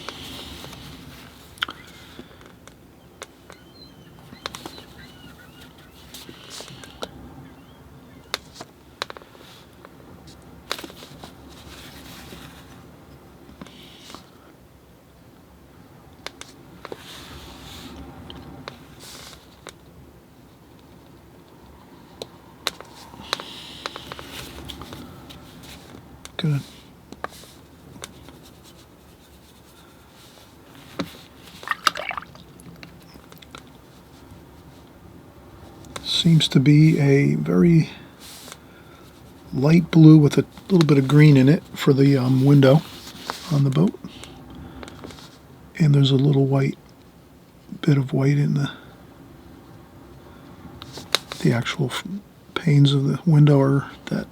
Good. Seems to be a very light blue with a little bit of green in it for the window on the boat. And there's a little bit of white in the actual panes of the window are that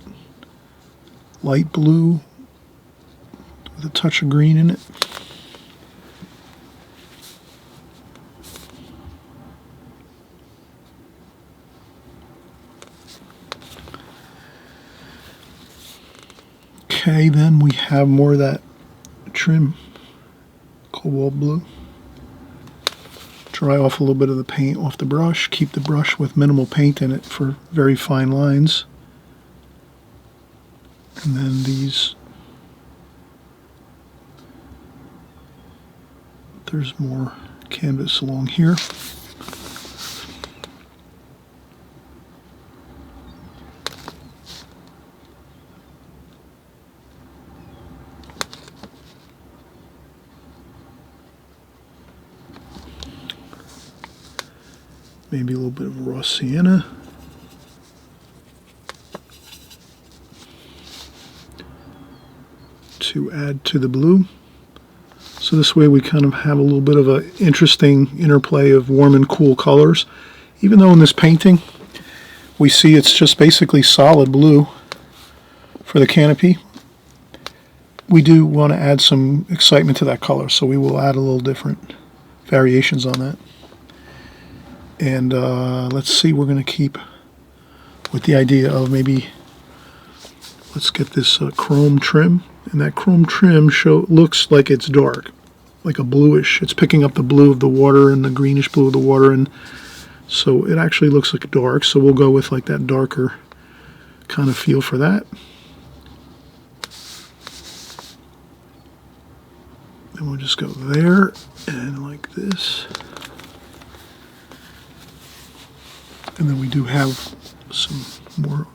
light blue with a touch of green in it. Okay, then we have more of that trim, cobalt blue. Dry off a little bit of the paint off the brush. Keep the brush with minimal paint in it for very fine lines. And then there's more canvas along here. Maybe a little bit of raw sienna. To add to the blue. So this way we kind of have a little bit of an interesting interplay of warm and cool colors. Even though in this painting we see it's just basically solid blue for the canopy, we do want to add some excitement to that color, so we will add a little different variations on that. And let's see, we're going to keep with the idea of maybe, let's get this chrome trim. And that chrome trim looks like it's dark, like a bluish. It's picking up the blue of the water and the greenish blue of the water, and so it actually looks like dark. So we'll go with like that darker kind of feel for that. And we'll just go there and like this. And then we do have some more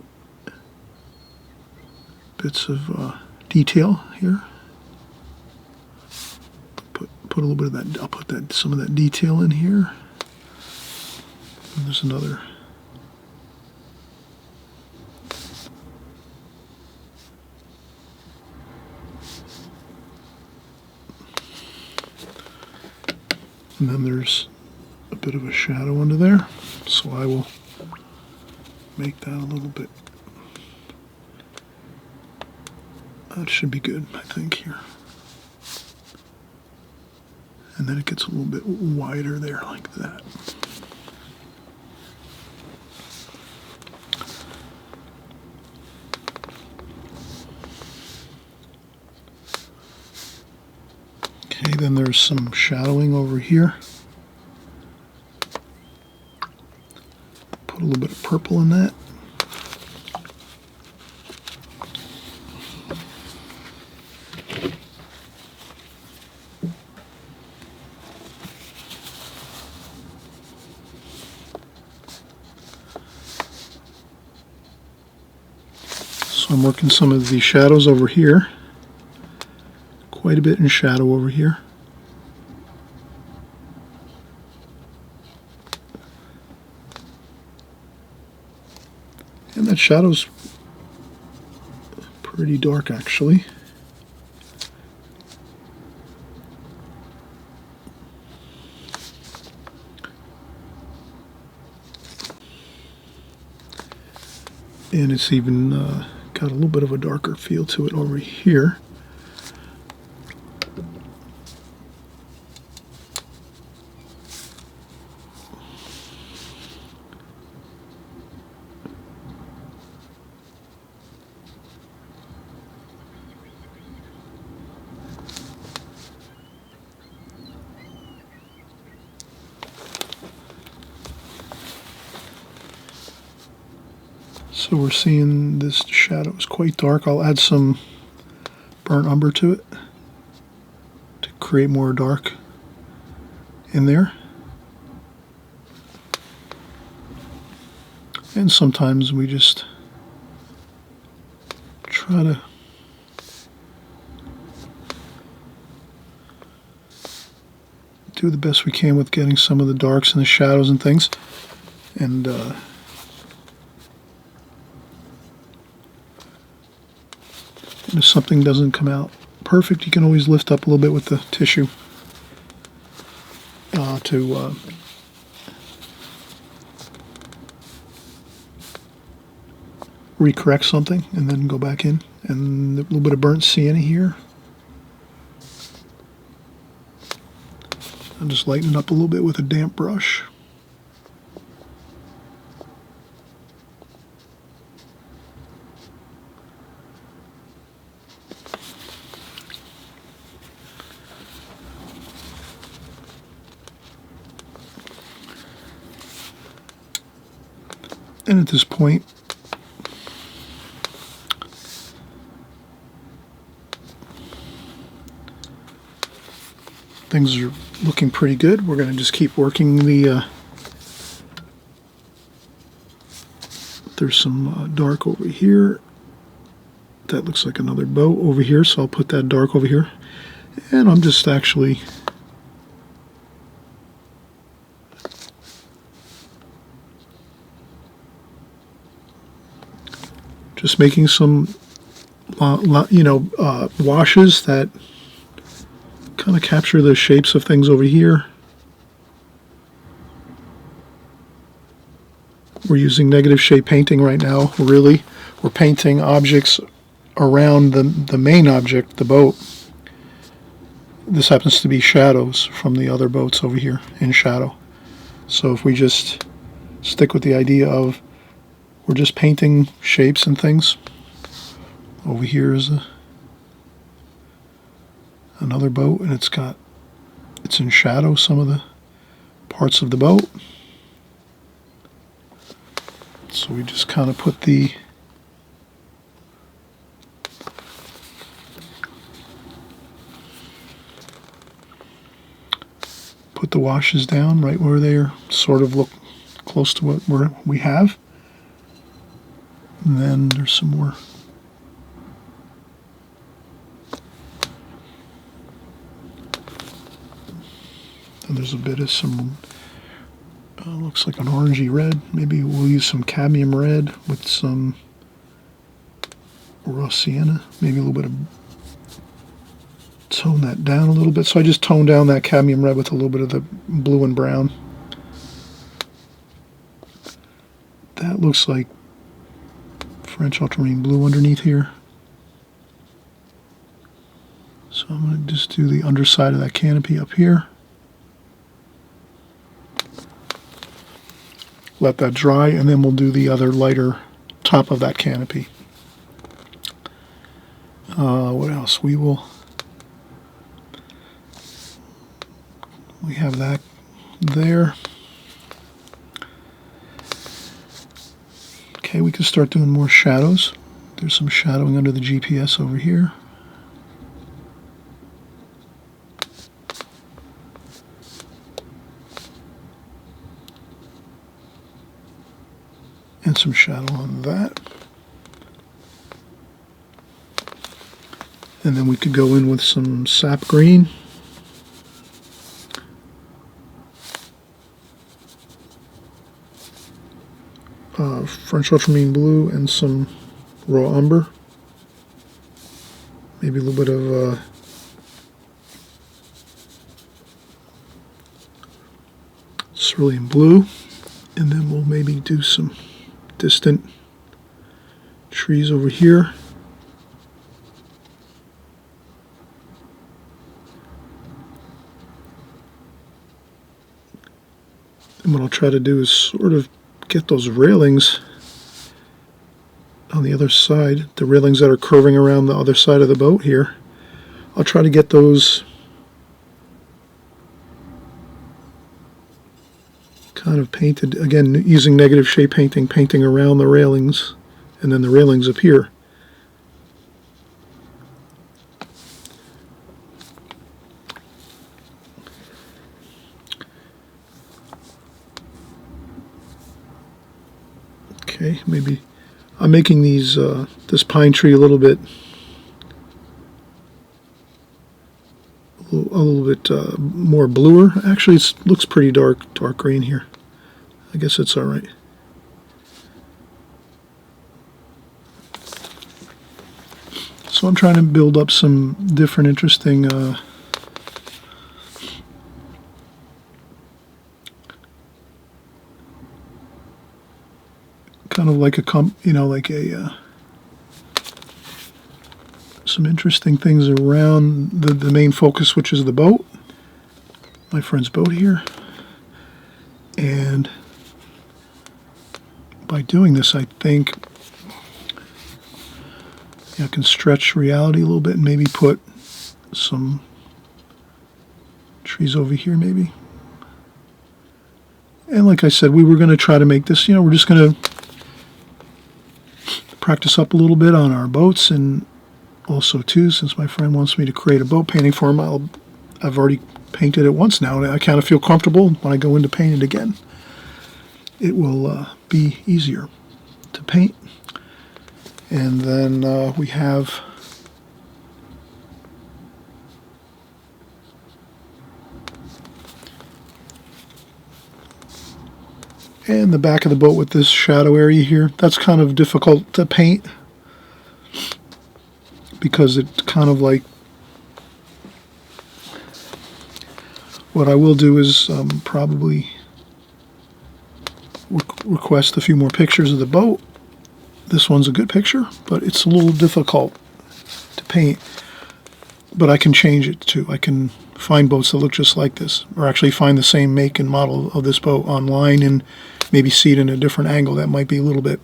bits of detail here. Put a little bit of that. I'll put some of that detail in here. And there's another. And then there's a bit of a shadow under there. So I will make that a little bit. That should be good, I think, here. And then it gets a little bit wider there, like that. Okay, then there's some shadowing over here. Put a little bit of purple in that. So I'm working some of the shadows over here. Quite a bit in shadow over here. And that shadow's pretty dark, actually. And it's even got a little bit of a darker feel to it over here. So we're seeing this shadow is quite dark. I'll add some burnt umber to it to create more dark in there. And sometimes we just try to do the best we can with getting some of the darks and the shadows and things. And if something doesn't come out perfect, you can always lift up a little bit with the tissue to recorrect something, and then go back in. And a little bit of burnt sienna here. I'll just lighten it up a little bit with a damp brush. And at this point, things are looking pretty good. We're going to just keep working the, there's some dark over here. That looks like another boat over here, so I'll put that dark over here. And I'm just actually making some, washes that kind of capture the shapes of things over here. We're using negative shape painting right now, really. We're painting objects around the main object, the boat. This happens to be shadows from the other boats over here in shadow. So if we just stick with the idea of we're just painting shapes and things. Over here is another boat, and it's in shadow, some of the parts of the boat. So we just kind of put the washes down right where they are, sort of look close to what we have. And then there's some more. And there's a bit of some, looks like an orangey red. Maybe we'll use some cadmium red with some raw sienna. Maybe a little bit of, tone that down a little bit. So I just toned down that cadmium red with a little bit of the blue and brown. That looks like French ultramarine blue underneath here. So I'm going to just do the underside of that canopy up here. Let that dry, and then we'll do the other lighter top of that canopy. What else? We have that there. Okay, we can start doing more shadows. There's some shadowing under the GPS over here. And some shadow on that. And then we could go in with some sap green. French ultramarine blue and some raw umber. Maybe a little bit of cerulean blue. And then we'll maybe do some distant trees over here. And what I'll try to do is sort of get those railings on the other side, the railings that are curving around the other side of the boat here. I'll try to get those kind of painted, again, using negative shape painting, painting around the railings, and then the railings appear. Okay, maybe I'm making these this pine tree a little bit more bluer. Actually, it looks pretty dark green here. I guess it's all right. So I'm trying to build up some different interesting kind of like a some interesting things around the main focus, which is the boat, my friend's boat here. And by doing this, I think I can stretch reality a little bit and maybe put some trees over here maybe. And like I said, we were going to try to make this, we're just going to practice up a little bit on our boats, and also too, since my friend wants me to create a boat painting for him, I've already painted it once now, and I kind of feel comfortable when I go in to paint it again. It will be easier to paint. And then we have and the back of the boat with this shadow area here. That's kind of difficult to paint because it's kind of like, what I will do is probably request a few more pictures of the boat. This one's a good picture, but it's a little difficult to paint. But I can change it too. I can find boats that look just like this, or actually find the same make and model of this boat online and maybe see it in a different angle. That might be a little bit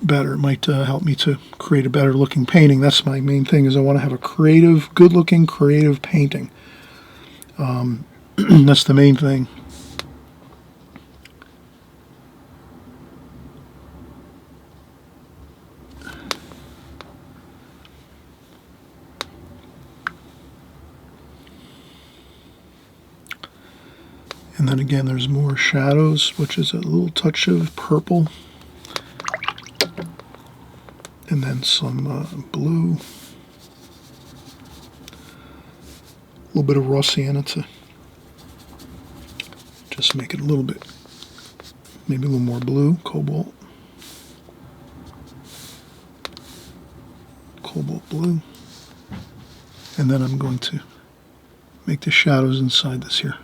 better. It might help me to create a better looking painting. That's my main thing, is I want to have a creative, good looking, creative painting. That's the main thing. And then again, there's more shadows, which is a little touch of purple. And then some blue. A little bit of raw sienna to just make it a little bit, maybe a little more blue, cobalt blue. And then I'm going to make the shadows inside this here.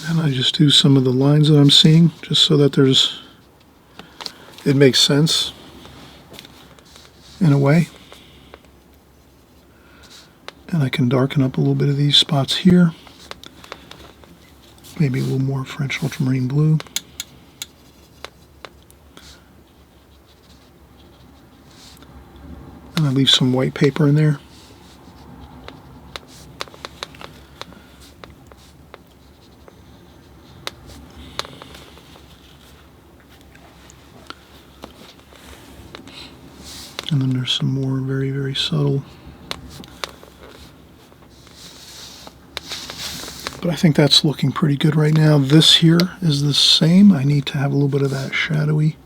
And I just do some of the lines that I'm seeing, just so that it makes sense in a way. And I can darken up a little bit of these spots here. Maybe a little more French ultramarine blue. And I leave some white paper in there. And then there's some more very, very subtle. But I think that's looking pretty good right now. This here is the same. I need to have a little bit of that shadowy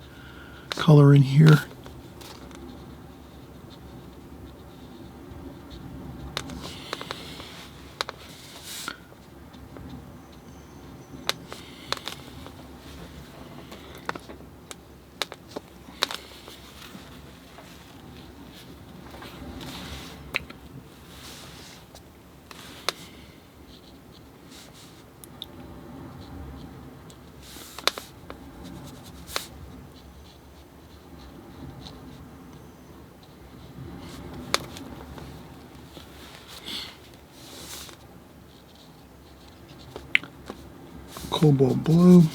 color in here. Cobalt blue. I'm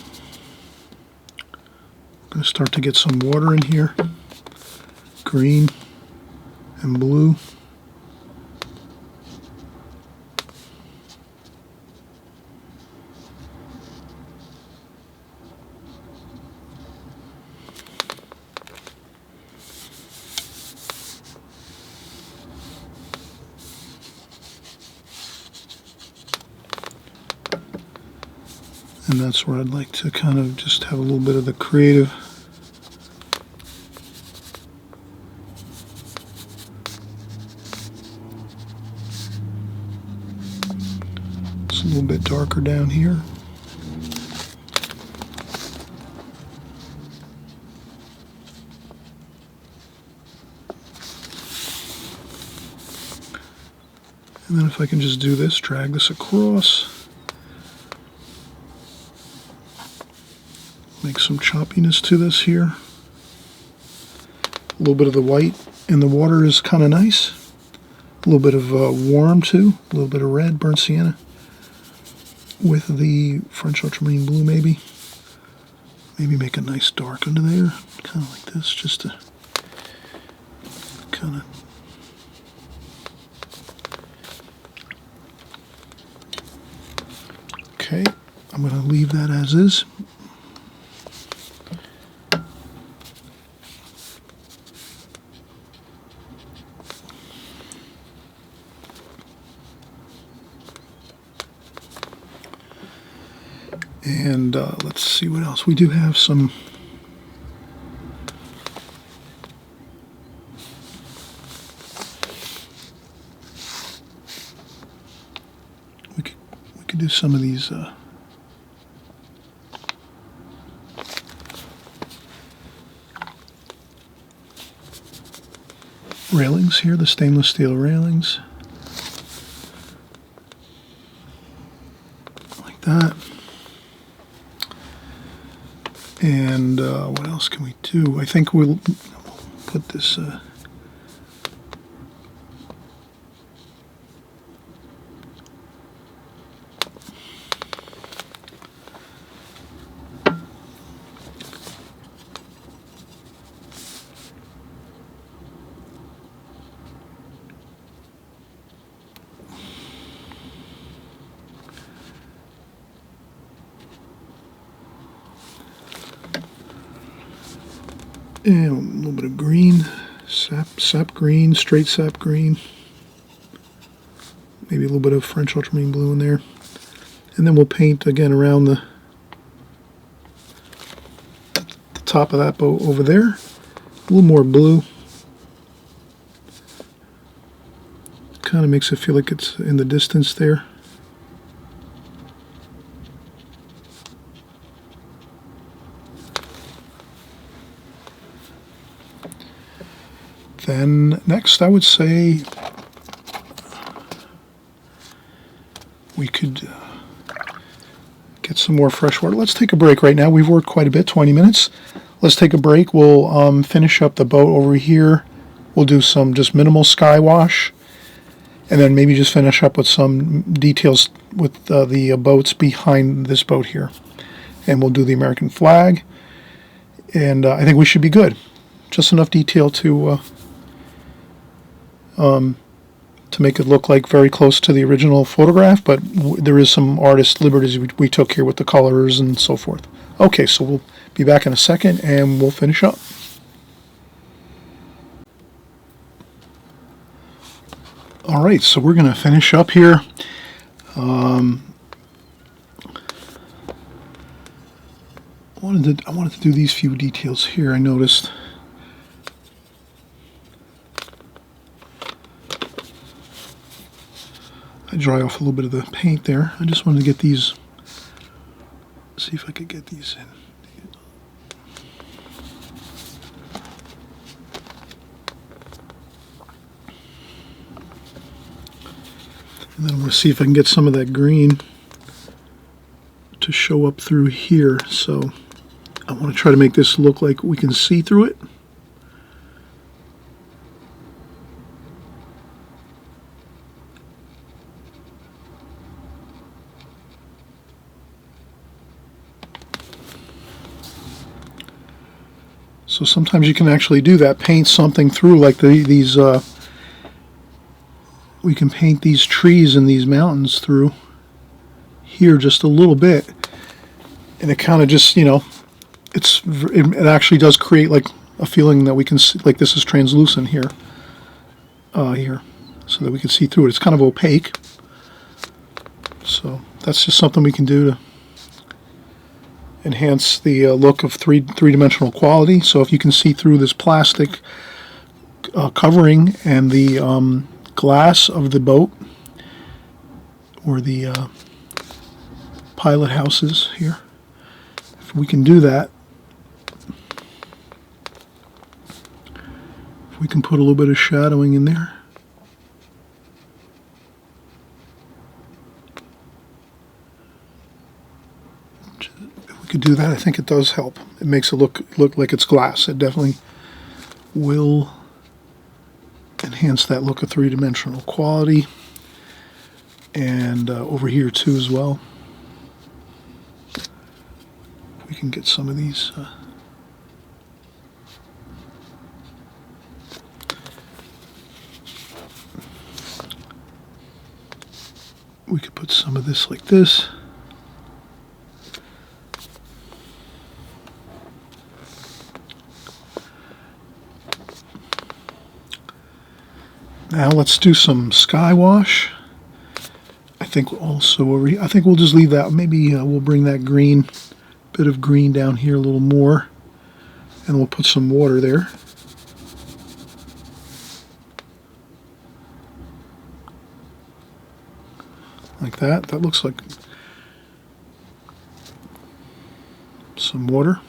going to start to get some water in here. Green and blue. And that's where I'd like to kind of just have a little bit of the creative. It's a little bit darker down here. And then if I can just do this, drag this across. Make some choppiness to this here. little bit of the white in the water is kind of nice. A little bit of warm too, a little bit of red, burnt sienna, with the French ultramarine blue maybe. Maybe make a nice dark under there, kind of like this, just to kind of... Okay, I'm going to leave that as is. And let's see what else. We do have some we could do some of these railings here, the stainless steel railings. Like that. And what else can we do? I think we'll put this and a little bit of green, sap green, straight sap green. Maybe a little bit of French ultramarine blue in there. And then we'll paint again around the top of that boat over there. A little more blue. Kind of makes it feel like it's in the distance there. Then next, I would say we could get some more fresh water. Let's take a break right now. We've worked quite a bit, 20 minutes. Let's take a break. We'll finish up the boat over here. We'll do some just minimal sky wash, and then maybe just finish up with some details with the boats behind this boat here. And we'll do the American flag, and I think we should be good. Just enough detail to make it look like very close to the original photograph, but there is some artist liberties we took here with the colors and so forth. Okay, so we'll be back in a second and we'll finish up. All right, so we're going to finish up here. I wanted to do these few details here. I noticed. I dry off a little bit of the paint there. I just wanted to get these, see if I could get these in. And then I'm going to see if I can get some of that green to show up through here. So I want to try to make this look like we can see through it. So sometimes you can actually do that, paint something through, like these, we can paint these trees and these mountains through here just a little bit. And it kind of just, you know, it actually does create like a feeling that we can see, like this is translucent here, here, so that we can see through it. It's kind of opaque. So that's just something we can do to enhance the look of three-dimensional quality. So if you can see through this plastic covering and the glass of the boat, or the pilot houses here, if we can do that, if we can put a little bit of shadowing in there. Could do that. I think it does help. It makes it look like it's glass. It definitely will enhance that look of three-dimensional quality. And over here too as well. We can get some of these we could put some of this like this. Now let's do some sky wash. I think also over here, I think we'll just leave that. Maybe we'll bring that green, bit of green down here a little more, and we'll put some water there. Like that. That looks like some water.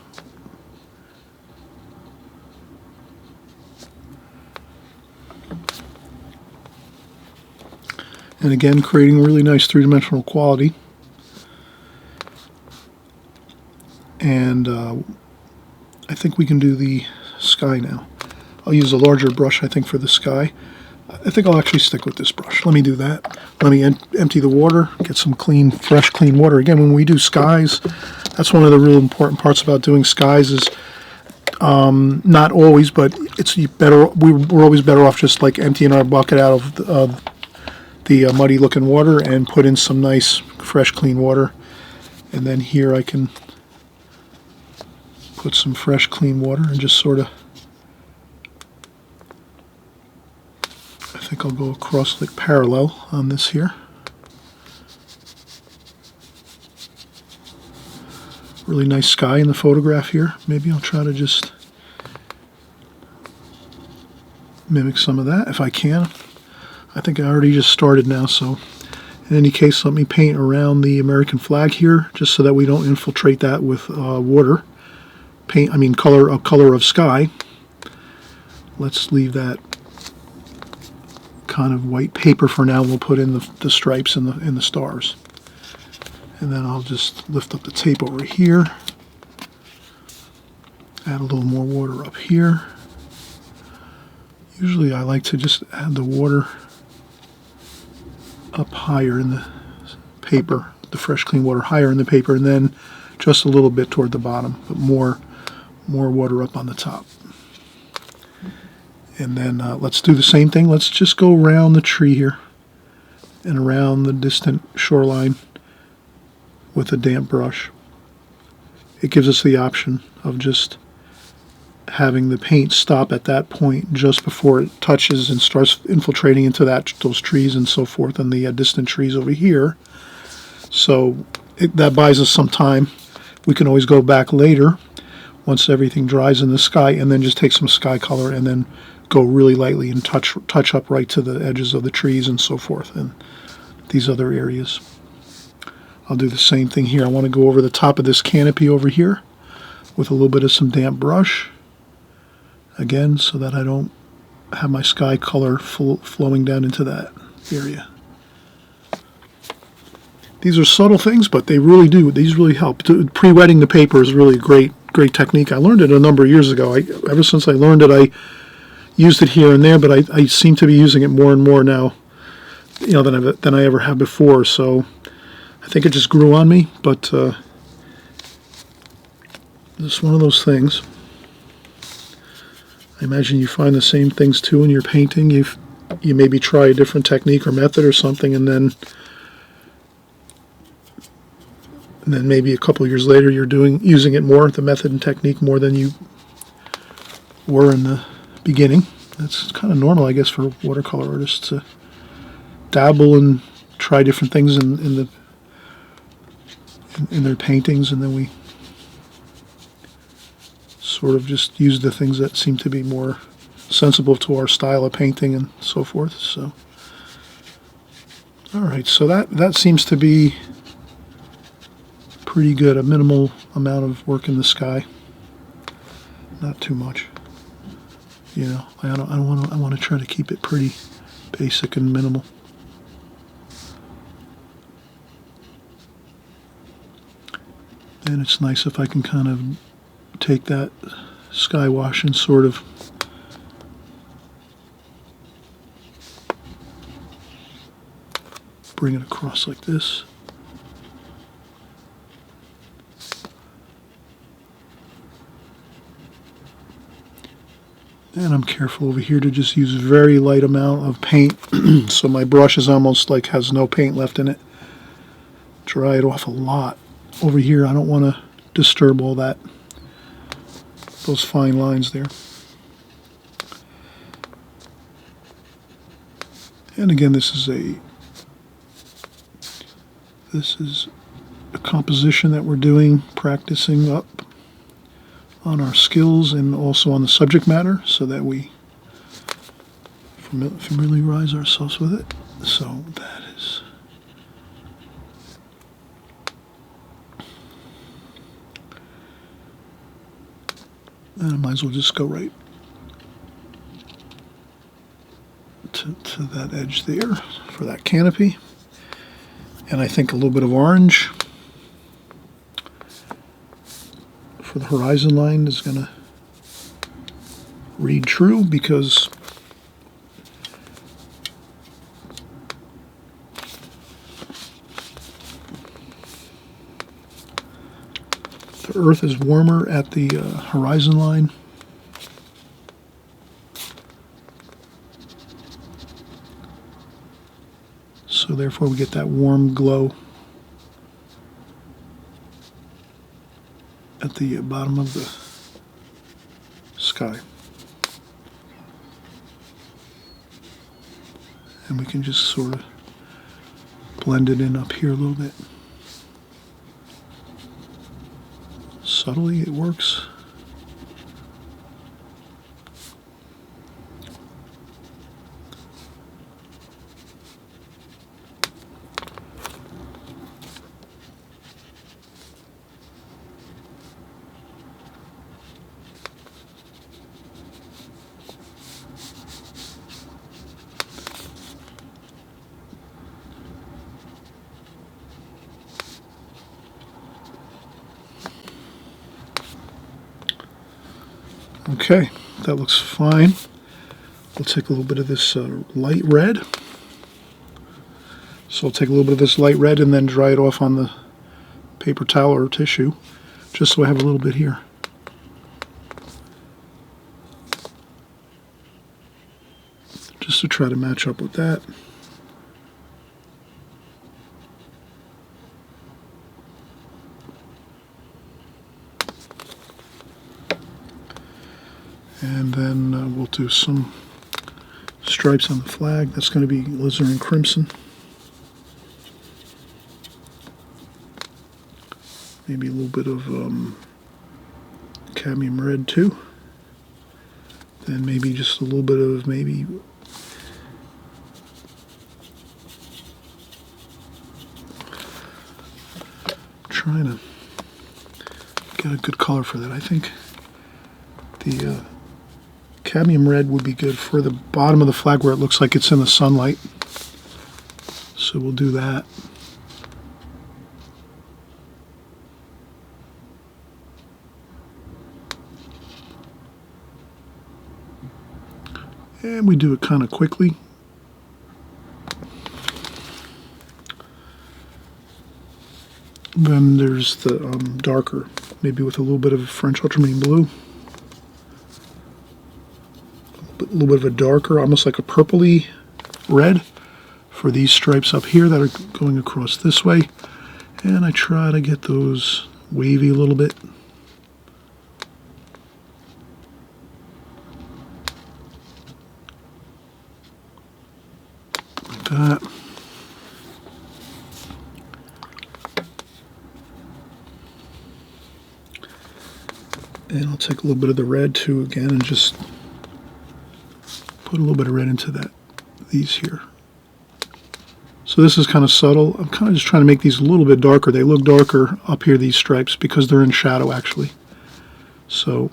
And again, creating really nice three-dimensional quality. And I think we can do the sky now. I'll use a larger brush, I think, for the sky. I think I'll actually stick with this brush. Let me do that. Let me empty the water, get some clean, fresh, clean water. Again, when we do skies, that's one of the real important parts about doing skies is not always, but it's better. We're always better off just like emptying our bucket out of the muddy looking water and put in some nice fresh clean water. And then here I can put some fresh clean water and just sort of, I think I'll go across like parallel on this here. Really nice sky in the photograph here. Maybe I'll try to just mimic some of that if I can. I think I already just started now, so in any case, let me paint around the American flag here, just so that we don't infiltrate that with water. Color of sky. Let's leave that kind of white paper for now. We'll put in the stripes and the stars. And then I'll just lift up the tape over here. Add a little more water up here. Usually I like to just add the water up higher in the paper, the fresh clean water higher in the paper, and then just a little bit toward the bottom, but more water up on the top. And then let's do the same thing. Let's just go around the tree here and around the distant shoreline with a damp brush. It gives us the option of just having the paint stop at that point just before it touches and starts infiltrating into those trees and so forth, and the distant trees over here. So that buys us some time. We can always go back later once everything dries in the sky and then just take some sky color and then go really lightly and touch up right to the edges of the trees and so forth and these other areas. I'll do the same thing here. I want to go over the top of this canopy over here with a little bit of some damp brush. Again, so that I don't have my sky color flowing down into that area. These are subtle things, but they really do. These really help. Pre-wetting the paper is really a great technique. I learned it a number of years ago. Ever since I learned it, I used it here and there, but I seem to be using it more and more now, than I ever have before. So I think it just grew on me, but it's one of those things. I imagine you find the same things too in your painting. You maybe try a different technique or method or something, and then maybe a couple of years later you're using it more, the method and technique, more than you were in the beginning. That's kind of normal, I guess, for watercolor artists to dabble and try different things in their paintings, and then we sort of just use the things that seem to be more sensible to our style of painting and so forth. So, all right, so that seems to be pretty good. A minimal amount of work in the sky, not too much. I want to try to keep it pretty basic and minimal. And it's nice if I can kind of take that sky wash and sort of bring it across like this. And I'm careful over here to just use very light amount of paint so my brush is almost like has no paint left in it. Dry it off a lot. Over here I don't want to disturb all that, those fine lines there. And again, this is a composition that we're doing, practicing up on our skills and also on the subject matter so that we familiarize ourselves with it. So that is... And I might as well just go right to that edge there for that canopy. And I think a little bit of orange for the horizon line is going to read true, because the Earth is warmer at the horizon line. So therefore we get that warm glow at the bottom of the sky. And we can just sort of blend it in up here a little bit. Subtly it works. Okay, that looks fine. We'll take a little bit of this light red. So I'll take a little bit of this light red and then dry it off on the paper towel or tissue, just so I have a little bit here. Just to try to match up with that. And then we'll do some stripes on the flag. That's going to be alizarin crimson. Maybe a little bit of cadmium red too. Then maybe just a little bit of trying to get a good color for that. I think the cadmium red would be good for the bottom of the flag where it looks like it's in the sunlight. So we'll do that. And we do it kind of quickly. Then there's the darker, maybe with a little bit of French ultramarine blue. A little bit of a darker, almost like a purpley red for these stripes up here that are going across this way. And I try to get those wavy a little bit. Like that. And I'll take a little bit of the red too again and just put a little bit of red into these here. So this is kind of subtle. I'm kind of just trying to make these a little bit darker. They look darker up here, these stripes, because they're in shadow actually. So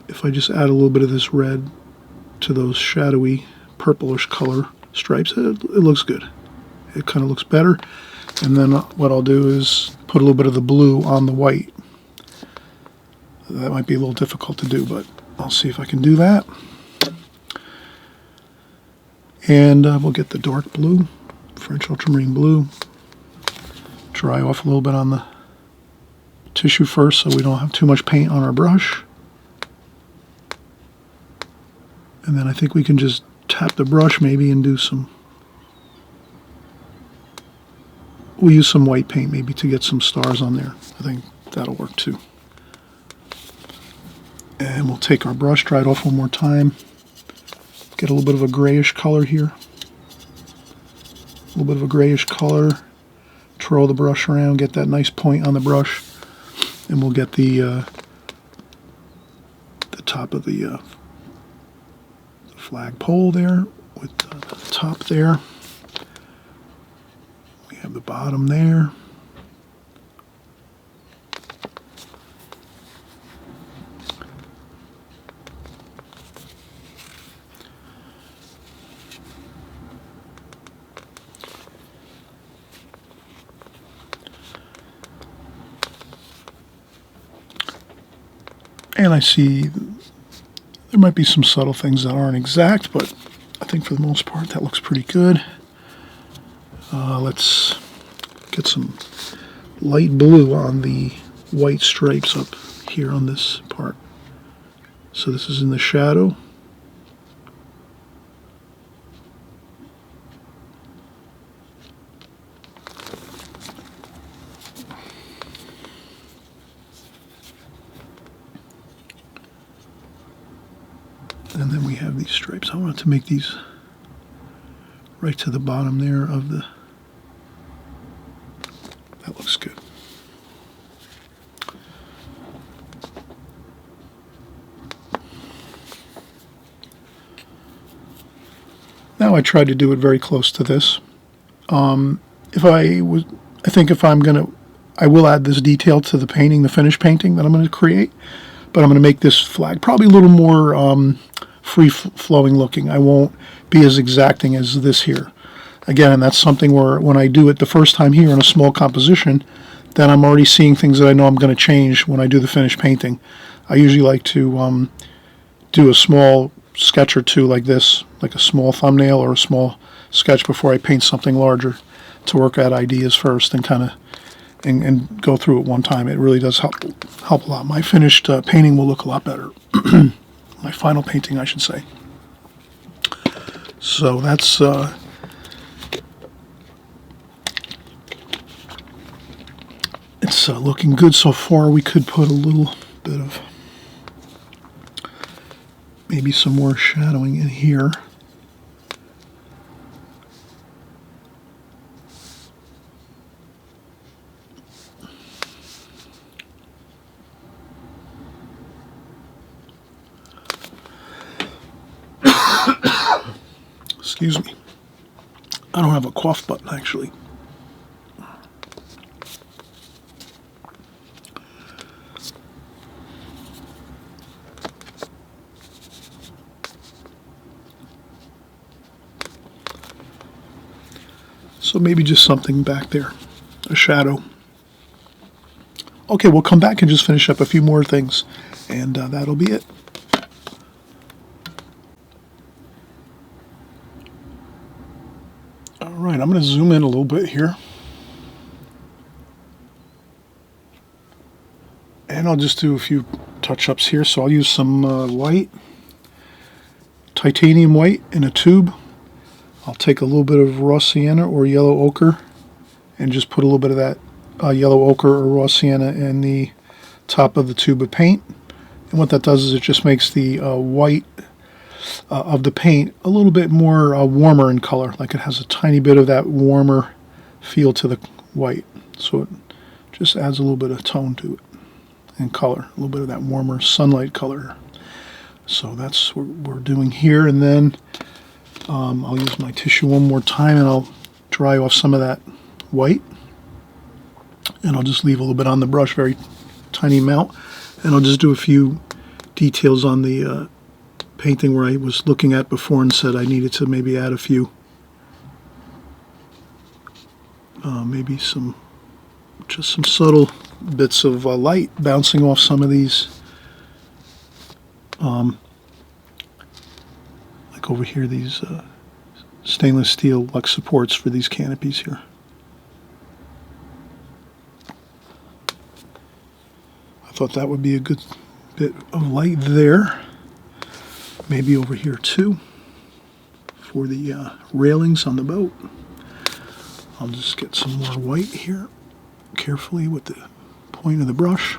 if I just add a little bit of this red to those shadowy purplish color stripes, it looks good. It kind of looks better. And then what I'll do is put a little bit of the blue on the white. That might be a little difficult to do, but I'll see if I can do that. And we'll get the dark blue, French ultramarine blue. Dry off a little bit on the tissue first so we don't have too much paint on our brush. And then I think we can just tap the brush maybe and do some, we'll use some white paint maybe to get some stars on there. I think that'll work too. And we'll take our brush, dry it off one more time. Get a little bit of a grayish color here. A little bit of a grayish color. Twirl the brush around, get that nice point on the brush. And we'll get the top of the flagpole there with the top there. We have the bottom there. And I see there might be some subtle things that aren't exact, but I think for the most part that looks pretty good. Let's get some light blue on the white stripes up here on this part. So this is in the shadow. And then we have these stripes. I want to make these right to the bottom there of the, that looks good. Now I tried to do it very close to this. I think if I'm gonna, I will add this detail to the painting, the finished painting that I'm going to create, but I'm going to make this flag probably a little more free-flowing looking. I won't be as exacting as this here. Again, that's something where when I do it the first time here in a small composition, then I'm already seeing things that I know I'm going to change when I do the finished painting. I usually like to do a small sketch or two like this, like a small thumbnail or a small sketch before I paint something larger, to work out ideas first and kind of and go through it one time. It really does help a lot. My finished painting will look a lot better. My final painting, I should say. So that's it's looking good so far. We could put a little bit of maybe some more shadowing in here. Excuse me. I don't have a cough button, actually. So maybe just something back there, a shadow. Okay, we'll come back and just finish up a few more things, and that'll be it. Alright, I'm going to zoom in a little bit here. And I'll just do a few touch-ups here. So I'll use some white, titanium white in a tube. I'll take a little bit of raw sienna or yellow ochre and just put a little bit of that yellow ochre or raw sienna in the top of the tube of paint. And what that does is it just makes the white of the paint a little bit more warmer in color, like it has a tiny bit of that warmer feel to the white. So it just adds a little bit of tone to it and color, a little bit of that warmer sunlight color. So that's what we're doing here. And then I'll use my tissue one more time and I'll dry off some of that white. And I'll just leave a little bit on the brush, very tiny amount. And I'll just do a few details on the painting where I was looking at before and said I needed to maybe add a few, maybe just some subtle bits of light bouncing off some of these, like over here, these stainless steel Lux supports for these canopies here. I thought that would be a good bit of light there. Maybe over here too for the railings on the boat. I'll just get some more white here carefully with the point of the brush.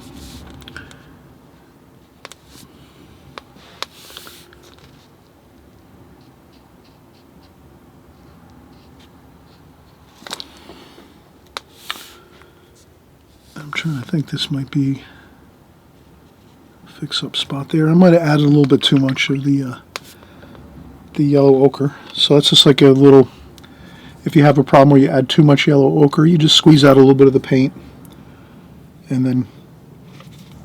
I'm trying to think, this might be a fix-up spot there. I might have added a little bit too much of the yellow ochre. So that's just like a little, if you have a problem where you add too much yellow ochre, you just squeeze out a little bit of the paint and then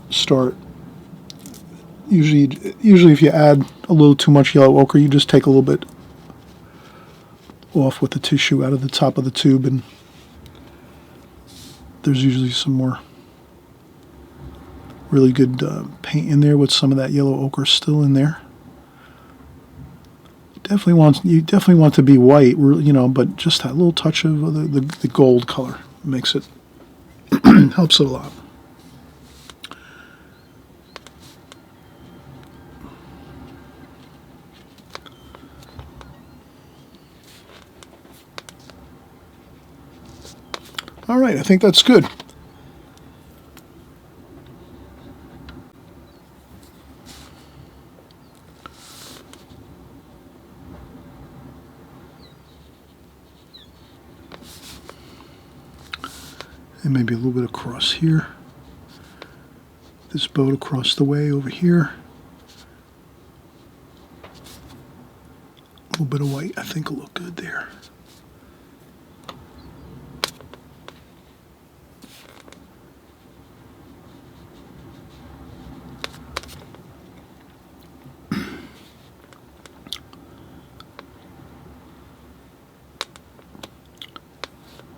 start. Usually if you add a little too much yellow ochre, you just take a little bit off with the tissue out of the top of the tube, and there's usually some more really good paint in there with some of that yellow ochre still in there. You definitely want to be white, you know, but just that little touch of the gold color makes it helps it a lot. All right, I think that's good. And maybe a little bit across here. This boat across the way over here. A little bit of white, I think will look good there.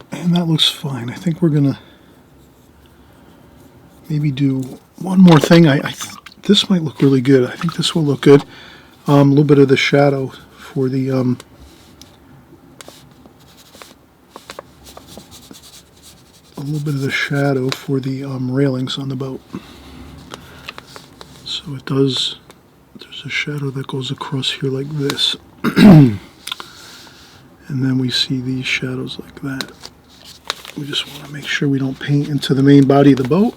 And that looks fine. I think we're gonna maybe do one more thing. This might look really good. I think this will look good. A little bit of the shadow for the a little bit of the shadow for the railings on the boat. So it does. There's a shadow that goes across here like this, and then we see these shadows like that. We just want to make sure we don't paint into the main body of the boat,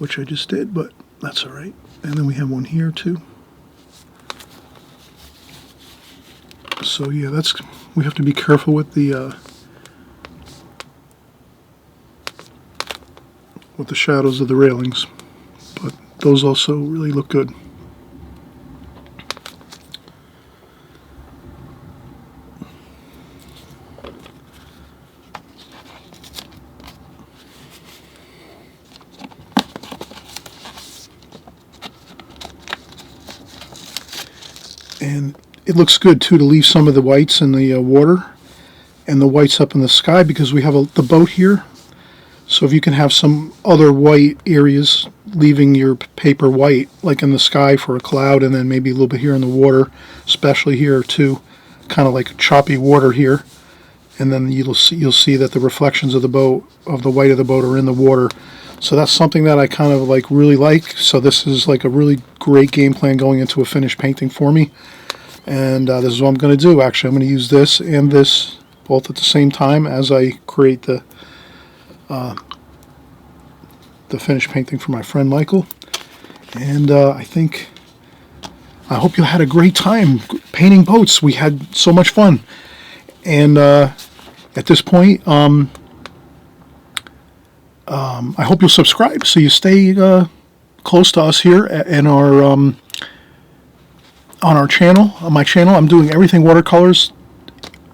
which I just did, but that's all right. And then we have one here too. So yeah, we have to be careful with the shadows of the railings, but those also really look good. And it looks good too to leave some of the whites in the water and the whites up in the sky, because we have the boat here. So if you can have some other white areas, leaving your paper white, like in the sky for a cloud, and then maybe a little bit here in the water, especially here too, kind of like choppy water here. And then you'll see that the reflections of the boat, of the white of the boat, are in the water. So that's something that I kind of really like. So this is like a really great game plan going into a finished painting for me. And this is what I'm going to do. Actually, I'm going to use this and this both at the same time as I create the finished painting for my friend Michael. And I hope you had a great time painting boats. We had so much fun. And at this point, I hope you'll subscribe so you stay close to us here in our on our channel. On my channel, I'm doing everything watercolors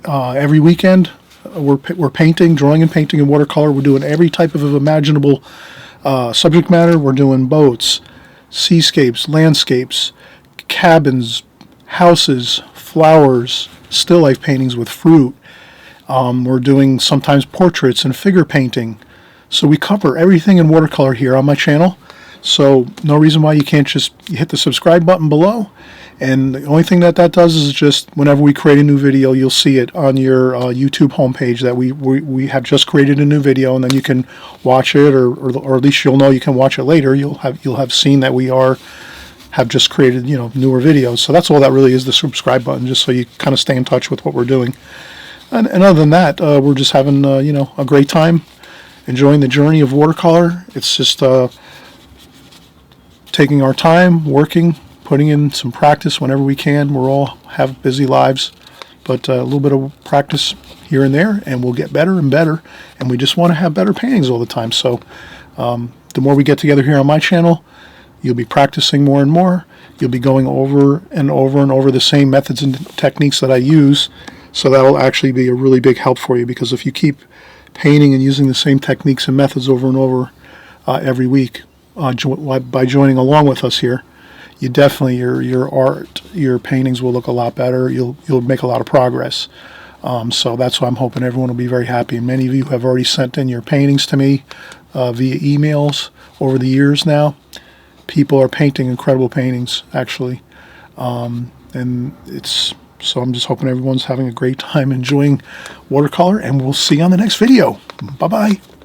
every weekend. We're painting, drawing and painting in watercolor. We're doing every type of imaginable subject matter. We're doing boats, seascapes, landscapes, cabins, houses, flowers, still life paintings with fruit. We're doing sometimes portraits and figure painting. So we cover everything in watercolor here on my channel. So no reason why you can't just hit the subscribe button below. And the only thing that does is just whenever we create a new video, you'll see it on your YouTube homepage that we have just created a new video, and then you can watch it, or at least you'll know you can watch it later. You'll have seen that we have just created newer videos. So that's all that really is, the subscribe button, just so you kind of stay in touch with what we're doing. And other than that, we're just having a great time, enjoying the journey of watercolor. It's just taking our time, working, putting in some practice whenever we can. We're all have busy lives, but a little bit of practice here and there, and we'll get better and better. And we just want to have better paintings all the time. So the more we get together here on my channel, you'll be practicing more and more. You'll be going over and over and over the same methods and techniques that I use. So that will actually be a really big help for you, because if you keep painting and using the same techniques and methods over and over every week by joining along with us here, you definitely, your art, your paintings will look a lot better. You'll make a lot of progress. So that's why I'm hoping everyone will be very happy. And many of you have already sent in your paintings to me via emails over the years now. People are painting incredible paintings, actually. So I'm just hoping everyone's having a great time enjoying watercolor, and we'll see you on the next video. Bye-bye.